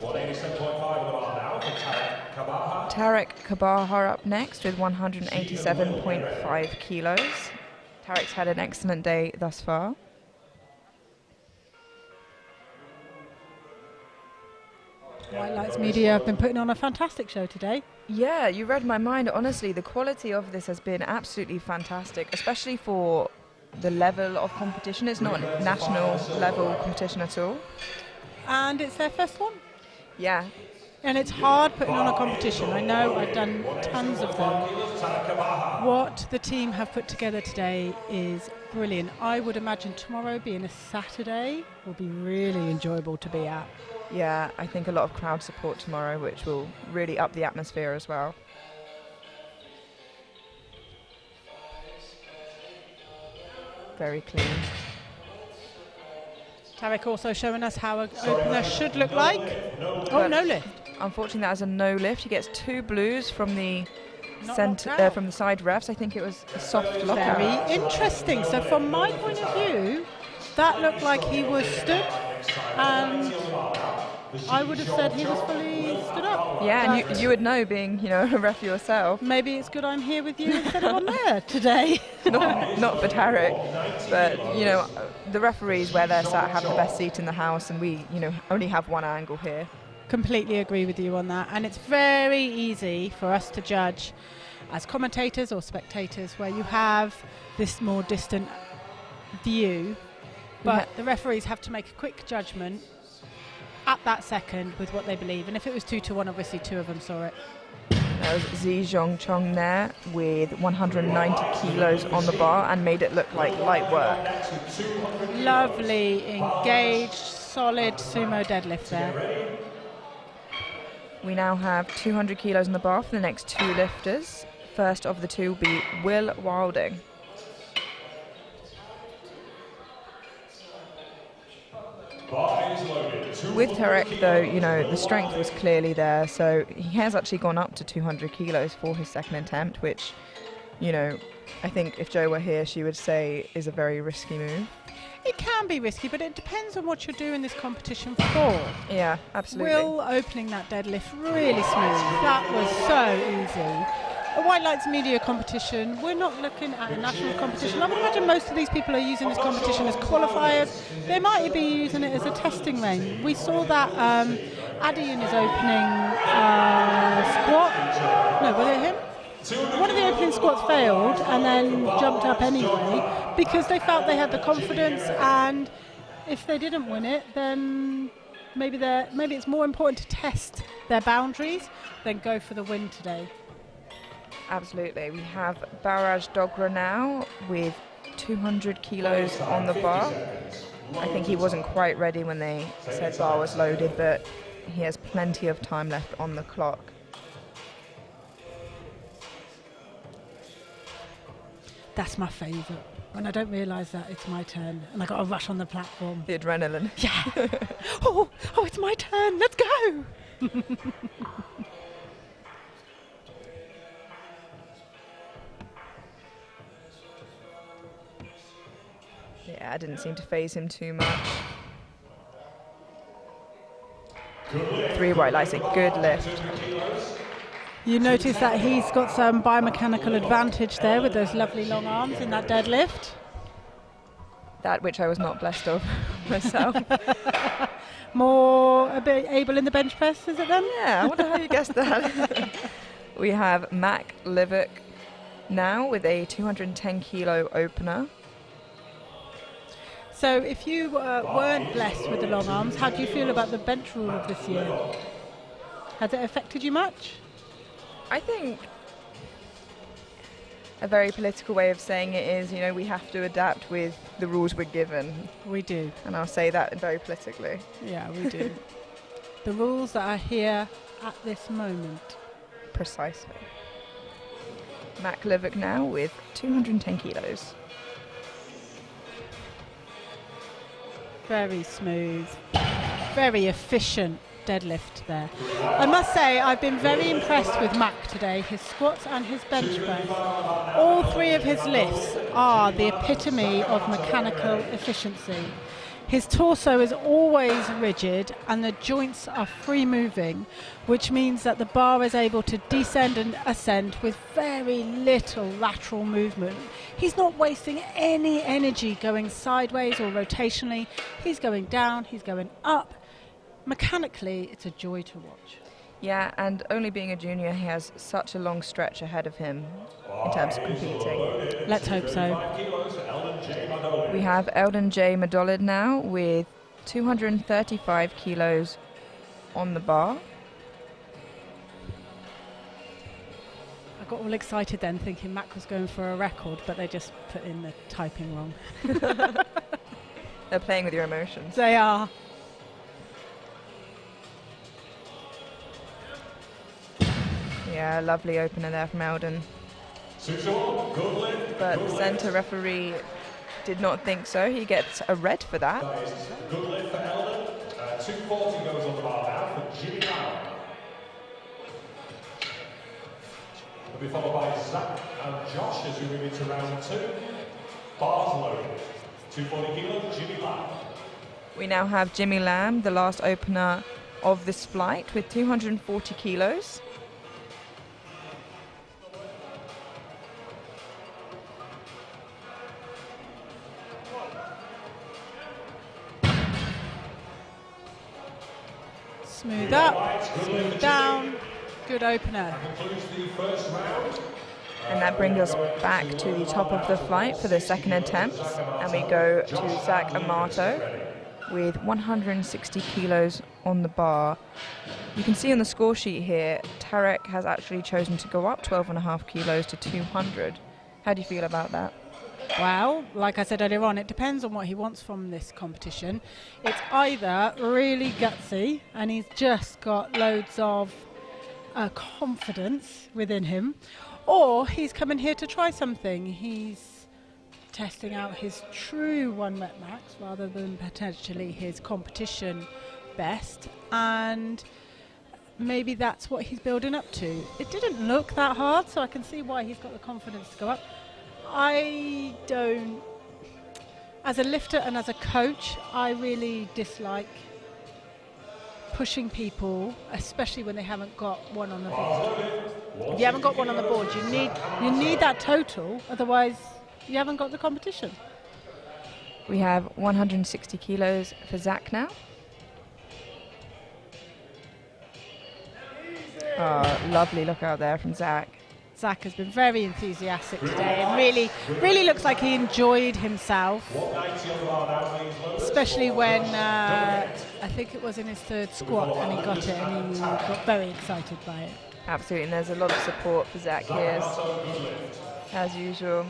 187.5 now for Tarek Kabaha. Tarek Kabaha up next with 187.5 kilos. Tarek's had an excellent day thus far. White Lights Media have been putting on a fantastic show today. Yeah, you read my mind. Honestly, the quality of this has been absolutely fantastic, especially for the level of competition. It's not national level competition at all. And it's their first one. Yeah. And it's hard putting on a competition. I know, I've done tons of them. What the team have put together today is brilliant. I would imagine tomorrow, being a Saturday, will be really enjoyable to be at. Yeah, I think a lot of crowd support tomorrow, which will really up the atmosphere as well. Very clean. Tarek also showing us how an opener should look like. Oh, no lift. Unfortunately, that is a no lift. He gets 2 blues from the Not from the side refs. I think it was a soft lockout. Very interesting. So from my point of view, that looked like he was stood, and I would have said he was fully stood up. Yeah, and you would know, being, you know, a ref yourself. Maybe it's good I'm here with you instead of on there today. not for Tarek, but, you know, the referees where they're sat have the best seat in the house, and we, you know, only have one angle here. Completely agree with you on that, and it's very easy for us to judge as commentators or spectators where you have this more distant view But the referees have to make a quick judgment at that second with what they believe. And if it was 2-1, obviously 2 of them saw it. That was Zi Zhong Chong there with 190 kilos on the bar and made it look like light work. Lovely, engaged, solid sumo deadlift there. We now have 200 kilos on the bar for the next 2 lifters. First of the 2 will be Will Wilding. With Tarek, though, you know, the strength was clearly there, so he has actually gone up to 200 kilos for his second attempt, which, you know, I think if Jo were here, she would say is a very risky move. It can be risky, but it depends on what you're doing this competition for. Yeah, absolutely. Will opening that deadlift really smooth. That was so easy. A White Lights media competition, we're not looking at a national competition. I would imagine most of these people are using this competition as qualifiers. They might be using it as a testing range. We saw that Addy in his opening squat. No, was it him? One of the opening squats failed and then jumped up anyway because they felt they had the confidence, and if they didn't win it, then maybe it's more important to test their boundaries than go for the win today. Absolutely. We have Barraj Dogra now with 200 kilos on the bar. I think he wasn't quite ready when they said bar was loaded, but he has plenty of time left on the clock. That's my favourite. When I don't realise that it's my turn and I got to rush on the platform. The adrenaline. Yeah. oh, it's my turn. Let's go. Yeah, it didn't seem to faze him too much. 3 white lights, a good lift. You notice that he's got some biomechanical advantage there with those lovely long arms in that deadlift. That which I was not blessed of myself. More a bit able in the bench press, is it then? Yeah, I wonder how you guessed that. We have Mac Livick now with a 210 kilo opener. So if you weren't blessed with the long arms, how do you feel about the bench rule of this year? Has it affected you much? I think a very political way of saying it is, you know, we have to adapt with the rules we're given. We do. And I'll say that very politically. Yeah, we do. The rules that are here at this moment. Precisely. Mac Livick now with 210 kilos. Very smooth, very efficient deadlift there. I must say I've been very impressed with Mac today, his squats and his bench press. All 3 of his lifts are the epitome of mechanical efficiency. His torso is always rigid and the joints are free moving, which means that the bar is able to descend and ascend with very little lateral movement. He's not wasting any energy going sideways or rotationally. He's going down, he's going up. Mechanically, it's a joy to watch. Yeah, and only being a junior, he has such a long stretch ahead of him in terms of competing. Let's hope so. We have Eldon J. Madolid now with 235 kilos on the bar. I got all excited then thinking Mac was going for a record, but they just put in the typing wrong. They're playing with your emotions. They are. Yeah, lovely opener there from Eldon. But the centre referee did not think so. He gets a red for that. Good lift for Eldon. 240 goes on the bar now for Jimmy Lamb. Will be followed by Zach and Josh as we move into round 2. Bars loaded. 240 kilo, Jimmy Lamb. We now have Jimmy Lamb, the last opener of this flight, with 240 kilos. Smooth up, smooth down, good opener. Concludes the first round. And that brings us back to the top of the flight for the second attempt. And we go to Zach Amato with 160 kilos on the bar. You can see on the score sheet here, Tarek has actually chosen to go up 12.5 kilos to 200. How do you feel about that? Well, like I said earlier on, it depends on what he wants from this competition. It's either really gutsy and he's just got loads of confidence within him, or he's coming here to try something. He's testing out his true 1 rep max rather than potentially his competition best, and maybe that's what he's building up to. It didn't look that hard, so I can see why he's got the confidence to go up. I don't, as a lifter and as a coach, I really dislike pushing people, especially when they haven't got one on the board. If you haven't got one on the board, you need that total, otherwise you haven't got the competition. We have 160 kilos for Zach now. Oh, lovely look out there from Zach. Zach has been very enthusiastic today and really looks like he enjoyed himself, especially when I think it was in his third squat and he got it and he got very excited by it. Absolutely, and there's a lot of support for Zach here, as usual.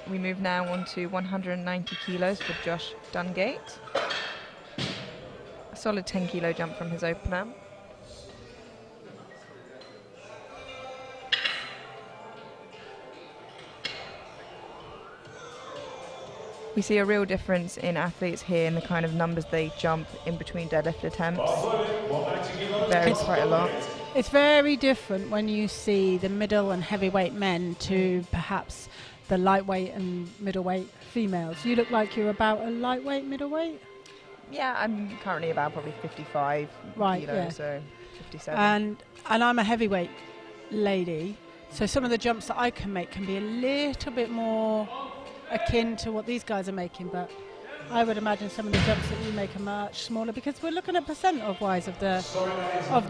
We move now on to 190 kilos for Josh Dungate. A solid 10 kilo jump from his opener. We see a real difference in athletes here in the kind of numbers they jump in between deadlift attempts. Varies quite a lot. It's very different when you see the middle and heavyweight men to perhaps the lightweight and middleweight females. You look like you're about a lightweight, middleweight? Yeah, I'm currently about probably 55 right, kilos, yeah. so 57. And I'm a heavyweight lady, so some of the jumps that I can make can be a little bit more akin to what these guys are making, but I would imagine some of the jumps that you make are much smaller, because we're looking at percent of wise of the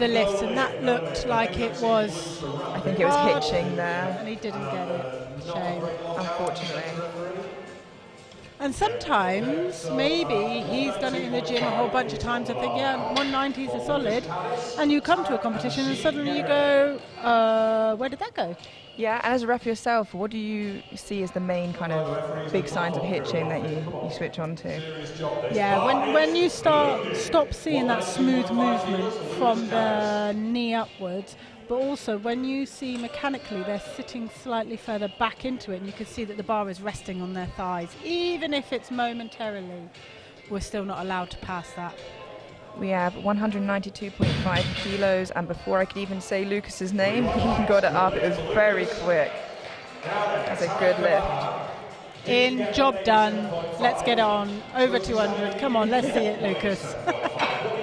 list, and that looked like it was, I think it was hitching there, and he didn't get it. Shame, unfortunately. And sometimes maybe he's done it in the gym a whole bunch of times and think, yeah, 190s are solid, and you come to a competition and suddenly you go, where did that go? Yeah, and as a ref yourself, what do you see as the main kind of big signs of hitching that you switch on to? Yeah, when you stop seeing that smooth movement from the knee upwards, but also when you see mechanically they're sitting slightly further back into it, and you can see that the bar is resting on their thighs, even if it's momentarily, we're still not allowed to pass that. We have 192.5 kilos, and before I could even say Lucas's name, he got it up. It was very quick. That's a good lift. In, job done. Let's get on. Over 200. Come on, let's see it, Lucas.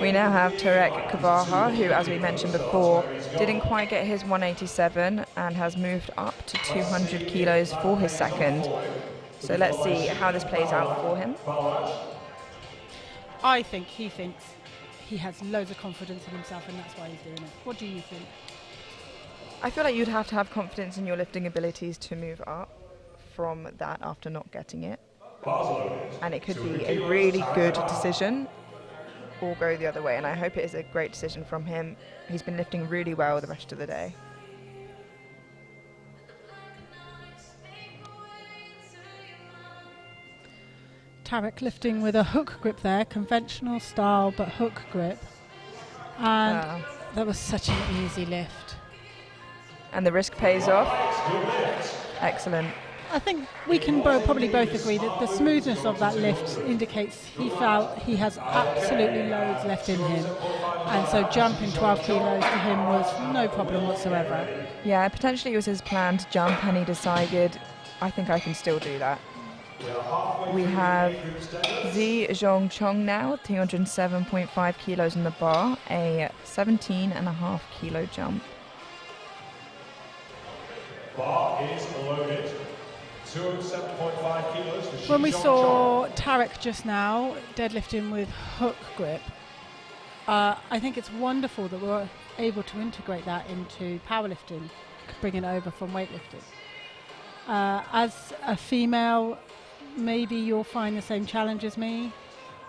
We now have Tarek Kavaha, who, as we mentioned before, didn't quite get his 187 and has moved up to 200 kilos for his second. So let's see how this plays out for him. I think he thinks he has loads of confidence in himself, and that's why he's doing it. What do you think? I feel like you'd have to have confidence in your lifting abilities to move up from that after not getting it. And it could be a really good decision or go the other way, and I hope it is a great decision from him. He's been lifting really well the rest of the day. Tarek lifting with a hook grip there, conventional style but hook grip, and that was such an easy lift. And the risk pays off. Excellent. I think we can probably both agree that the smoothness of that lift indicates he felt he has absolutely loads left in him, and so jumping 12 kilos to him was no problem whatsoever. Yeah, potentially it was his plan to jump, and he decided, I think I can still do that. We have Zi Zhong Chong now, 207.5 kilos on the bar, a 17.5 kilo jump. Bar is loaded. 207.5 kilos. When we saw Tarek just now deadlifting with hook grip, I think it's wonderful that we're able to integrate that into powerlifting, bringing it over from weightlifting. As a female, maybe you'll find the same challenge as me.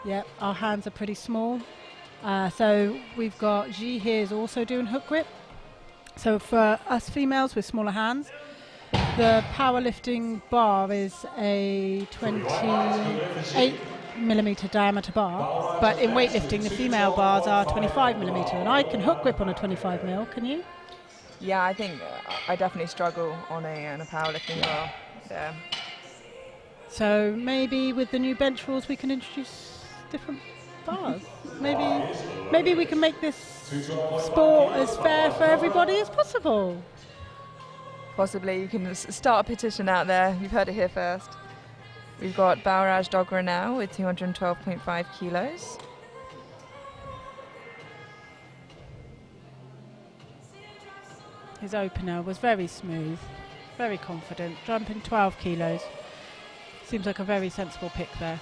Yep, our hands are pretty small. So we've got G here is also doing hook grip. So for us females with smaller hands, the powerlifting bar is a 28mm diameter bar, but in weightlifting the female bars are 25mm, and I can hook grip on a 25mm, can you? Yeah, I think I definitely struggle on a powerlifting bar. Yeah. So maybe with the new bench rules we can introduce different bars. Maybe we can make this sport as fair for everybody as possible. Possibly. You can start a petition out there. You've heard it here first. We've got Balraj Dogra now with 212.5 kilos. His opener was very smooth, very confident, jumping 12 kilos. Seems like a very sensible pick there.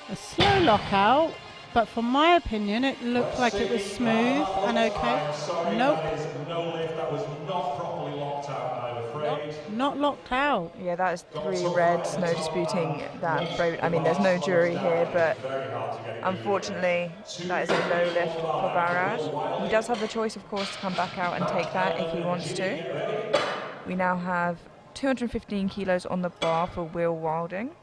A slow lockout, but from my opinion it looked like it was smooth and okay. Nope. No lift, that was not properly locked out, I'm afraid. Not locked out. Yeah, that is 3 reds, no disputing that. I mean, there's no jury here, but unfortunately that is a no lift for Balraj. He does have the choice, of course, to come back out and take that if he wants to. We now have 215 kilos on the bar for Will Wilding.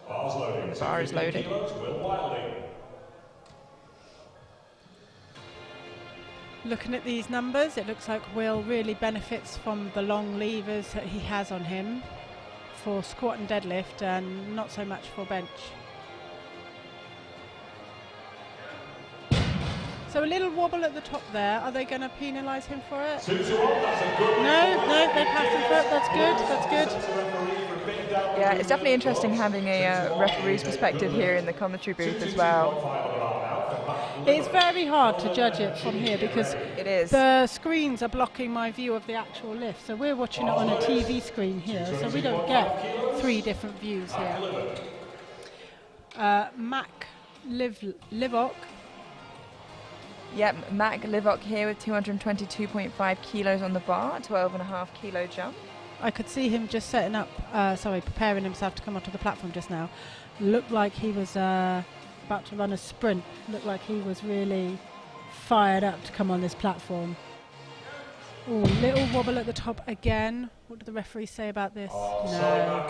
The bar is loaded. Looking at these numbers, it looks like Will really benefits from the long levers that he has on him for squat and deadlift, and not so much for bench. So a little wobble at the top there. Are they going to penalise him for it? No, they passed him for it. That's good. That's good. Yeah, it's definitely interesting having a referee's perspective here in the commentary booth as well. It's very hard to judge it from here because it is. The screens are blocking my view of the actual lift. So we're watching it on a TV screen here, so we don't get 3 different views here. Mac Livok. Yep, Mac Livok here with 222.5 kilos on the bar, 12.5 kilo jump. I could see him just preparing himself to come onto the platform just now. Looked like he was about to run a sprint. Looked like he was really fired up to come on this platform. Oh, little wobble at the top again. What did the referee say about this? No.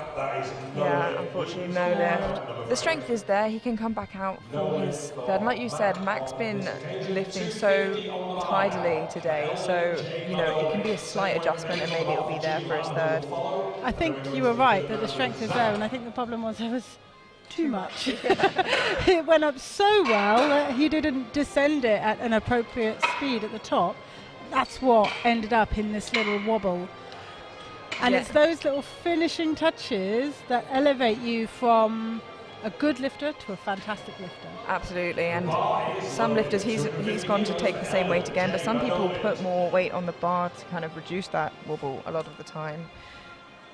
Yeah, unfortunately no lift. The strength is there. He can come back out for his third. Like you said, Mac's been lifting so tidily today, so you know it can be a slight adjustment and maybe it'll be there for his third. I think you were right that the strength is there, and I think the problem was there was too much. It went up so well that he didn't descend it at an appropriate speed at the top. That's what ended up in this little wobble. And it's those little finishing touches that elevate you from a good lifter to a fantastic lifter. Absolutely, and some lifters, he's gone to take the same weight again, but some people put more weight on the bar to kind of reduce that wobble a lot of the time.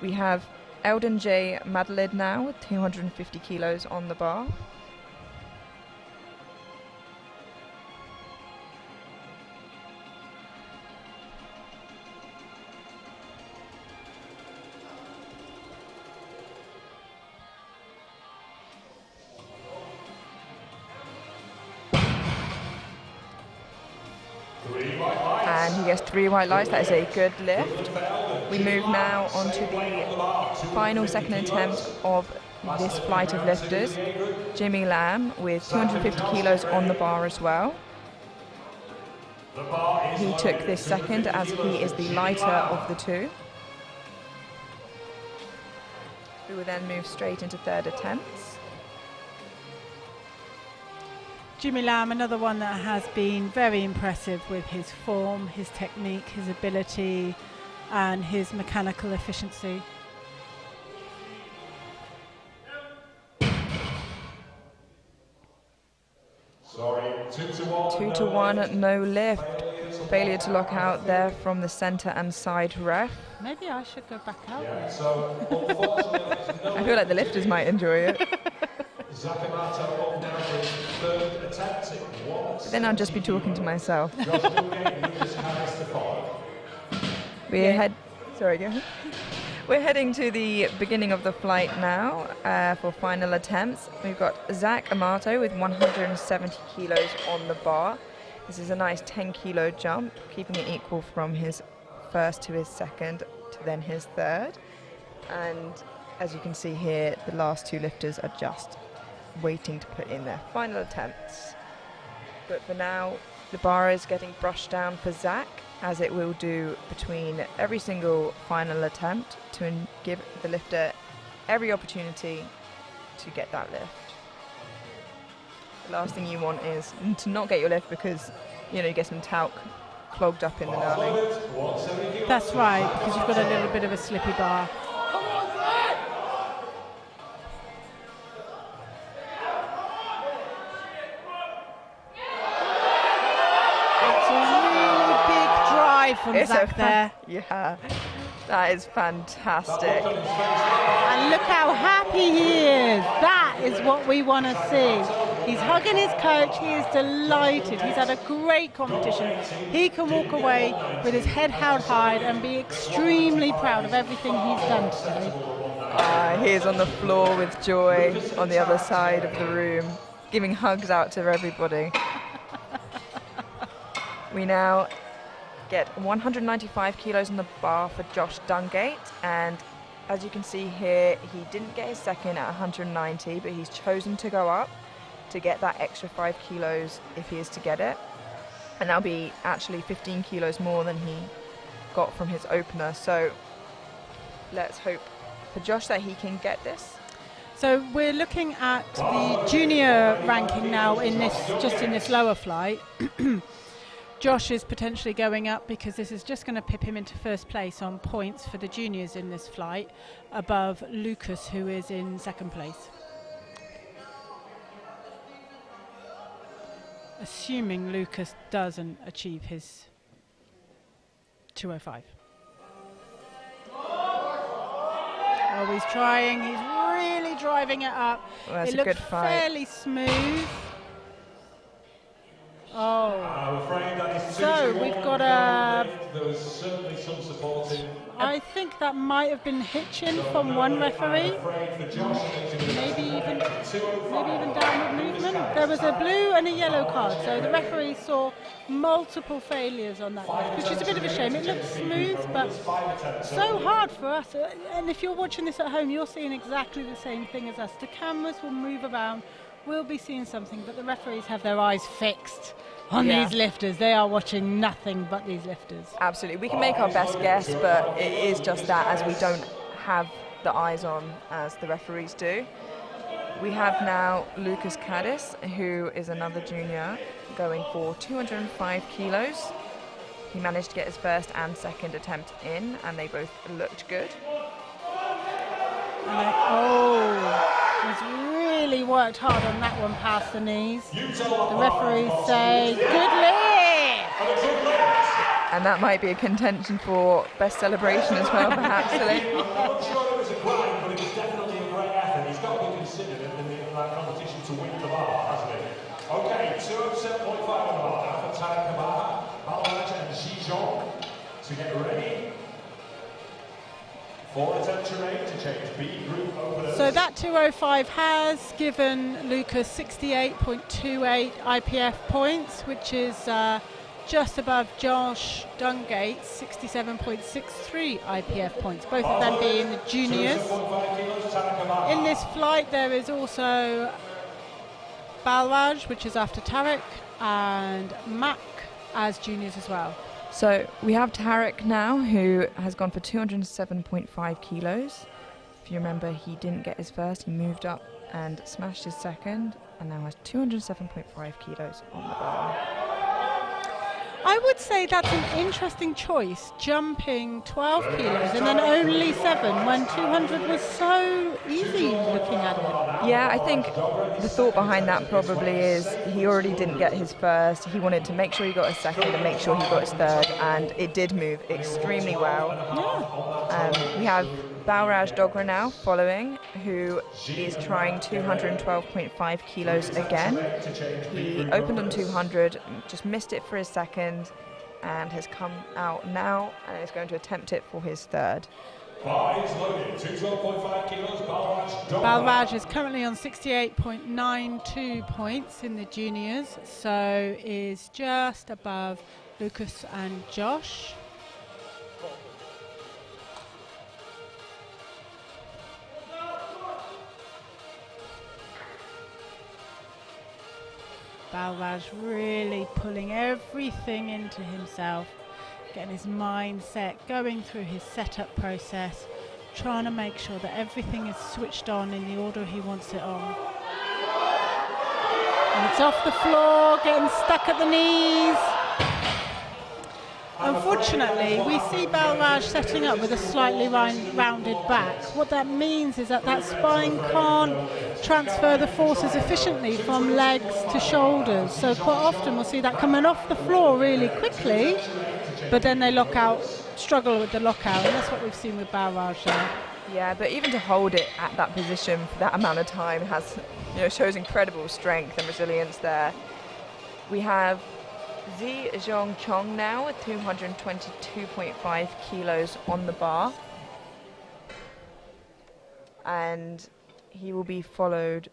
We have Eldon J. Madlid now with 250 kilos on the bar. And he gets 3 white lights. That is a good lift. We move now on to the final second attempt of this flight of lifters. Jimmy Lamb with 250 kilos on the bar as well. He took this second as he is the lighter of the 2. We will then move straight into third attempts. Jimmy Lamb, another one that has been very impressive with his form, his technique, his ability, and his mechanical efficiency. Sorry, 2 to 1. 2 to 1, no lift. failure to lock out there from the centre and side ref. Maybe I should go back out. Yeah, there. so unfortunately, I feel like the lifters might enjoy it. Zach Amato up now for his third attempt. But then I'll just be talking to myself. Josh Newgate, Lucas Harris to follow. We're heading to the beginning of the flight now for final attempts. We've got Zach Amato with 170 kilos on the bar. This is a nice 10 kilo jump, keeping it equal from his first to his second to then his third. And as you can see here, the last two lifters are just waiting to put in their final attempts. But for now, the bar is getting brushed down for Zach, as it will do between every single final attempt to give the lifter every opportunity to get that lift. The last thing you want is to not get your lift because, you know, you get some talc clogged up in the knurling. That's right, because you've got a little bit of a slippy bar. It's a really big drive from Zach there. Yeah, that is fantastic. And look how happy he is. That is what we want to see. He's hugging his coach. He is delighted. He's had a great competition. He can walk away with his head held high and be extremely proud of everything he's done today. He is on the floor with joy on the other side of the room, giving hugs out to everybody. We now get 195 kilos on the bar for Josh Dungate, and as you can see here, he didn't get his second at 190, but he's chosen to go up to get that extra 5 kilos if he is to get it, and that'll be actually 15 kilos more than he got from his opener. So let's hope for Josh that he can get this. So we're looking at the junior ranking now in this lower flight. Josh is potentially going up because this is just going to pip him into first place on points for the juniors in this flight, above Lucas, who is in second place. Assuming Lucas doesn't achieve his 205. Oh, he's trying. He's really driving it up. Well, that's it a looks good fight. fairly smooth. Oh. I'm afraid that is So we've got a. There was certainly some supporting. I think that might have been hitching from one referee. Maybe even downward movement. There was a blue and a yellow card, so the referee saw multiple failures on that lift, which is a bit of a shame. It looks smooth, but so hard for us. And if you're watching this at home, you're seeing exactly the same thing as us. The cameras will move around. We'll be seeing something, but the referees have their eyes fixed on these lifters. They are watching nothing but these lifters. Absolutely. We can make our best guess, but it is just that, as we don't have the eyes on as the referees do. We have now Lucas Caddis, who is another junior, going for 205 kilos. He managed to get his first and second attempt in, and they both looked good. He's really worked hard on that one past the knees. The referees say, good lift! And that might be a contention for best celebration as well, perhaps. I'm not sure it was a grind, but it was definitely a great effort. He's got to be considered in that competition to win the bar, hasn't he? Okay, 207.5 on the bar now for Tarek Kabaha, Balaj and Xijong to get ready. 4 attempts remain to change B group openers. So that 205 has given Lucas 68.28 IPF points, which is just above Josh Dungate's 67.63 IPF points, both of them being the juniors. In this flight there is also Balraj, which is after Tarek, and Mac as juniors as well. So we have Tarek now, who has gone for 207.5 kilos. If you remember, he didn't get his first, he moved up and smashed his second, and now has 207.5 kilos on the bar. I would say that's an interesting choice, jumping 12 kilos and then only 7 when 200 was so easy looking at it. Yeah, I think the thought behind that probably is he already didn't get his first. He wanted to make sure he got his second and make sure he got his third, and it did move extremely well. Yeah. We have Balraj Dogra now following, who is trying 212.5 kilos again. He opened on 200, just missed it for his second, and has come out now and is going to attempt it for his third. Balraj is currently on 68.92 points in the juniors, so is just above Lucas and Josh. Balraj really pulling everything into himself, getting his mindset, going through his setup process, trying to make sure that everything is switched on in the order he wants it on. And it's off the floor, getting stuck at the knees. Unfortunately, we see Balraj setting up with a slightly rounded back. What that means is that that spine can't transfer the forces efficiently from legs to shoulders. So quite often we'll see that coming off the floor really quickly, but then they lock out, struggle with the lockout, and that's what we've seen with Balraj there. Yeah, but even to hold it at that position for that amount of time has, shows incredible strength and resilience there. We have Zi Zhong Chong now with 222.5 kilos on the bar, and he will be followed.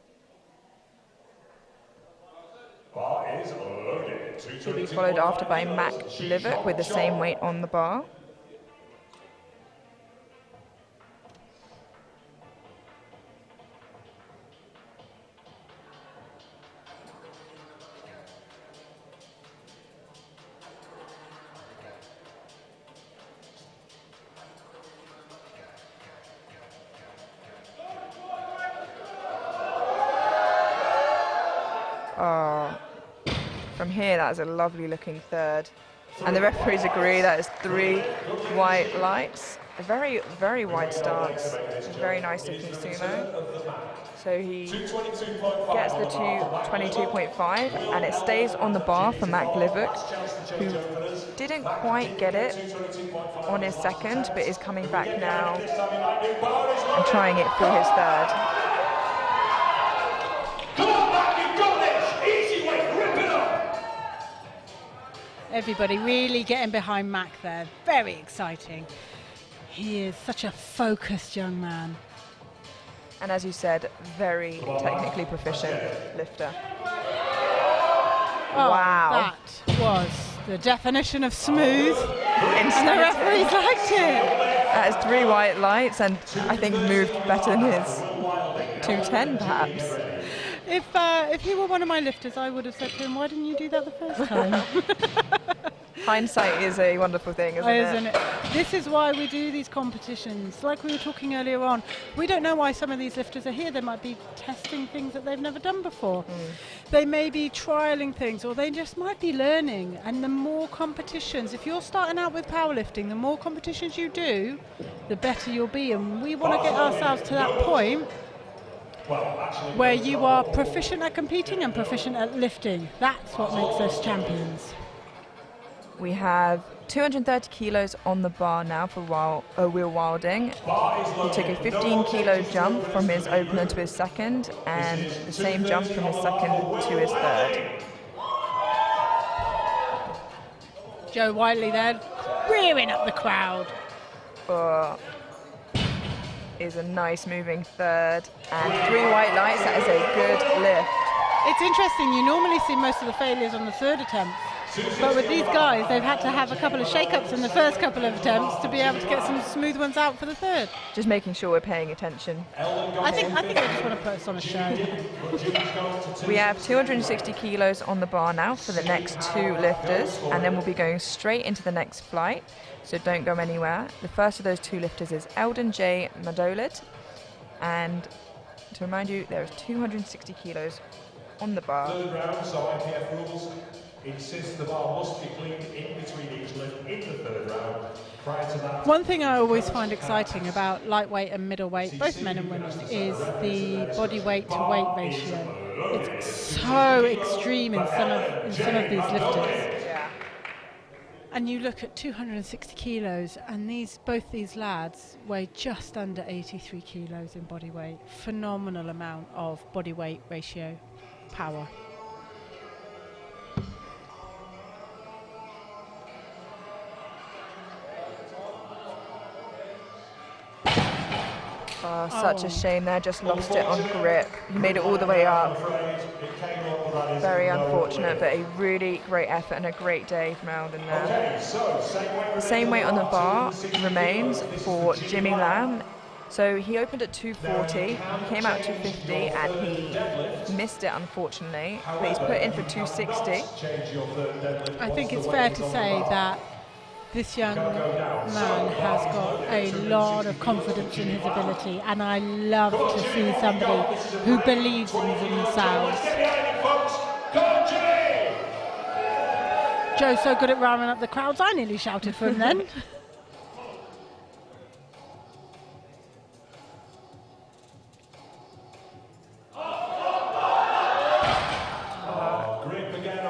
He'll be followed after by Mac Livet with the same weight on the bar. From here, that is a lovely looking third. And the referees agree that is 3 white lights. A very, very wide stance. A very nice looking sumo. So he gets the 22.5 and it stays on the bar for Mac Livet, who didn't quite get it on his second, but is coming back now and trying it for his third. Everybody really getting behind Mac there. Very exciting. He is such a focused young man. And as you said, very technically proficient lifter. Oh, wow. That was the definition of smooth. And the referees liked it. That is 3 white lights and I think moved better than his 210 perhaps. If he were one of my lifters, I would have said to him, why didn't you do that the first time? Hindsight is a wonderful thing, isn't it? This is why we do these competitions. Like we were talking earlier on, we don't know why some of these lifters are here. They might be testing things that they've never done before. They may be trialing things, or they just might be learning. And the more competitions, if you're starting out with powerlifting, the more competitions you do, the better you'll be. And we want to get ourselves to that point where you are proficient at competing and proficient at lifting. That's what makes us champions. We have 230 kilos on the bar now for Will Wilding. He took a 15 kilo jump from his opener to his second, and the same jump from his second to his third. Joe Whiteley there, rearing up the crowd. Is a nice moving third, and 3 white lights. That is a good lift. It's interesting, you normally see most of the failures on the third attempt, but with these guys they've had to have a couple of shake-ups in the first couple of attempts to be able to get some smooth ones out for the third. Just making sure we're paying attention. I think they just want to put us on a show. We have 260 kilos on the bar now for the next 2 lifters, and then we'll be going straight into the next flight, so don't go anywhere. The first of those 2 lifters is Eldon J. Madolid, and to remind you, there is 260 kilos on the bar. Third round, so IPF rules. insists the bar must be cleaned in between each lift in the third round. Prior to that, One thing I always find exciting about lightweight and middleweight, both men and women, is the body weight to weight ratio. It's so extreme in some of these lifters. Yeah. And you look at 260 kilos, and both these lads weigh just under 83 kilos in body weight. Phenomenal amount of body weight ratio power. Oh, such a shame there, just lost it on grip. He made it all the way up. Very unfortunate, but a really great effort and a great day from Alden there. The same weight on the bar remains for Jimmy Lamb. So he opened at 240, he came out 250 and he missed it unfortunately, but he's put in for 260. I think it's fair to say that this young man has got a lot of confidence in his ability, and I love to see somebody who believes in themselves. Joe's so good at rounding up the crowds, I nearly shouted for him then.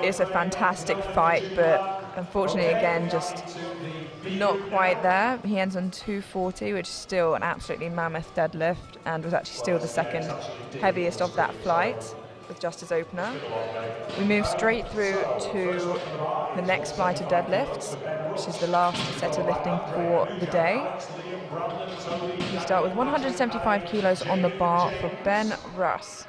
It's a fantastic fight, but unfortunately again just not quite there. He ends on 240, which is still an absolutely mammoth deadlift, and was actually still the second heaviest of that flight with just his opener. We move straight through to the next flight of deadlifts, which is the last set of lifting for the day. We start with 175 kilos on the bar for Ben Russ.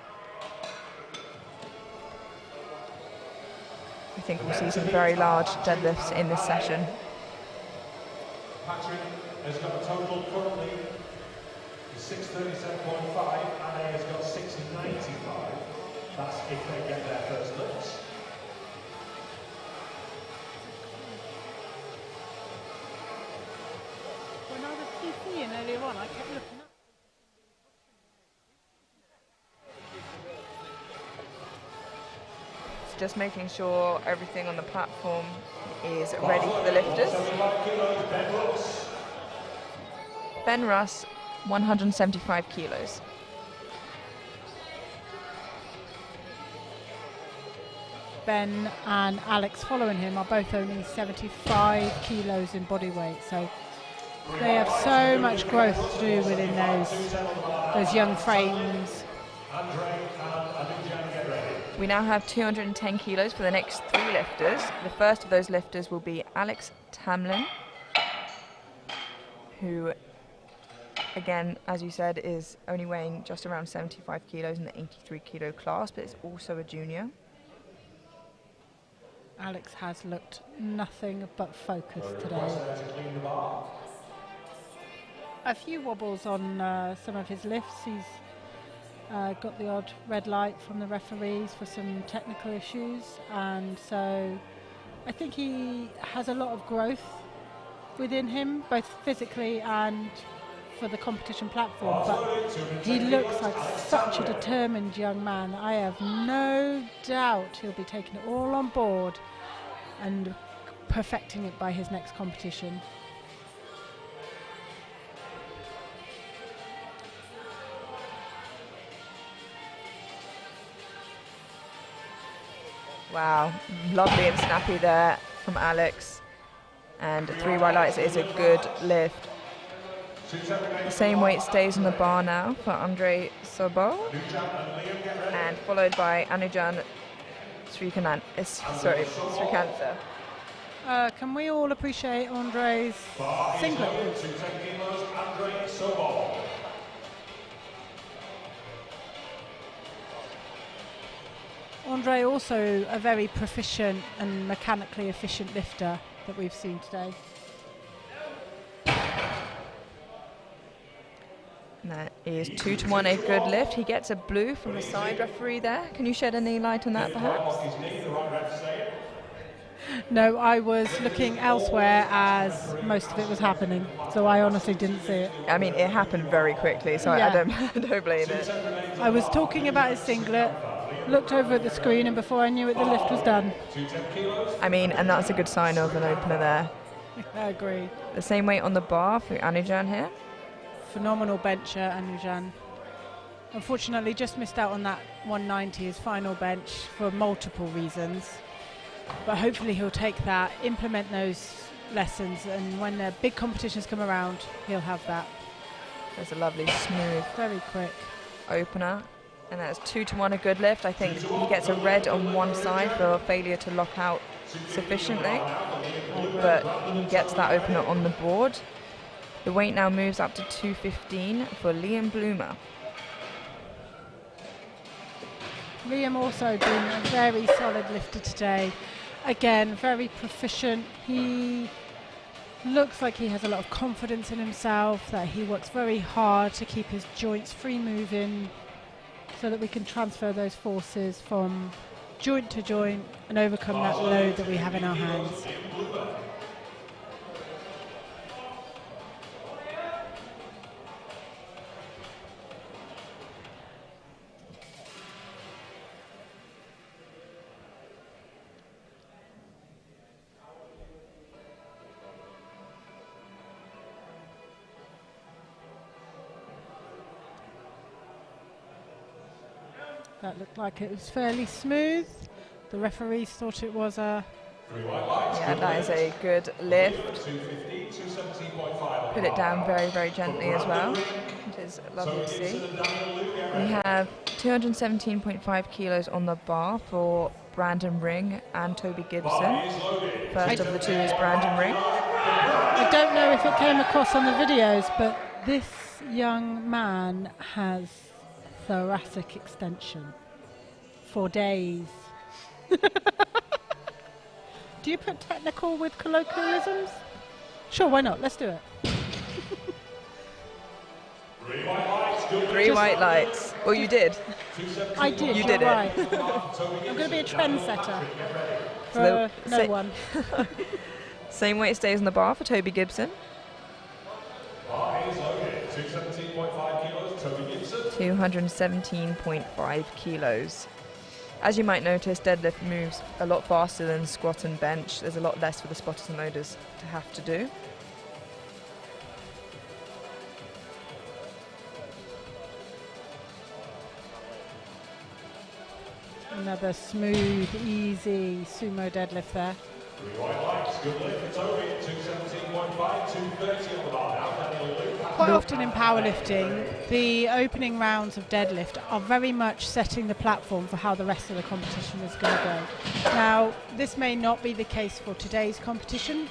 I think we'll see some very large deadlifts in this session. Patrick has got a total currently 637.5, Anna has got 695. That's if they get their first lifts. When I was PCing earlier on, I kept looking up. Just making sure everything on the platform is ready for the lifters. Ben Russ, 175 kilos. Ben and Alex following him are both only 75 kilos in body weight, so they have so much growth to do within those young frames. We now have 210 kilos for the next three lifters. The first of those lifters will be Alex Tamlin, who, again, as you said, is only weighing just around 75 kilos in the 83 kilo class, but is also a junior. Alex has looked nothing but focused today. A few wobbles on some of his lifts. He's got the odd red light from the referees for some technical issues, and so I think he has a lot of growth within him, both physically and for the competition platform, but he looks like such a determined young man. I have no doubt he'll be taking it all on board and perfecting it by his next competition. Wow, lovely and snappy there from Alex. And 3 white lights is a good lift. The same weight stays on the bar now for Andre Sobo. And followed by Anujan Srikantha. Can we all appreciate Andre's singlet? Andre also a very proficient and mechanically efficient lifter that we've seen today. And that is 2-1, a good lift. He gets a blue from the side referee there. Can you shed any light on that perhaps? No, I was looking elsewhere as most of it was happening, so I honestly didn't see it. I mean, it happened very quickly, so Yeah. I don't blame it. I was talking about his singlet, looked over at the screen, and before I knew it, the lift was done. I mean, and that's a good sign of an opener there. I agree. The same weight on the bar for Anujan here. Phenomenal bencher, Anujan. Unfortunately, just missed out on that 190, his final bench, for multiple reasons. But hopefully he'll take that, implement those lessons, and when the big competitions come around, he'll have that. There's a lovely, smooth, very quick opener. And that's 2-1 a good lift. I think he gets a red on one side for failure to lock out sufficiently. But he gets that opener on the board. The weight now moves up to 215 for Liam Bloomer. Liam also been a very solid lifter today. Again, very proficient. He looks like he has a lot of confidence in himself, that he works very hard to keep his joints free moving so that we can transfer those forces from joint to joint and overcome that load that we have in our hands. That looked like it was fairly smooth. The referees thought it was a... Yeah, that is a good lift. Put it down very, very gently as well, which is lovely to see. We have 217.5 kilos on the bar for Brandon Ring and Toby Gibson. First of the two is Brandon Ring. I don't know if it came across on the videos, but this young man has thoracic extension for days. Do you put technical with colloquialisms? Sure, why not? Let's do it. Three white lights. Well, you did. I did. You did right. it. I'm going to be a trendsetter So for no one. Same weight stays on the bar for Toby Gibson. 217.5 kilos. As you might notice, deadlift moves a lot faster than squat and bench. There's a lot less for the spotters and loaders to have to do. Another smooth, easy sumo deadlift there. Quite often in powerlifting, the opening rounds of deadlift are very much setting the platform for how the rest of the competition is going to go. Now, this may not be the case for today's competition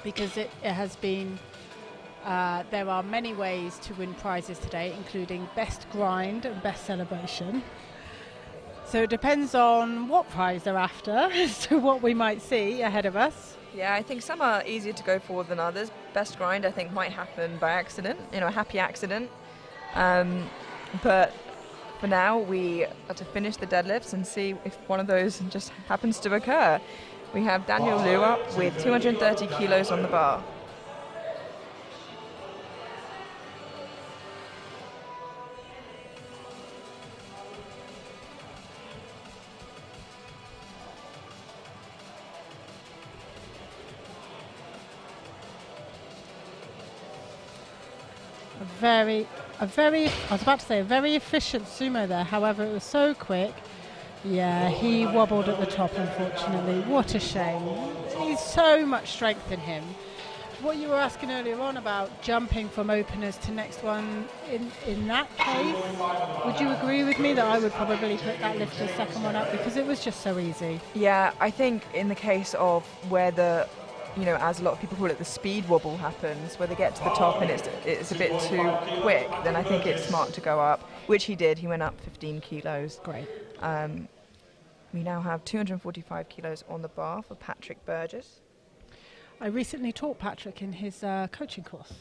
because it has been, there are many ways to win prizes today, including best grind and best celebration. So it depends on what prize they're after as to what we might see ahead of us. Yeah, I think some are easier to go for than others. Best grind, I think, might happen by accident, a happy accident. But for now, we are to finish the deadlifts and see if one of those just happens to occur. We have Daniel Liu up with 230 kilos on the bar. A very efficient sumo there. However, it was so quick. Yeah, he wobbled at the top, unfortunately. What a shame. He's so much strength in him. What you were asking earlier on about jumping from openers to next one, in that case, would you agree with me that I would probably put that lift as second one up because it was just so easy? Yeah, I think in the case of where the, as a lot of people call it, the speed wobble happens, where they get to the top and it's a bit too quick, then I think it's smart to go up, which he did. He went up 15 kilos. Great. We now have 245 kilos on the bar for Patrick Burgess. I recently taught Patrick in his coaching course.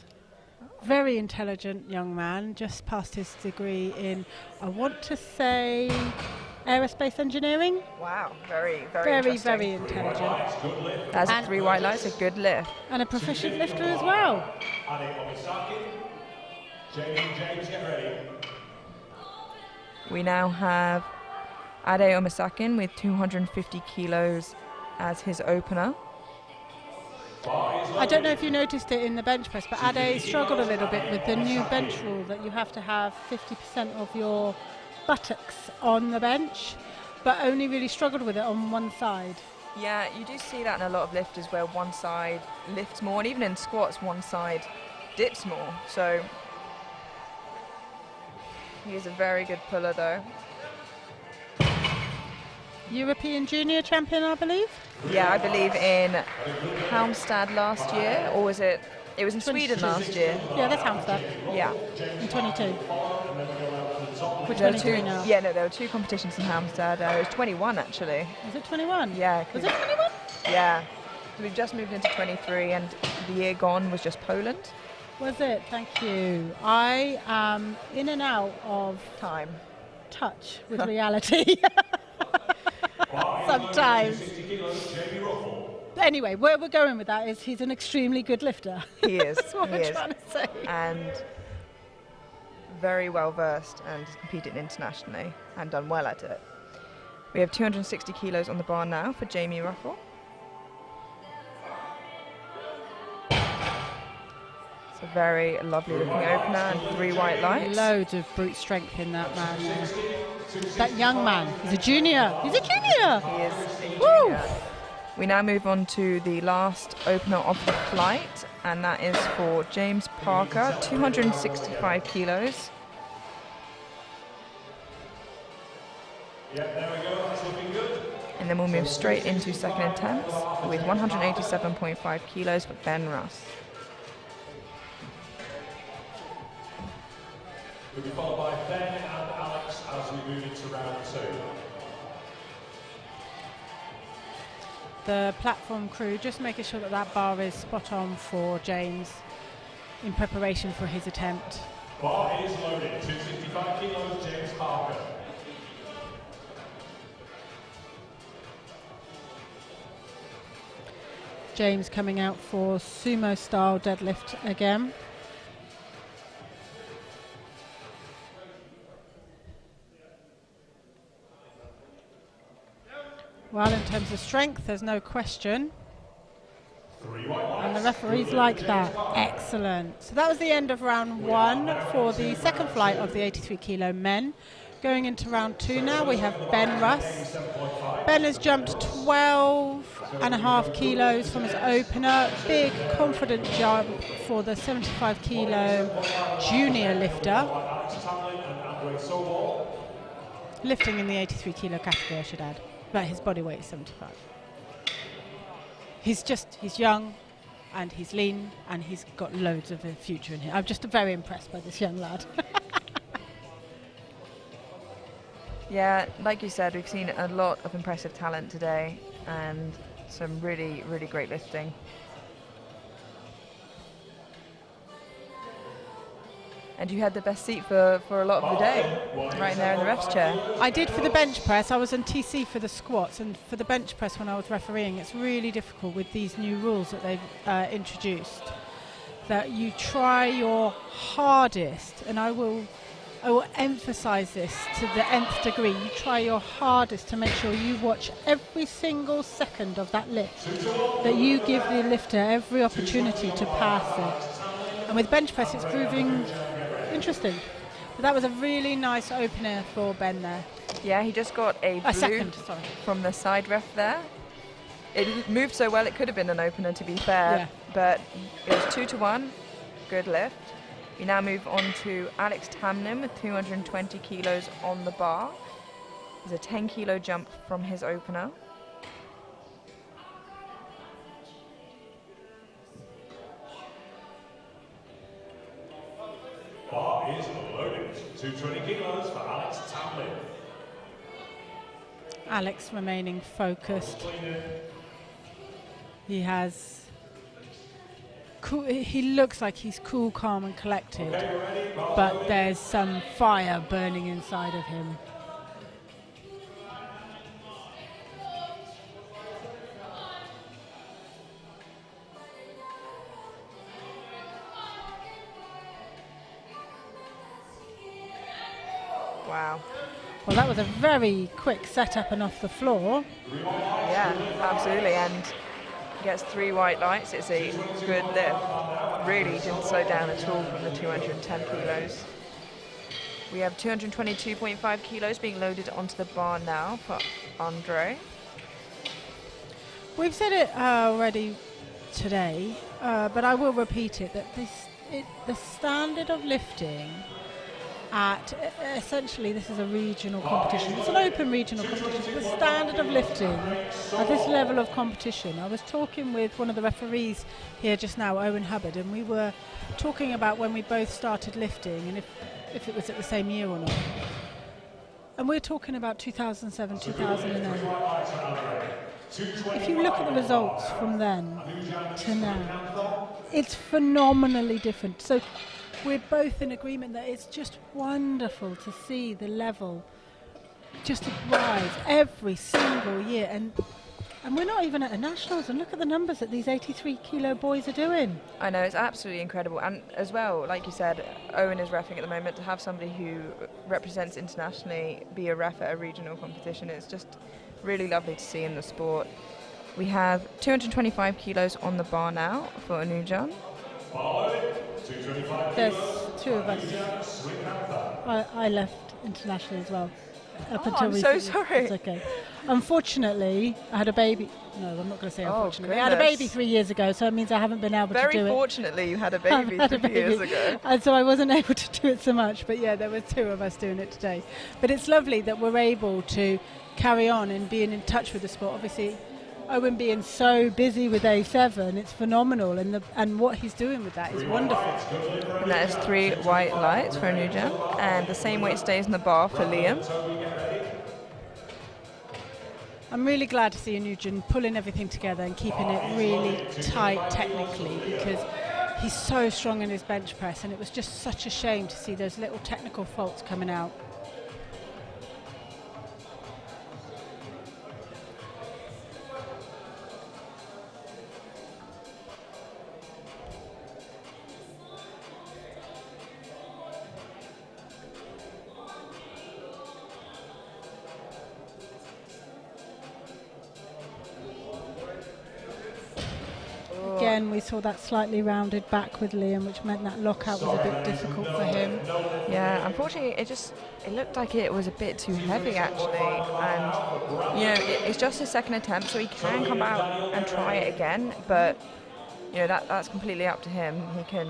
Very intelligent young man, just passed his degree in, I want to say, aerospace engineering. Wow, very, very interesting. Very intelligent. That's 3 white lights, a good lift. And a proficient lifter as well. We now have Ade Omisakin with 250 kilos as his opener. I don't know if you noticed it in the bench press, but Ade struggled a little bit with the new bench rule that you have to have 50% of your buttocks on the bench, but only really struggled with it on one side. Yeah, you do see that in a lot of lifters where one side lifts more, and even in squats one side dips more. So he is a very good puller though. European junior champion, I believe. Yeah, I believe in Halmstad last year, or was it? It was in Sweden last year. Yeah, that's Halmstad Yeah. in 22. We're There were 23 now. Yeah, no, there were 2 competitions in Halmstad. It was 21 actually. Was it 21? Yeah. Was it 21? Yeah. So we've just moved into 23, and the year gone was just Poland. Was it? Thank you. I am in and out of Time. touch with reality. Sometimes. Anyway, where we're going with that is he's an extremely good lifter. He is. That's what he we're is. trying to say. And very well versed, and has competed internationally and done well at it. We have 260 kilos on the bar now for Jamie Ruffle. It's a very lovely looking opener and 3 white lights. Loads of brute strength in that man there. That young man. He's a junior. He's a junior. He is a Woo! junior. We now move on to the last opener of the flight, and that is for James Parker, 265 kilos. Yeah, there we go. That's looking good. And then we'll move straight into second attempts with 187.5 kilos for Ben Russ. We'll be followed by Ben and Alex as we move into round 2. The platform crew just making sure that that bar is spot on for James in preparation for his attempt. Bar is loaded. 265 kilos, James Parker. James coming out for sumo style deadlift again. Well, in terms of strength, there's no question. And the referees like that. Excellent. So that was the end of round 1 for the second flight of the 83 kilo men. Going into round 2 now, we have Ben Russ. Ben has jumped 12.5 kilos from his opener. Big, confident jump for the 75 kilo junior lifter. Lifting in the 83 kilo category, I should add. But his body weight is 75. He's young, and he's lean, and he's got loads of a future in him. I'm just very impressed by this young lad. Yeah, like you said, we've seen a lot of impressive talent today and some really, really great lifting. And you had the best seat for a lot of the day, right there in the ref's chair. I did for the bench press. I was in TC for the squats, and for the bench press when I was refereeing, it's really difficult with these new rules that they've introduced, that you try your hardest, and I will emphasize this to the nth degree. You try your hardest to make sure you watch every single second of that lift, that you give the lifter every opportunity to pass it. And with bench press, it's proving interesting. But that was a really nice opener for Ben there. Yeah, he just got a blue second, sorry. from the side ref there. It moved so well, it could have been an opener, to be fair. Yeah. But it was 2-1. Good lift. We now move on to Alex Tamnin with 220 kilos on the bar. There's a 10 kilo jump from his opener. Bar is loaded. 220 kilos for Alex Tamlin. Alex remaining focused. He has... he looks like he's cool, calm and collected, but there's some fire burning inside of him. Wow. Well, that was a very quick setup and off the floor. Yeah, absolutely, and gets 3 white lights. It's a good lift. Really didn't slow down at all from the 210 kilos. We have 222.5 kilos being loaded onto the bar now for Andre. We've said it already today, but I will repeat it, that the standard of lifting at, essentially this is a regional competition, it's an open regional competition, the standard of lifting at this level of competition. I was talking with one of the referees here just now, Owen Hubbard, and we were talking about when we both started lifting and if it was at the same year or not. And we're talking about 2007, 2008. If you look at the results from then to now, it's phenomenally different. So we're both in agreement that it's just wonderful to see the level just rise every single year. And we're not even at a nationals, and look at the numbers that these 83 kilo boys are doing. I know, it's absolutely incredible. And as well, like you said, Owen is reffing at the moment. To have somebody who represents internationally be a ref at a regional competition, it's just really lovely to see in the sport. We have 225 kilos on the bar now for Anujan. There's 2 of us. I left internationally as well. I'm so sorry. It's okay. Unfortunately, I had a baby. No, I'm not going to say unfortunately. I had a goodness. baby 3 years ago, so it means I haven't been able to do it. Very fortunately, you had a baby had a 3 years ago. And so I wasn't able to do it so much. But yeah, there were 2 of us doing it today. But it's lovely that we're able to carry on and being in touch with the sport. Obviously, Owen being so busy with A7, it's phenomenal, and what he's doing with that is wonderful. And that is 3 white lights for Anujan, and the same weight stays in the bar for Liam. I'm really glad to see Anujan pulling everything together and keeping it really tight technically, because he's so strong in his bench press, and it was just such a shame to see those little technical faults coming out. Again, we saw that slightly rounded back with Liam, which meant that lockout was a bit difficult for him. Yeah, unfortunately, it looked like it was a bit too heavy actually, and you know it's just his second attempt, so he can come out and try it again. But you know that's completely up to him. He can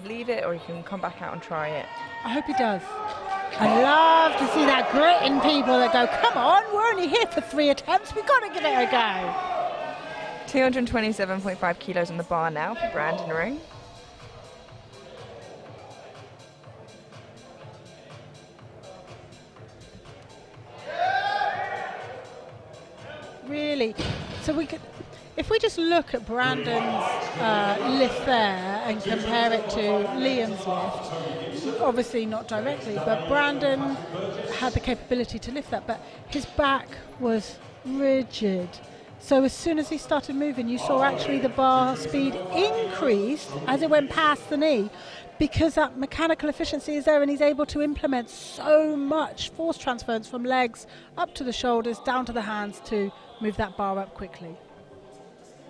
leave it or he can come back out and try it. I hope he does. I love to see that grit in people that go, come on, we're only here for 3 attempts, we've got to give it a go. 227.5 kilos on the bar now for Brandon Ring. Really, so we could, if we just look at Brandon's lift there and compare it to Liam's lift, obviously not directly, but Brandon had the capability to lift that, but his back was rigid. So as soon as he started moving, you saw actually the bar speed increased as it went past the knee, because that mechanical efficiency is there, and he's able to implement so much force transference from legs up to the shoulders, down to the hands to move that bar up quickly.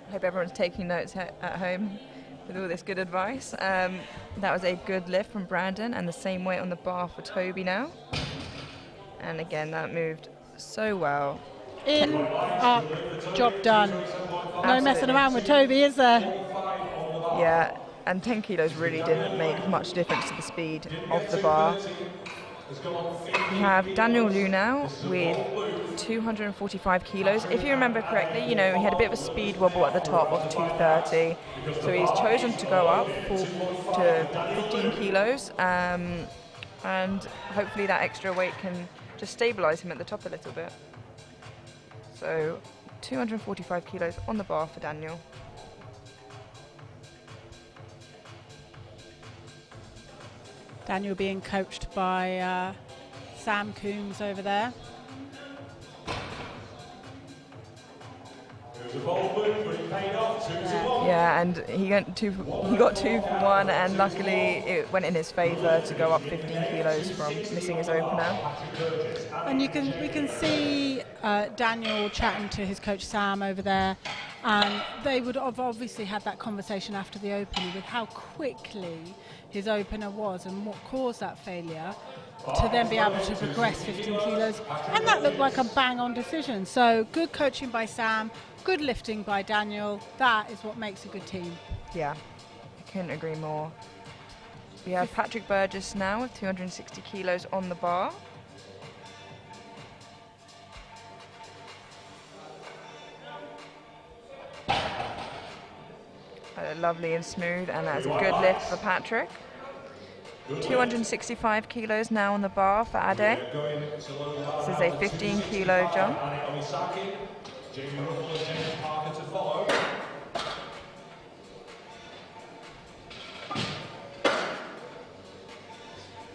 I hope everyone's taking notes at home with all this good advice. That was a good lift from Brandon, and the same weight on the bar for Toby now. And again, that moved so well. In, up, job done. No messing around with Toby, is there? Yeah, and 10 kilos really didn't make much difference to the speed of the bar. We have Daniel Liu now with 245 kilos. If you remember correctly, you know, he had a bit of a speed wobble at the top of 230. So he's chosen to go up to 15 kilos. And hopefully that extra weight can just stabilize him at the top a little bit. So 245 kilos on the bar for Daniel. Daniel being coached by Sam Coombs over there. was a bold move, but it paid off. 2-1. Yeah, and he got 2 for 1, and luckily it went in his favour to go up 15 kilos from missing his opener. And we can see Daniel chatting to his coach Sam over there, and they would have obviously had that conversation after the opener with how quickly his opener was and what caused that failure, to then be able to progress 15 kilos, and that looked like a bang-on decision. So good coaching by Sam, good lifting by Daniel. That is what makes a good team. Yeah, I couldn't agree more. We have Patrick Burgess now with 260 kilos on the bar. Lovely and smooth, and that's a good lift for Patrick. 265 kilos now on the bar for Ade. This is a 15 kilo jump.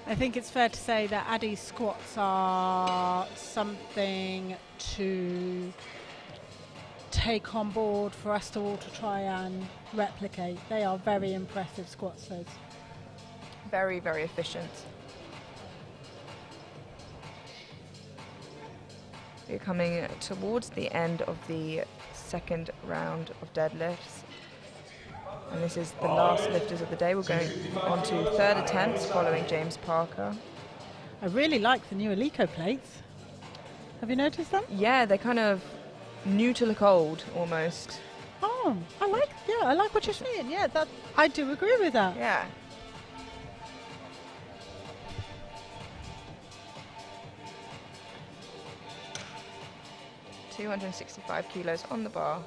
I think it's fair to say that Ade's squats are something to take on board for us to all to try and replicate. They are very impressive squats, those. Very, very efficient. We're coming towards the end of the second round of deadlifts. And this is the last lifters of the day. We're going on to third attempts following James Parker. I really like the new Alico plates. Have you noticed them? Yeah, they're kind of new to look old, almost. Oh, I like what you're saying. Yeah, that I do agree with that. Yeah. $265 kilos on the bar.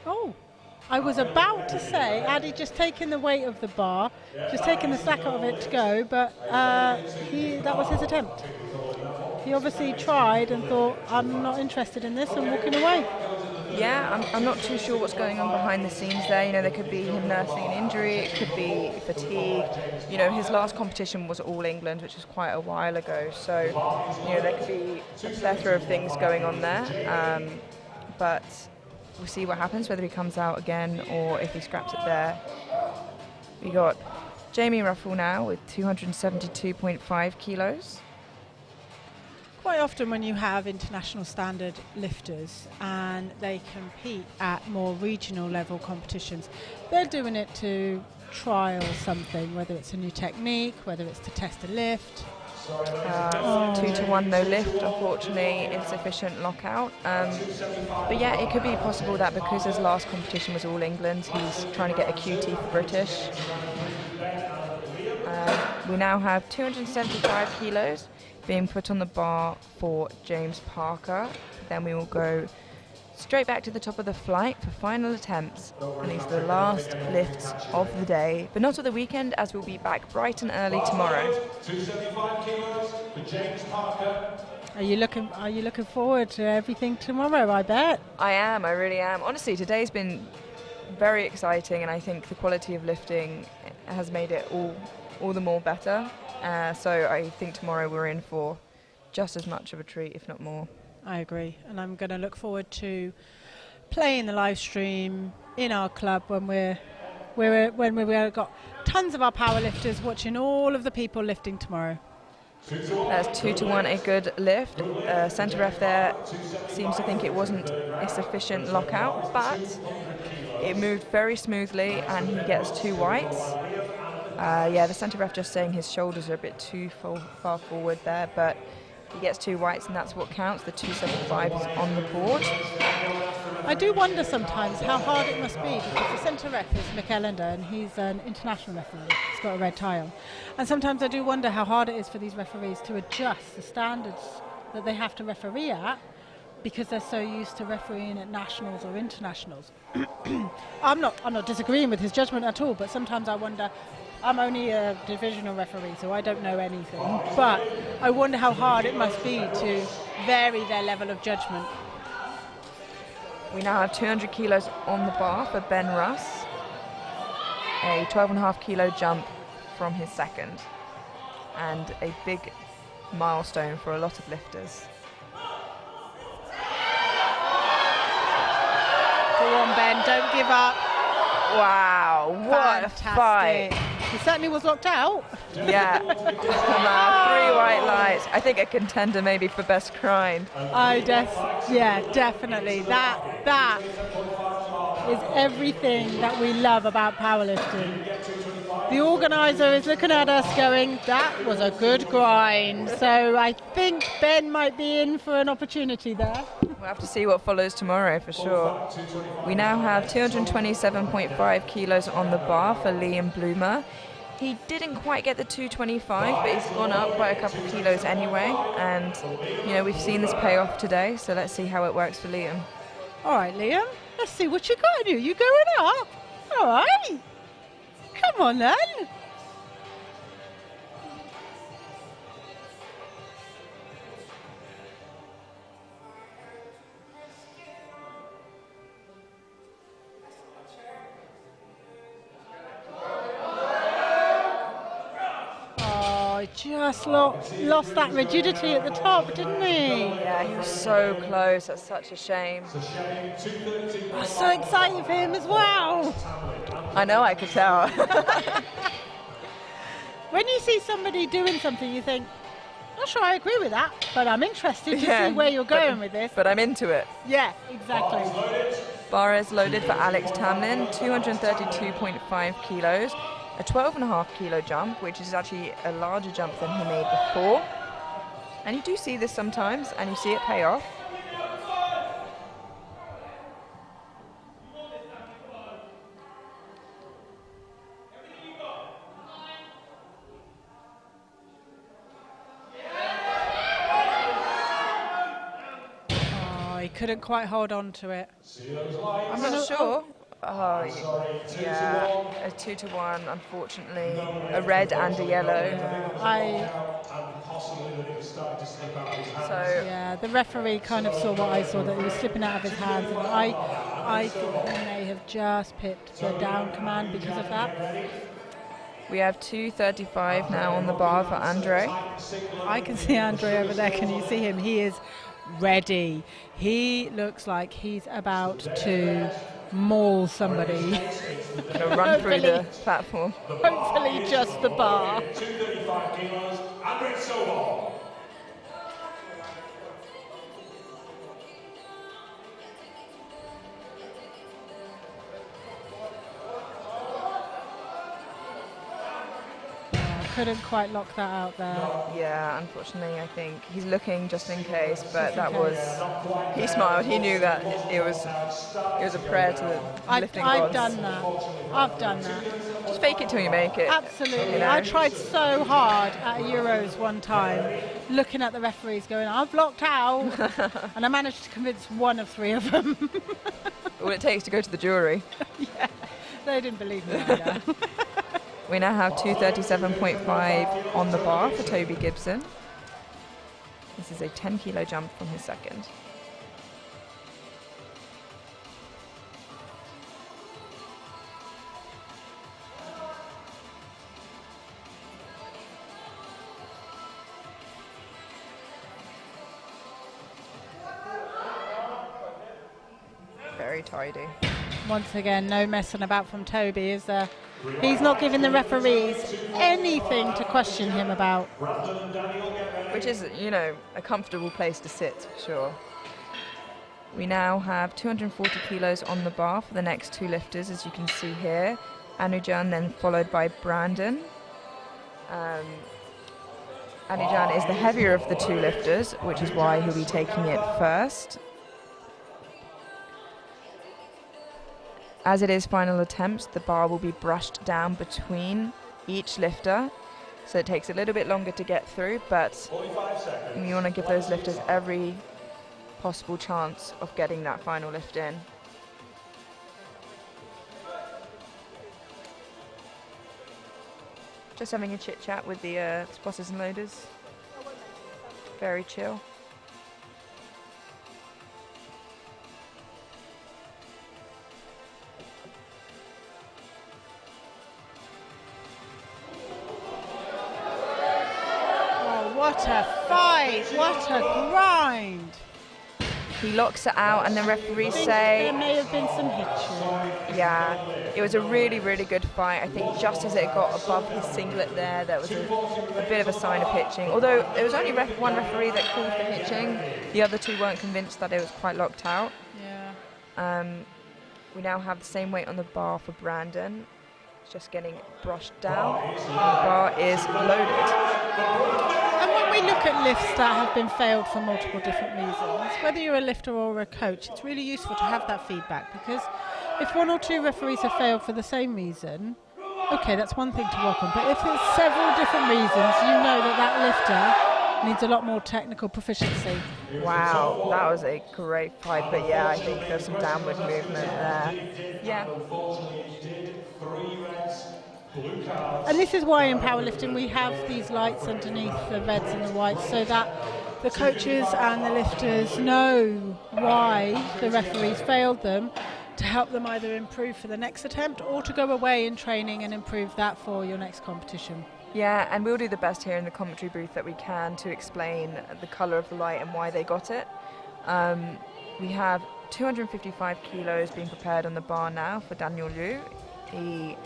Oh, I was about to say, Ade just taking the weight of the bar, just taking the slack out of it to go, but that was his attempt. He obviously tried and thought, I'm not interested in this, and walking away. Yeah, I'm not too sure what's going on behind the scenes there. You know, there could be him nursing an injury, it could be fatigue. You know, his last competition was All England, which was quite a while ago. So, you know, there could be a plethora of things going on there. But we'll see what happens, whether he comes out again or if he scraps it there. We got Jamie Ruffell now with 272.5 kilos. Quite often when you have international standard lifters and they compete at more regional level competitions, they're doing it to trial something, whether it's a new technique, whether it's to test a lift. 2-1 no lift, unfortunately insufficient lockout. But yeah, it could be possible that because his last competition was All England, he's trying to get a QT for British. We now have 275 kilos being put on the bar for James Parker. Then we will go straight back to the top of the flight for final attempts. And these are the last lifts of the day, but not of the weekend, as we'll be back bright and early tomorrow. 275 kilos for James Parker. Are you looking forward to everything tomorrow, I bet? I really am. Honestly, today's been very exciting, and I think the quality of lifting has made it all the more better. So I think tomorrow we're in for just as much of a treat, if not more. I agree, and I'm going to look forward to playing the live stream in our club when we've got tons of our powerlifters watching all of the people lifting tomorrow. That's 2-1, a good lift. Centre ref there seems to think it wasn't a sufficient lockout, but it moved very smoothly and he gets 2 whites. Yeah, the centre ref just saying his shoulders are a bit too far forward there, but he gets 2 whites and that's what counts. The 275 is on the board. I do wonder sometimes how hard it must be, because the centre ref is Mick Ellender and he's an international referee. He's got a red tie on. And sometimes I do wonder how hard it is for these referees to adjust the standards that they have to referee at, because they're so used to refereeing at nationals or internationals. I'm not disagreeing with his judgment at all, but sometimes I wonder, I'm only a divisional referee, so I don't know anything, but I wonder how hard it must be to vary their level of judgment. We now have 200 kilos on the bar for Ben Russ. A 12.5 kilo jump from his second. and a big milestone for a lot of lifters. Go on, Ben, don't give up. Wow, what Fantastic. a fight. He certainly was locked out. Yeah, 3 white lights. I think a contender maybe for best grind. Yeah, definitely. That is everything that we love about powerlifting. The organizer is looking at us going, that was a good grind. So I think Ben might be in for an opportunity there. We'll have to see what follows tomorrow for sure. We now have 227.5 kilos on the bar for Liam Bloomer. He didn't quite get the 225, but he's gone up by a couple of kilos anyway. And, you know, we've seen this pay off today, so let's see how it works for Liam. All right, Liam, let's see what you got to do. You going up? All right. Come on, then. Just lost that rigidity at the top, didn't he? Yeah, he was so close. That's such a shame. I'm so excited for him as well. I know, I could tell. When you see somebody doing something, you think, not sure I agree with that, but I'm interested to see where you're going with this. But I'm into it. Yeah, exactly. Bar is loaded for Alex Tamlin, 232.5 kilos. A 12.5 kilo jump, which is actually a larger jump than he made before. And you do see this sometimes, and you see it pay off. Oh, he couldn't quite hold on to it. I'm not sure. Oh, yeah, a 2-to-1, unfortunately. A red and a yellow. Yeah, the referee kind of saw what I saw, that he was slipping out of his hands. And I think he may have just picked the down command because of that. We have 235 now on the bar for Andre. I can see Andre over there. Can you see him? He is ready. He looks like he's about to maul somebody. Gonna run through the platform. Hopefully just the bar. 235 kilos, Andre Sobol. Couldn't quite lock that out there. Yeah, unfortunately, I think he's looking just in case, but that was, he smiled. He knew that it was a prayer to the lifting gods. I've done that. I've done that. Just fake it till you make it. Absolutely. You know? I tried so hard at Euros one time, looking at the referees going, I've locked out. And I managed to convince one of three of them. All it takes to go to the jury. Yeah, they didn't believe me either. We now have 237.5 on the bar for Toby Gibson. This is a 10 kilo jump from his second. Very tidy. Once again, no messing about from Toby, is there? He's not giving the referees anything to question him about. Which is, you know, a comfortable place to sit, for sure. We now have 240 kilos on the bar for the next two lifters, as you can see here. Anujan, then followed by Brandon. Anujan is the heavier of the two lifters, which is why he'll be taking it first. As it is final attempts, the bar will be brushed down between each lifter, so it takes a little bit longer to get through, but you want to give those lifters every possible chance of getting that final lift in. Just having a chit chat with the spotters and loaders. Very chill. what a fight! What a grind! He locks it out, and the referees say there may have been some hitching. yeah, it was a really, really good fight. I think just as it got above his singlet there was a bit of a sign of hitching. Although there was only one referee that called for hitching. The other two weren't convinced that it was quite locked out. Yeah. We now have the same weight on the bar for Brandon. It's just getting brushed down. And the bar is loaded. And when we look at lifts that have been failed for multiple different reasons, whether you're a lifter or a coach, it's really useful to have that feedback, because if one or two referees have failed for the same reason, okay, that's one thing to work on. But if there's several different reasons, you know that lifter needs a lot more technical proficiency. Wow, that was a great fight. But yeah, I think there's some downward movement there. Yeah. And this is why in powerlifting we have these lights underneath the reds and the whites, so that the coaches and the lifters know why the referees failed them, to help them either improve for the next attempt or to go away in training and improve that for your next competition. Yeah, and we'll do the best here in the commentary booth that we can to explain the colour of the light and why they got it. We have 255 kilos being prepared on the bar now for Daniel Liu. He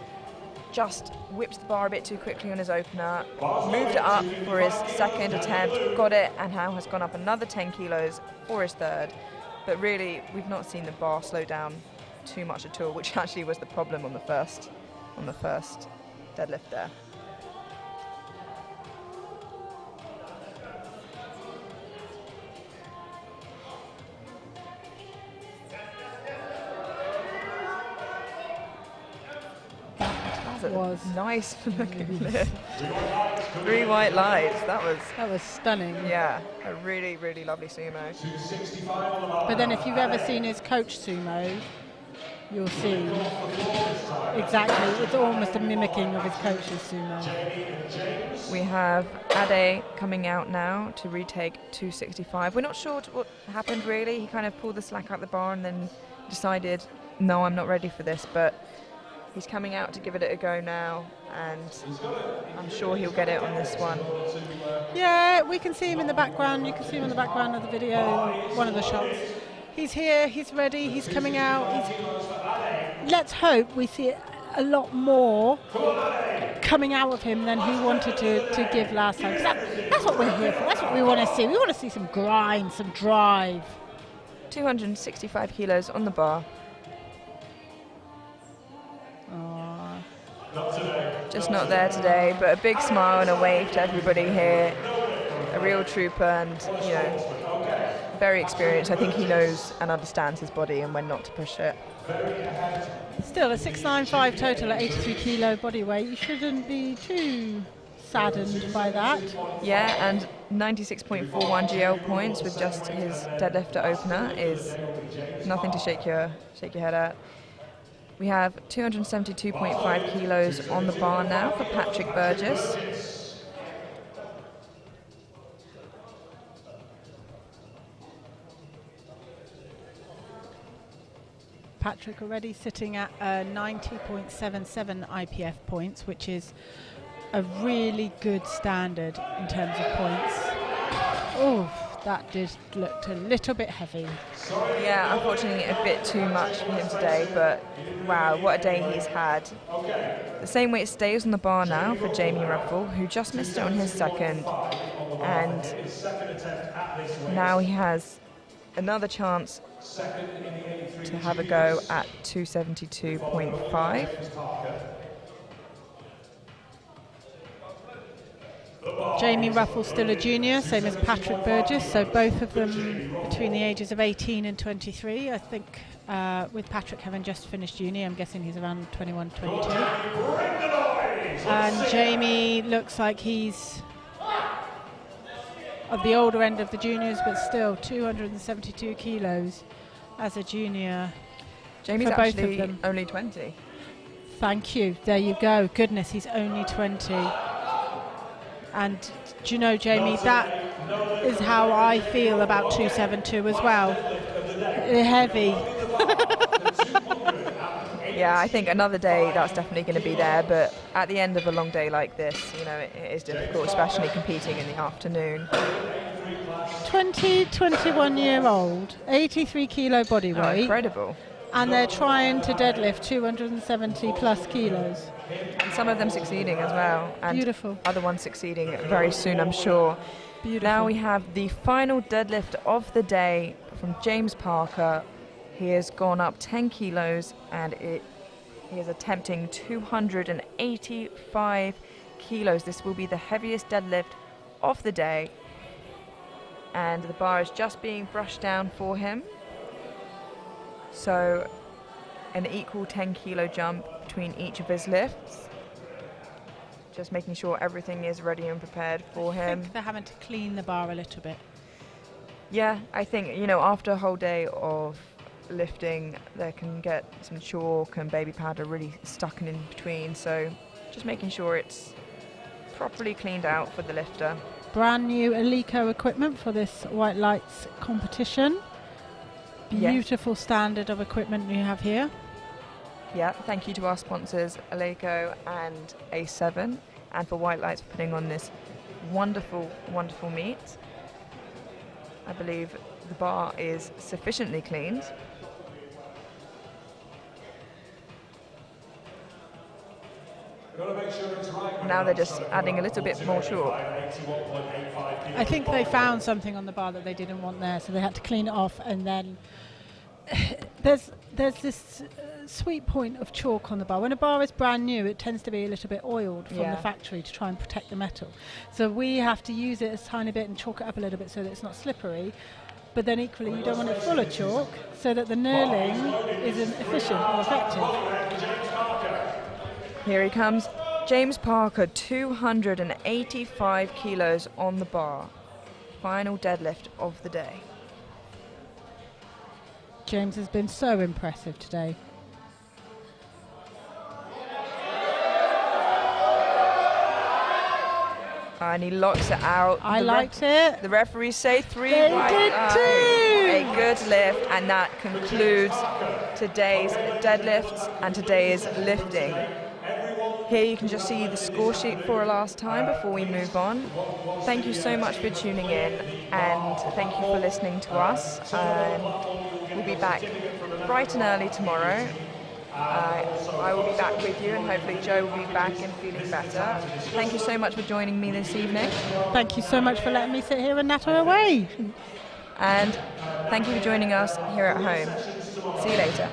just whipped the bar a bit too quickly on his opener, moved it up for his second attempt, got it, and now has gone up another 10 kilos for his third. But really, we've not seen the bar slow down too much at all, which actually was the problem on the first deadlift there. Was nice looking lift. 3 white lights. That was stunning. Yeah, a really, really lovely sumo. But then if you've ever seen his coach sumo, you'll see exactly, it's almost a mimicking of his coach's sumo. We have Ade coming out now to retake 265. We're not sure what happened really. He kind of pulled the slack out the bar and then decided, no, I'm not ready for this, but he's coming out to give it a go now, and I'm sure he'll get it on this one. Yeah, we can see him in the background. You can see him in the background of the video, one of the shots. He's here, he's ready, he's coming out. Let's hope we see a lot more coming out of him than he wanted to give last time. 'Cause that's what we're here for, that's what we want to see. We want to see some grind, some drive. 265 kilos on the bar. Just not there today, but a big smile and a wave to everybody here. A real trooper, and very experienced. I think he knows and understands his body and when not to push it. Still a 695 total at 83 kilo body weight. You shouldn't be too saddened by that. Yeah, and 96.41 GL points with just his deadlifter opener is nothing to shake your head at. We have 272.5 kilos on the bar now for Patrick Burgess. Patrick already sitting at 90.77 IPF points, which is a really good standard in terms of points. Oh, that did look a little bit heavy. Yeah, unfortunately a bit too much for him today, but wow, what a day he's had. The same weight stays on the bar now for Jamie Ruffle, who just missed it on his second, and now he has another chance to have a go at 272.5. Jamie Ruffle's still a junior, same as Patrick Burgess, so both of them between the ages of 18 and 23. I think with Patrick having just finished uni, I'm guessing he's around 21, 22. And Jamie looks like he's of the older end of the juniors, but still 272 kilos as a junior. Jamie's for both actually of them. only 20. Thank you, there you go. Goodness, he's only 20. And do you know, Jamie, that is how I feel about 272 as well. Heavy. Yeah, I think another day that's definitely going to be there, but at the end of a long day like this, you know, it is difficult, especially competing in the afternoon. 21-year-old, 83 kilo body Oh, weight, incredible. and they're trying to deadlift 270 plus kilos. And some of them succeeding as well. And Beautiful. other ones succeeding very soon, I'm sure. Beautiful. Now we have the final deadlift of the day from James Parker. He has gone up 10 kilos and he is attempting 285 kilos. This will be the heaviest deadlift of the day. And the bar is just being brushed down for him. So an equal 10 kilo jump between each of his lifts. Just making sure everything is ready and prepared for I him. think they're having to clean the bar a little bit. Yeah, I think, you know, after a whole day of lifting, they can get some chalk and baby powder really stuck in between. So just making sure it's properly cleaned out for the lifter. Brand new Eleiko equipment for this White Lights competition. Beautiful standard of equipment you have here. Yeah, thank you to our sponsors, Eleiko and A7, and for White Lights for putting on this wonderful, wonderful meet. I believe the bar is sufficiently cleaned. Now they're just adding a little bit more chalk. I think they found something on the bar that they didn't want there, so they had to clean it off, and then there's this sweet point of chalk on the bar. When a bar is brand new, it tends to be a little bit oiled from the factory to try and protect the metal. So we have to use it a tiny bit and chalk it up a little bit so that it's not slippery. But then equally, you don't want it full of chalk so that the knurling isn't efficient or effective. Here he comes. James Parker, 285 kilos on the bar. Final deadlift of the day. James has been so impressive today. And he locks it out. I liked it. The referees say 3 They white did lights. too. A good lift, and that concludes today's deadlifts and today's lifting. Here you can just see the score sheet for a last time before we move on. Thank you so much for tuning in, and thank you for listening to us. We'll be back bright and early tomorrow. I will be back with you, and hopefully Joe will be back and feeling better. Thank you so much for joining me this evening. Thank you so much for letting me sit here and natter away. And thank you for joining us here at home. See you later.